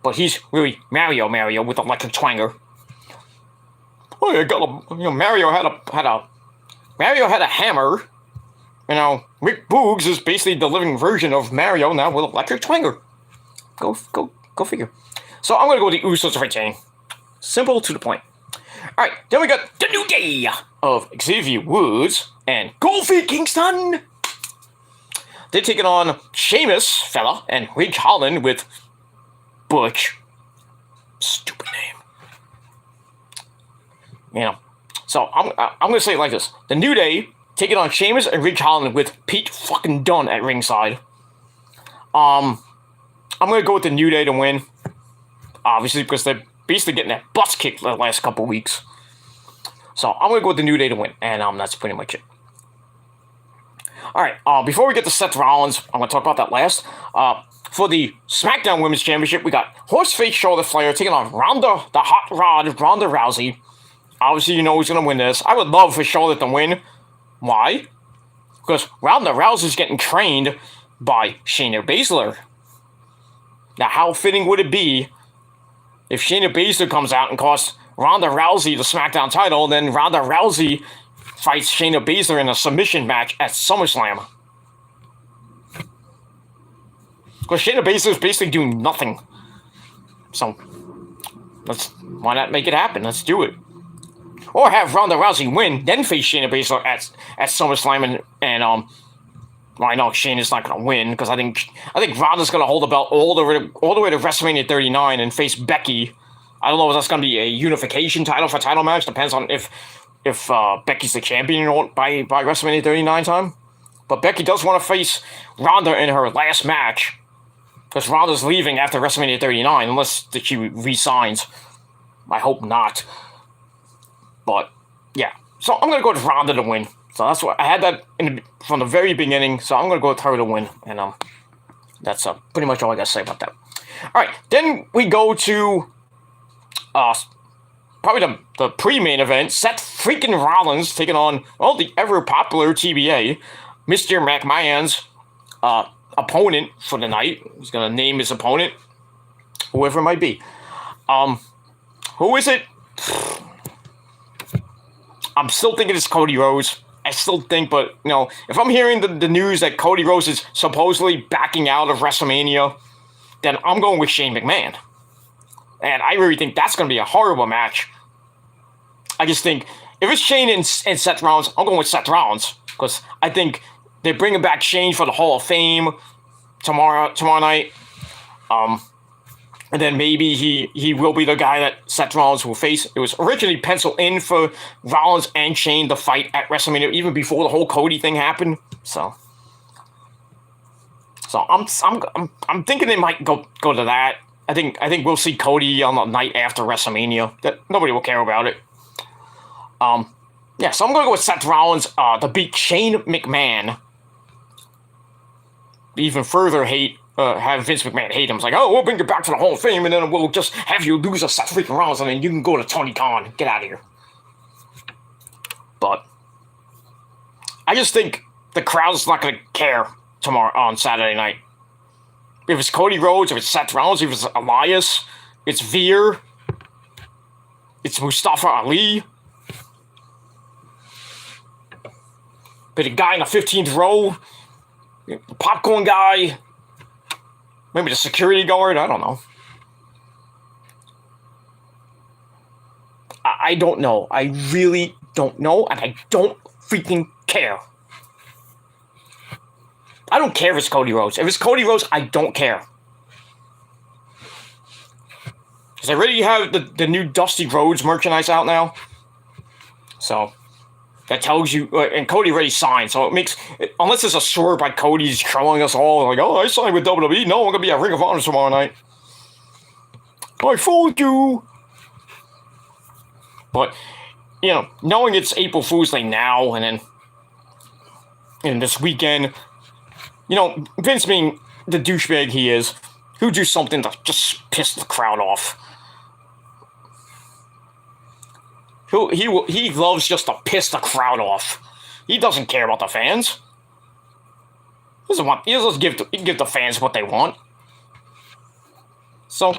Speaker 1: But he's really Mario with electric twanger. oh, I got a, Mario had a hammer. Rick Boogs is basically the living version of Mario now with electric twinger. Go figure. So I'm gonna go with the Usos retain. Simple to the point. All right, then we got the New Day of Xavier Woods and Kofi Kingston. They're taking on Sheamus, fella, and Ridge Holland with Butch. Stupid name. So I'm gonna say it like this: the New Day taking on Sheamus and Ridge Holland with Pete fucking Dunne at ringside. I'm gonna go with the New Day to win, obviously because they're basically getting that butts kicked the last couple weeks. So I'm gonna go with the New Day to win, and that's pretty much it. All right. Before we get to Seth Rollins, I'm gonna talk about that last. For the SmackDown Women's Championship, we got Horseface Charlotte Flair taking on Ronda, the Hot Rod, Ronda Rousey. Obviously, you know who's gonna win this. I would love for Charlotte to win. Why? Because Ronda Rousey's getting trained by Shayna Baszler. Now, how fitting would it be if Shayna Baszler comes out and costs Ronda Rousey the SmackDown title, then Ronda Rousey fights Shayna Baszler in a submission match at SummerSlam? Because Shayna Baszler is basically doing nothing. So, why not make it happen? Let's do it. Or have Ronda Rousey win, then face Shayna Baszler at SummerSlam, and well, I know Shayna's not gonna win because I think Ronda's gonna hold the belt all the way to WrestleMania 39 and face Becky. I don't know if that's gonna be a unification title for title match. Depends on if Becky's the champion or not by WrestleMania 39 time. But Becky does want to face Ronda in her last match because Ronda's leaving after WrestleMania 39 unless she resigns. I hope not. But yeah, so I'm gonna go with Ronda to win. So that's what I had that from the very beginning. So I'm gonna go with her to win, and that's pretty much all I gotta say about that. All right, then we go to probably the pre-main event. Seth freaking Rollins taking on the ever popular TBA, Mr. McMahon's opponent for the night. He's gonna name his opponent, whoever it might be. Who is it? I'm still thinking it's Cody Rhodes. I still think, but, if I'm hearing the news that Cody Rhodes is supposedly backing out of WrestleMania, then I'm going with Shane McMahon. And I really think that's going to be a horrible match. I just think, if it's Shane and Seth Rollins, I'm going with Seth Rollins. Because I think they're bringing back Shane for the Hall of Fame tomorrow night. And then maybe he will be the guy that Seth Rollins will face. It was originally penciled in for Rollins and Shane to fight at WrestleMania even before the whole Cody thing happened. So I'm thinking they might go to that. I think we'll see Cody on the night after WrestleMania. That nobody will care about it. So I'm gonna go with Seth Rollins to beat Shane McMahon. Even further have Vince McMahon hate him. It's like, we'll bring you back to the Hall of Fame, and then we'll just have you lose to Seth freaking Rollins, and then you can go to Tony Khan. Get out of here. But I just think the crowd's not going to care tomorrow on Saturday night. If it's Cody Rhodes, if it's Seth Rollins, if it's Elias, it's Veer, it's Mustafa Ali, but a guy in the 15th row, the popcorn guy, maybe the security guard, I don't know. I don't know. I really don't know, and I don't freaking care. I don't care if it's Cody Rhodes. If it's Cody Rhodes, I don't care. Because I already have the new Dusty Rhodes merchandise out now. So, that tells you, and Cody already signed, so it makes, unless it's a story by Cody's trolling us all, like, I signed with WWE, no, I'm going to be at Ring of Honor tomorrow night. I fooled you. But, knowing it's April Fool's Day now, and then, this weekend, Vince being the douchebag he is, he'll do something to just piss the crowd off. He loves just to piss the crowd off. He doesn't care about the fans. He can give the fans what they want. So,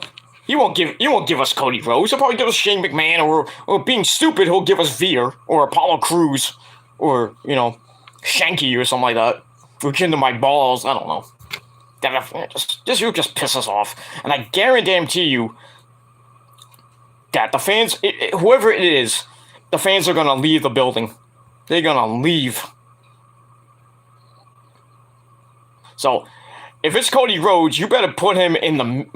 Speaker 1: He won't give us Cody Rhodes. He'll probably give us Shane McMahon, or being stupid, he'll give us Veer or Apollo Crews, or Shanky or something like that. Or Jinder My Balls. I don't know. You just piss us off, and I guarantee you that the fans, whoever it is, the fans are gonna leave the building. They're gonna leave. So, if it's Cody Rhodes, you better put him in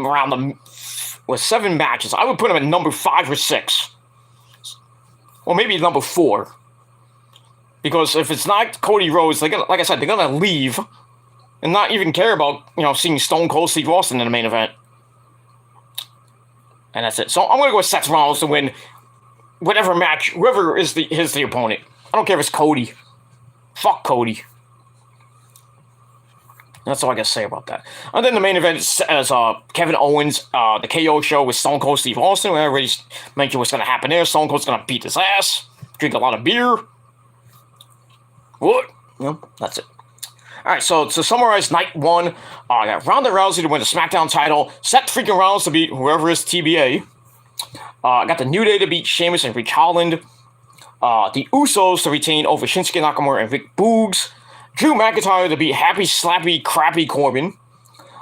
Speaker 1: with 7 matches. I would put him at number 5 or 6, or maybe number 4. Because if it's not Cody Rhodes, like I said, they're gonna leave and not even care about seeing Stone Cold Steve Austin in the main event. And that's it. So I'm gonna go with Seth Rollins to win whatever match, whoever is the opponent. I don't care if it's Cody. Fuck Cody. That's all I gotta say about that. And then the main event is Kevin Owens, the KO show with Stone Cold Steve Austin. We already mentioned what's gonna happen there. Stone Cold's gonna beat his ass, drink a lot of beer. What? That's it. Alright, so to summarize night 1, I got Ronda Rousey to win the SmackDown title, Seth freaking Rollins to beat whoever is TBA. I got the New Day to beat Sheamus and Rich Holland. The Usos to retain over Shinsuke Nakamura and Rick Boogs. Drew McIntyre to beat Happy Slappy Crappy Corbin.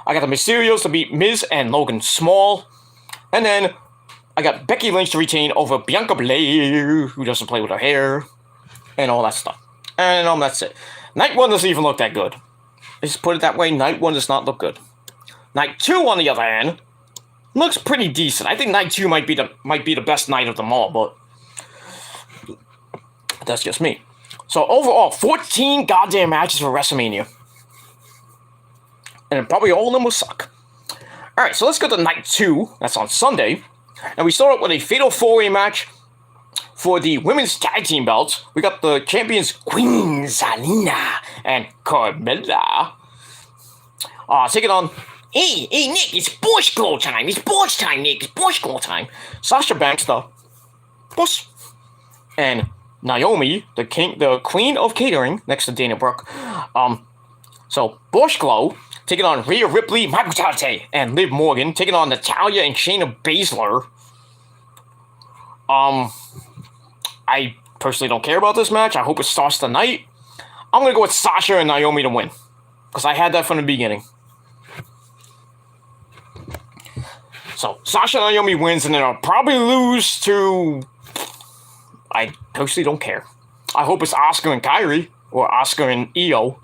Speaker 1: I got the Mysterios to beat Miz and Logan Small. And then I got Becky Lynch to retain over Bianca Belair, who doesn't play with her hair, and all that stuff. And that's it. Night 1 doesn't even look that good. Let's put it that way. Night 1 does not look good. Night 2, on the other hand, looks pretty decent. I think night 2 might be the best night of them all, but that's just me. So overall, 14 goddamn matches for WrestleMania, and probably all of them will suck. All right, so let's go to night 2. That's on Sunday, and we start out with a Fatal 4-Way match for the women's tag team belts. We got the champions Queen Zelina and Carmella taking on. Hey, Nick, it's Borscht Glow time. It's Borscht time, Nick. It's Borscht Glow time. Sasha Banks, the boss, and Naomi, the queen of catering, next to Dana Brooke. So Borscht Glow taking on Rhea Ripley, Michael Tate, and Liv Morgan, taking on Natalya and Shayna Baszler. I personally don't care about this match. I hope it starts tonight. I'm going to go with Sasha and Naomi to win, because I had that from the beginning. So Sasha and Naomi wins, and then I'll probably lose to... I personally don't care. I hope it's Asuka and Kairi, or Asuka and Io.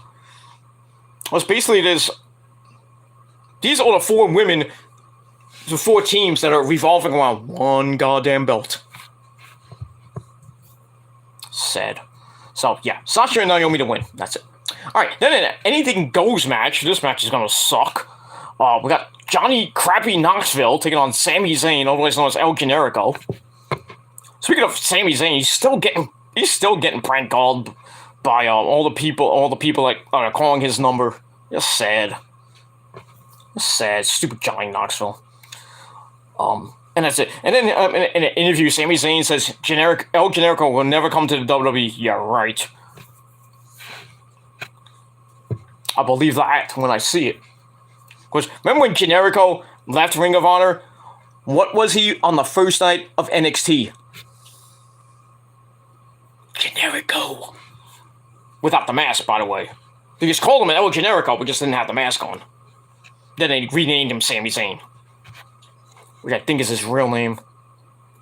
Speaker 1: Well, basically, these are the 4 women, the 4 teams that are revolving around one goddamn belt. Sad. So, yeah, Sasha and Naomi to win. That's it. Alright, then in an Anything Goes match, this match is gonna suck. We got Johnny Crappy Knoxville taking on Sami Zayn, otherwise known as El Generico. Speaking of Sami Zayn, he's still getting prank called by all the people that are calling his number. Just sad. Just sad. Stupid Johnny Knoxville. And that's it. And then in an interview, Sami Zayn says El Generico will never come to the WWE. Yeah, right. I believe that when I see it. Because remember when Generico left Ring of Honor? What was he on the first night of NXT? Generico. Without the mask, by the way. They just called him El Generico, but just didn't have the mask on. Then they renamed him Sami Zayn, which I think is his real name.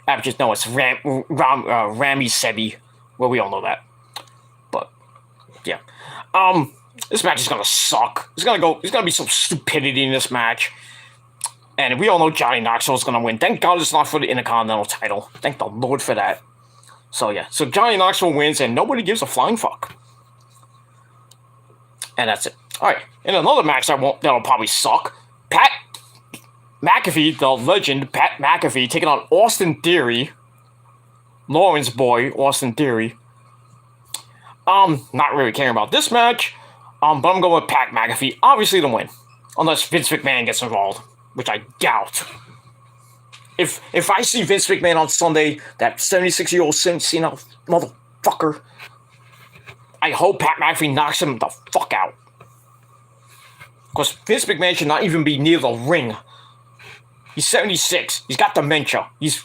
Speaker 1: I just know it's Rami Sebi. Well, we all know that. But, yeah. This match is gonna suck. There's gonna be some stupidity in this match. And we all know Johnny Knoxville is gonna win. Thank God it's not for the Intercontinental title. Thank the Lord for that. So, yeah. So, Johnny Knoxville wins, and nobody gives a flying fuck. And that's it. Alright. In another match that'll probably suck, Pat McAfee, the legend, Pat McAfee, taking on Austin Theory. Lauren's boy, Austin Theory. Not really caring about this match. But I'm going with Pat McAfee, obviously to win. Unless Vince McMahon gets involved, which I doubt. If I see Vince McMahon on Sunday, that 76-year-old senile motherfucker, I hope Pat McAfee knocks him the fuck out. Because Vince McMahon should not even be near the ring. He's 76. He's got dementia. He's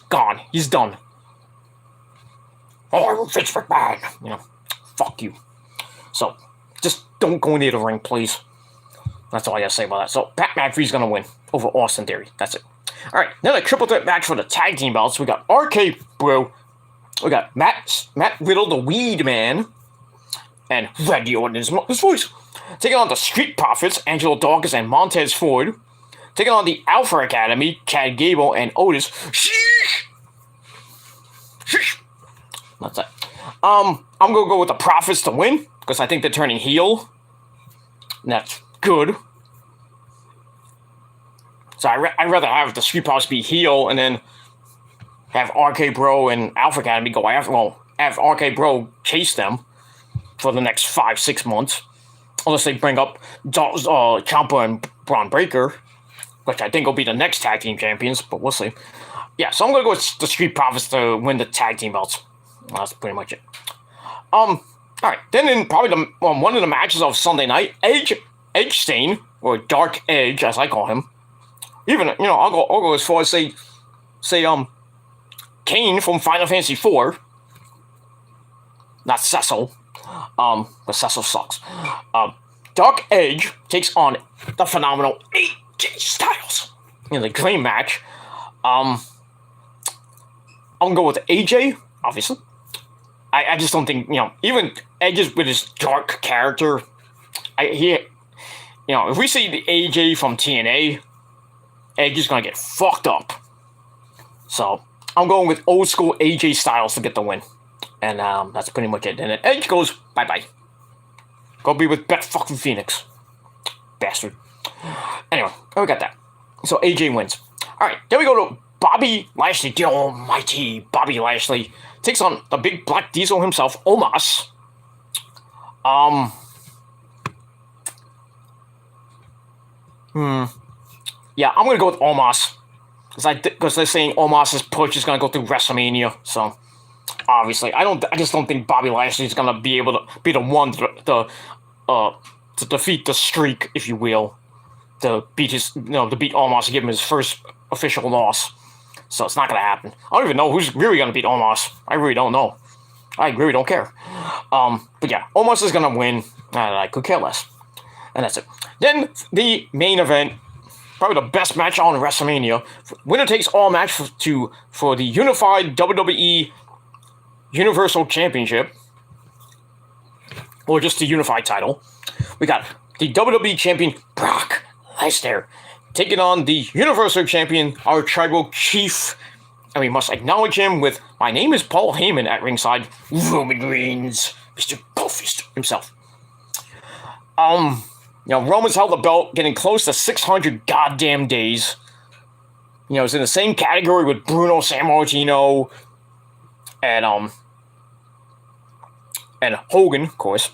Speaker 1: gone. He's done. Oh, Vince McMahon. You know, fuck you. So, just don't go near the ring, please. That's all I gotta say about that. So, Pat McAfee's gonna win over Austin Theory. That's it. Alright, then a triple threat match for the tag team belts. We got RK Bro. We got Matt Riddle, the Weed Man. And Randy Orton's his voice. Taking on the Street Profits, Angelo Dawkins and Montez Ford. Taking on the Alpha Academy, Chad Gable and Otis. Sheesh! Sheesh! That's it. I'm gonna go with the Profits to win, because I think they're turning heel. And that's good. So I'd rather have the Street Profits be heel and then have RK Bro and Alpha Academy go after, well, have RK Bro chase them for the next 5-6 months. Unless they bring up Ciampa and Braun Breaker, which I think will be the next tag team champions, but we'll see. Yeah, so I'm going to go with the Street Profits to win the tag team belts. That's pretty much it. Alright, then in probably one of the matches of Sunday night, Edge Stain, or Dark Edge, as I call him. Even, you know, I'll go as far as say Kane from Final Fantasy IV. Not Cecil. But Cecil sucks. Dark Edge takes on the phenomenal AJ Styles in the dream match. I'm gonna go with AJ, obviously. I just don't think, you know, even Edge with his dark character, if we see the AJ from TNA, Edge is gonna get fucked up. So I'm going with old school AJ Styles to get the win. And that's pretty much it. And then Edge goes, bye-bye. Go be with Beth fucking Phoenix. Bastard. Anyway, we got that. So AJ wins. Alright, then we go to Bobby Lashley. The almighty Bobby Lashley takes on the big black diesel himself, Omos. Yeah, I'm going to go with Omos. Because they're saying Omos' push is going to go through WrestleMania. So, obviously, I just don't think Bobby Lashley is going to be able to be the one to defeat the streak, if you will, to beat Omos and give him his first official loss. So it's not going to happen. I don't even know who's really going to beat Omos. I really don't know. I really don't care. But yeah, Omos is going to win, and I could care less. And that's it. Then the main event, probably the best match on WrestleMania. Winner takes all match for the unified WWE Universal Championship, or just the unified title. We got the WWE Champion Brock Lesnar taking on the Universal Champion, our tribal chief, and we must acknowledge him with "My name is Paul Heyman" at ringside, Roman Reigns, Mr. Bullfist himself. Roman's held the belt, getting close to 600 goddamn days. It's in the same category with Bruno Sammartino and Hogan, of course.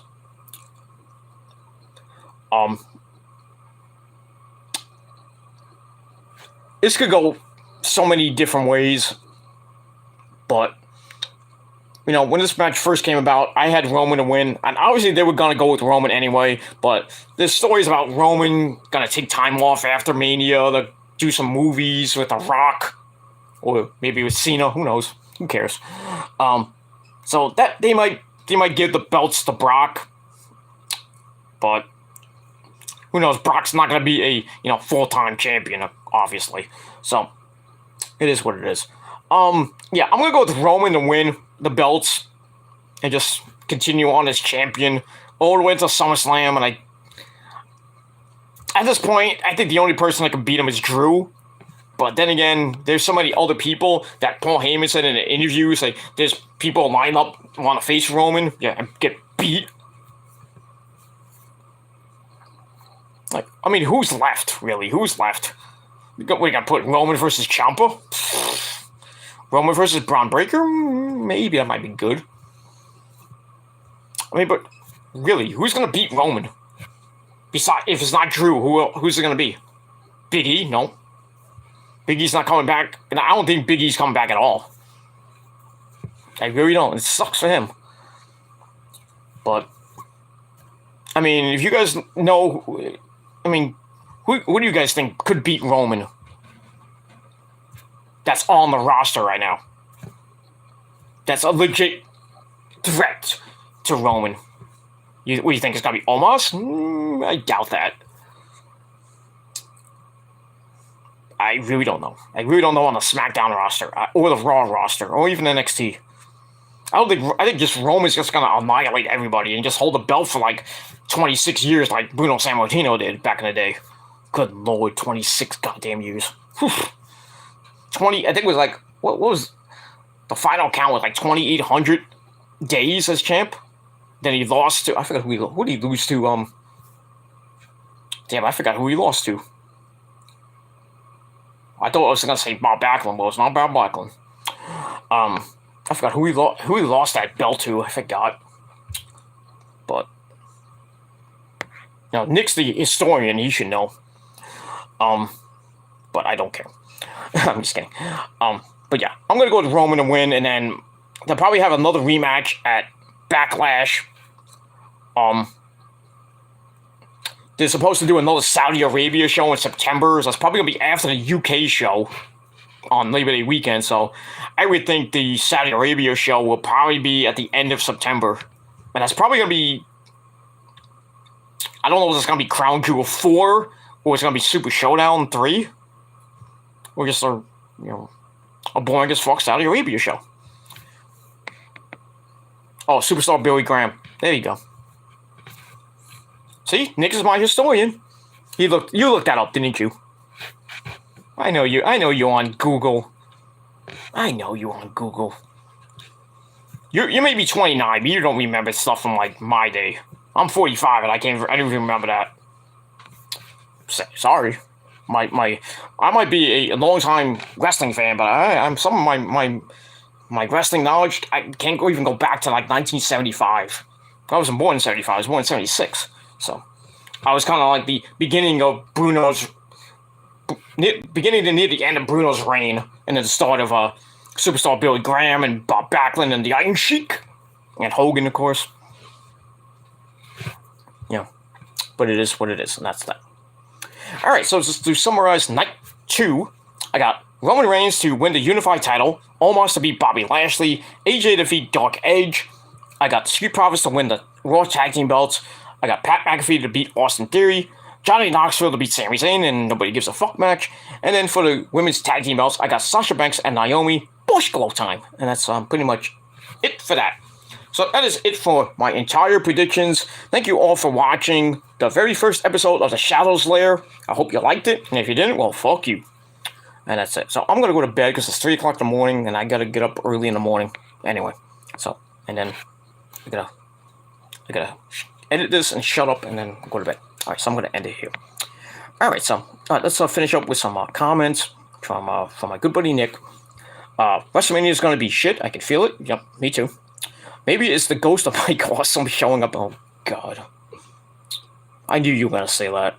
Speaker 1: This could go so many different ways, but when this match first came about, I had Roman to win, and obviously they were gonna go with Roman anyway. But there's stories about Roman gonna take time off after Mania to do some movies with The Rock, or maybe with Cena. Who knows? Who cares? So that they might give the belts to Brock, but who knows? Brock's not gonna be a full-time champion, obviously. So it is what it is. Yeah, I'm gonna go with Roman to win the belts and just continue on as champion all the way to SummerSlam. And at this point, I think the only person that can beat him is Drew. But then again, there's so many other people that Paul Heyman said in an interview, like there's people lined up want to face Roman, and get beat. Like, I mean, who's left, really? Who's left? We got to put Roman versus Ciampa? Roman versus Braun Breaker? Maybe that might be good. I mean, but really, who's going to beat Roman? Besides, if it's not Drew, who's it going to be? Big E? No. Big E's not coming back. And I don't think Big E's coming back at all. I really don't. It sucks for him. But, I mean, if you guys know, who Who do you guys think could beat Roman? That's on the roster right now. That's a legit threat to Roman. What do you think? It's gonna be Omos? I doubt that. I really don't know. I really don't know on the SmackDown roster or the Raw roster or even NXT. I think just Roman's just gonna annihilate everybody and just hold the belt for like 26 years, like Bruno Sammartino did back in the day. Good lord, 26 goddamn years. Whew. 20. I think it was like what was the final count was like 2,800 days as champ. Then he lost to, I forgot who did he lose to? Damn, I forgot who he lost to. I thought I was gonna say Bob Backlund, but it's not Bob Backlund. I forgot who he lost that belt to. I forgot. But now Nick's the historian; he should know. But I don't care. I'm just kidding. But yeah, I'm gonna go with Roman to win, and then they'll probably have another rematch at Backlash. They're supposed to do another Saudi Arabia show in September, so it's probably gonna be after the UK show on Labor Day weekend. So I would think the Saudi Arabia show will probably be at the end of September, and that's probably gonna be. I don't know if it's gonna be Crown Jewel 4 or it's gonna be Super Showdown 3, or just a boring as fuck Saudi Arabia show. Oh, Superstar Billy Graham. There you go. See, Nick is my historian. You looked that up, didn't you? I know you on Google. I know you on Google. You may be 29, but you don't remember stuff from like my day. I'm 45 and I didn't even remember that. Sorry. I might be a long time wrestling fan, but I'm some of my wrestling knowledge, I can't even go back to like 1975. I wasn't born in 75, I was born in 76. So I was kind of like the beginning of beginning to near the end of Bruno's reign, and then the start of Superstar Billy Graham and Bob Backlund and the Iron Sheik and Hogan, of course. Yeah, but it is what it is, and that's that. All right, so just to summarize night 2, I got Roman Reigns to win the Unified title, Omos to beat Bobby Lashley, AJ to defeat Dark Edge. I got the Street Profits to win the Raw Tag Team belts. I got Pat McAfee to beat Austin Theory, Johnny Knoxville to beat Sami Zayn and nobody gives a fuck match. And then for the women's tag team belts, I got Sasha Banks and Naomi. Bush Glow time. And that's pretty much it for that. So that is it for my entire predictions. Thank you all for watching the very first episode of The Shadows Lair. I hope you liked it. And if you didn't, well, fuck you. And that's it. So I'm going to go to bed because it's 3 o'clock in the morning and I got to get up early in the morning. Anyway. So, and then I gotta edit this and shut up and then go to bed. Alright, so I'm going to end it here. Alright, so let's finish up with some comments from my good buddy Nick. WrestleMania is going to be shit. I can feel it. Yep, me too. Maybe it's the ghost of Mike Awesome showing up. Oh, God. I knew you were going to say that.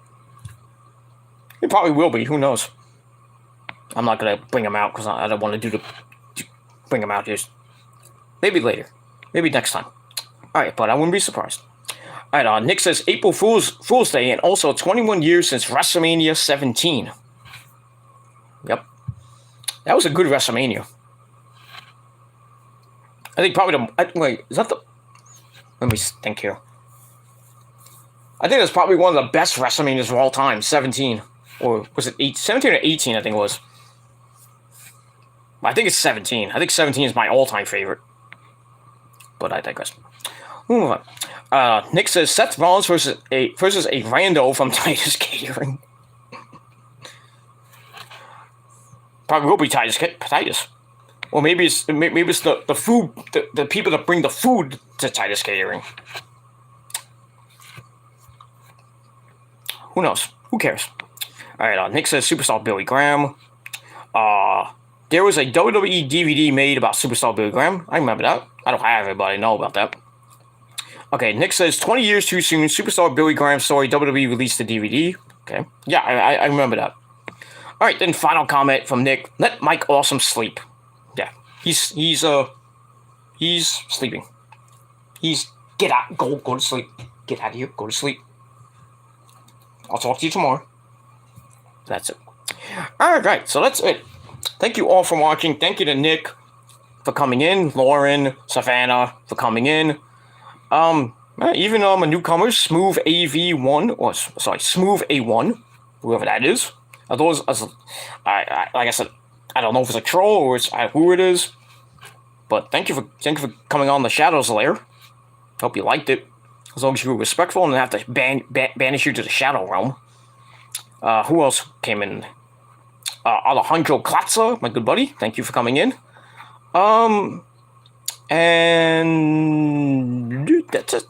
Speaker 1: It probably will be. Who knows? I'm not going to bring him out because I don't want to bring him out here. Maybe later. Maybe next time. Alright, but I wouldn't be surprised. Alright, Nick says April Fool's Day and also 21 years since WrestleMania 17. Yep. That was a good WrestleMania. I think probably wait, is that the... Let me think here. I think that's probably one of the best WrestleManias of all time, 17. Or was it 17 or 18, I think it was. I think it's 17. I think 17 is my all-time favorite. But I digress. Move on. Nick says Seth Rollins versus a rando from Titus Catering. Probably will be Titus. Or maybe it's the food, the people that bring the food to Titus Catering. Who knows? Who cares? Alright, Nick says Superstar Billy Graham. There was a WWE DVD made about Superstar Billy Graham. I remember that. I don't have it, but I know about that. Okay, Nick says 20 years too soon. Superstar Billy Graham story. WWE released the DVD. Okay. Yeah, I remember that. Alright, then final comment from Nick. Let Mike Awesome sleep. Yeah. He's sleeping. Get out. Go to sleep. Get out of here. Go to sleep. I'll talk to you tomorrow. That's it. Alright, so that's it. Thank you all for watching. Thank you to Nick for coming in, Lauren, Savannah for coming in. Even a newcomer, Smooth AV1, or sorry, Smooth A1, whoever that is. Those, like I said, I don't know if it's a troll or it's who it is, but thank you for coming on the Shadows Lair. Hope you liked it. As long as you were respectful and have to banish you to the Shadow Realm. Who else came in? Alejandro Klatza, my good buddy. Thank you for coming in. And that's it.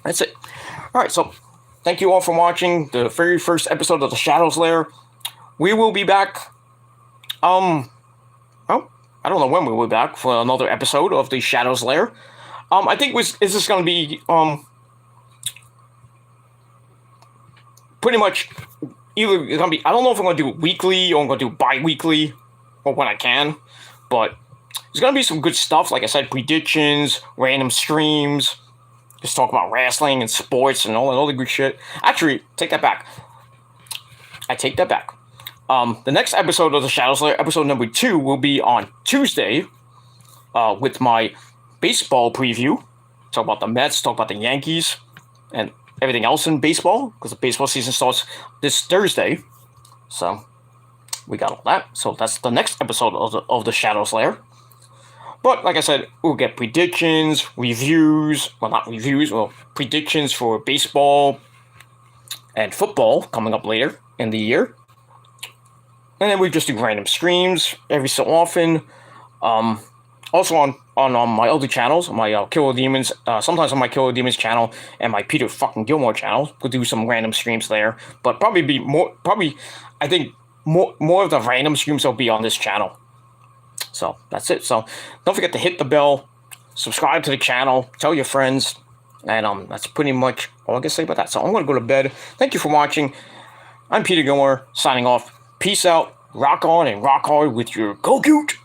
Speaker 1: That's it. Alright, so thank you all for watching the very first episode of the Shadows Lair. We will be back. Well, I don't know when we will be back for another episode of the Shadows Lair. I think is this going to be pretty much either it's going to be, I don't know if I'm going to do it weekly or I'm going to do bi-weekly or when I can, but there's going to be some good stuff. Like I said, predictions, random streams, just talk about wrestling and sports and all the good shit. Actually, take that back. I take that back. The next episode of the Shadows Lair, episode number 2, will be on Tuesday with my baseball preview. Talk about the Mets, talk about the Yankees, and everything else in baseball, because the baseball season starts this Thursday. So, we got all that. So, that's the next episode of the Shadows Lair. But, like I said, we'll get predictions, reviews, well, not reviews, well, predictions for baseball and football coming up later in the year. And then we just do random streams every so often. Also on my other channels, my Killer Demons, sometimes on my Killer Demons channel and my Peter fucking Gilmore channel, we'll do some random streams there. But I think more of the random streams will be on this channel. So that's it. So don't forget to hit the bell, subscribe to the channel, tell your friends, and that's pretty much all I can say about that. So I'm gonna go to bed. Thank you for watching. I'm Peter Gilmore signing off. Peace out. Rock on and rock hard with your Go-Goot.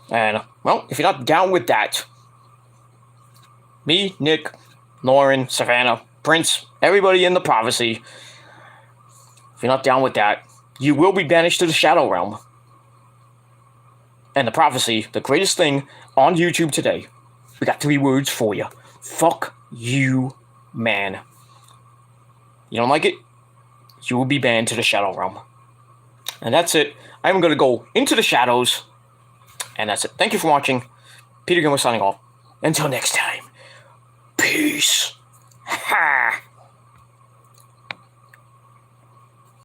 Speaker 1: And well, if you're not down with that, me, Nick, Lauren, Savannah, Prince, everybody in the prophecy, if you're not down with that, you will be banished to the Shadow Realm. And the prophecy, the greatest thing on YouTube today, we got 3 words for you. Fuck you, man. You don't like it? You will be banned to the Shadow Realm. And that's it. I'm going to go into the shadows. And that's it. Thank you for watching. Peter Gilmore signing off. Until next time. Peace. Ha!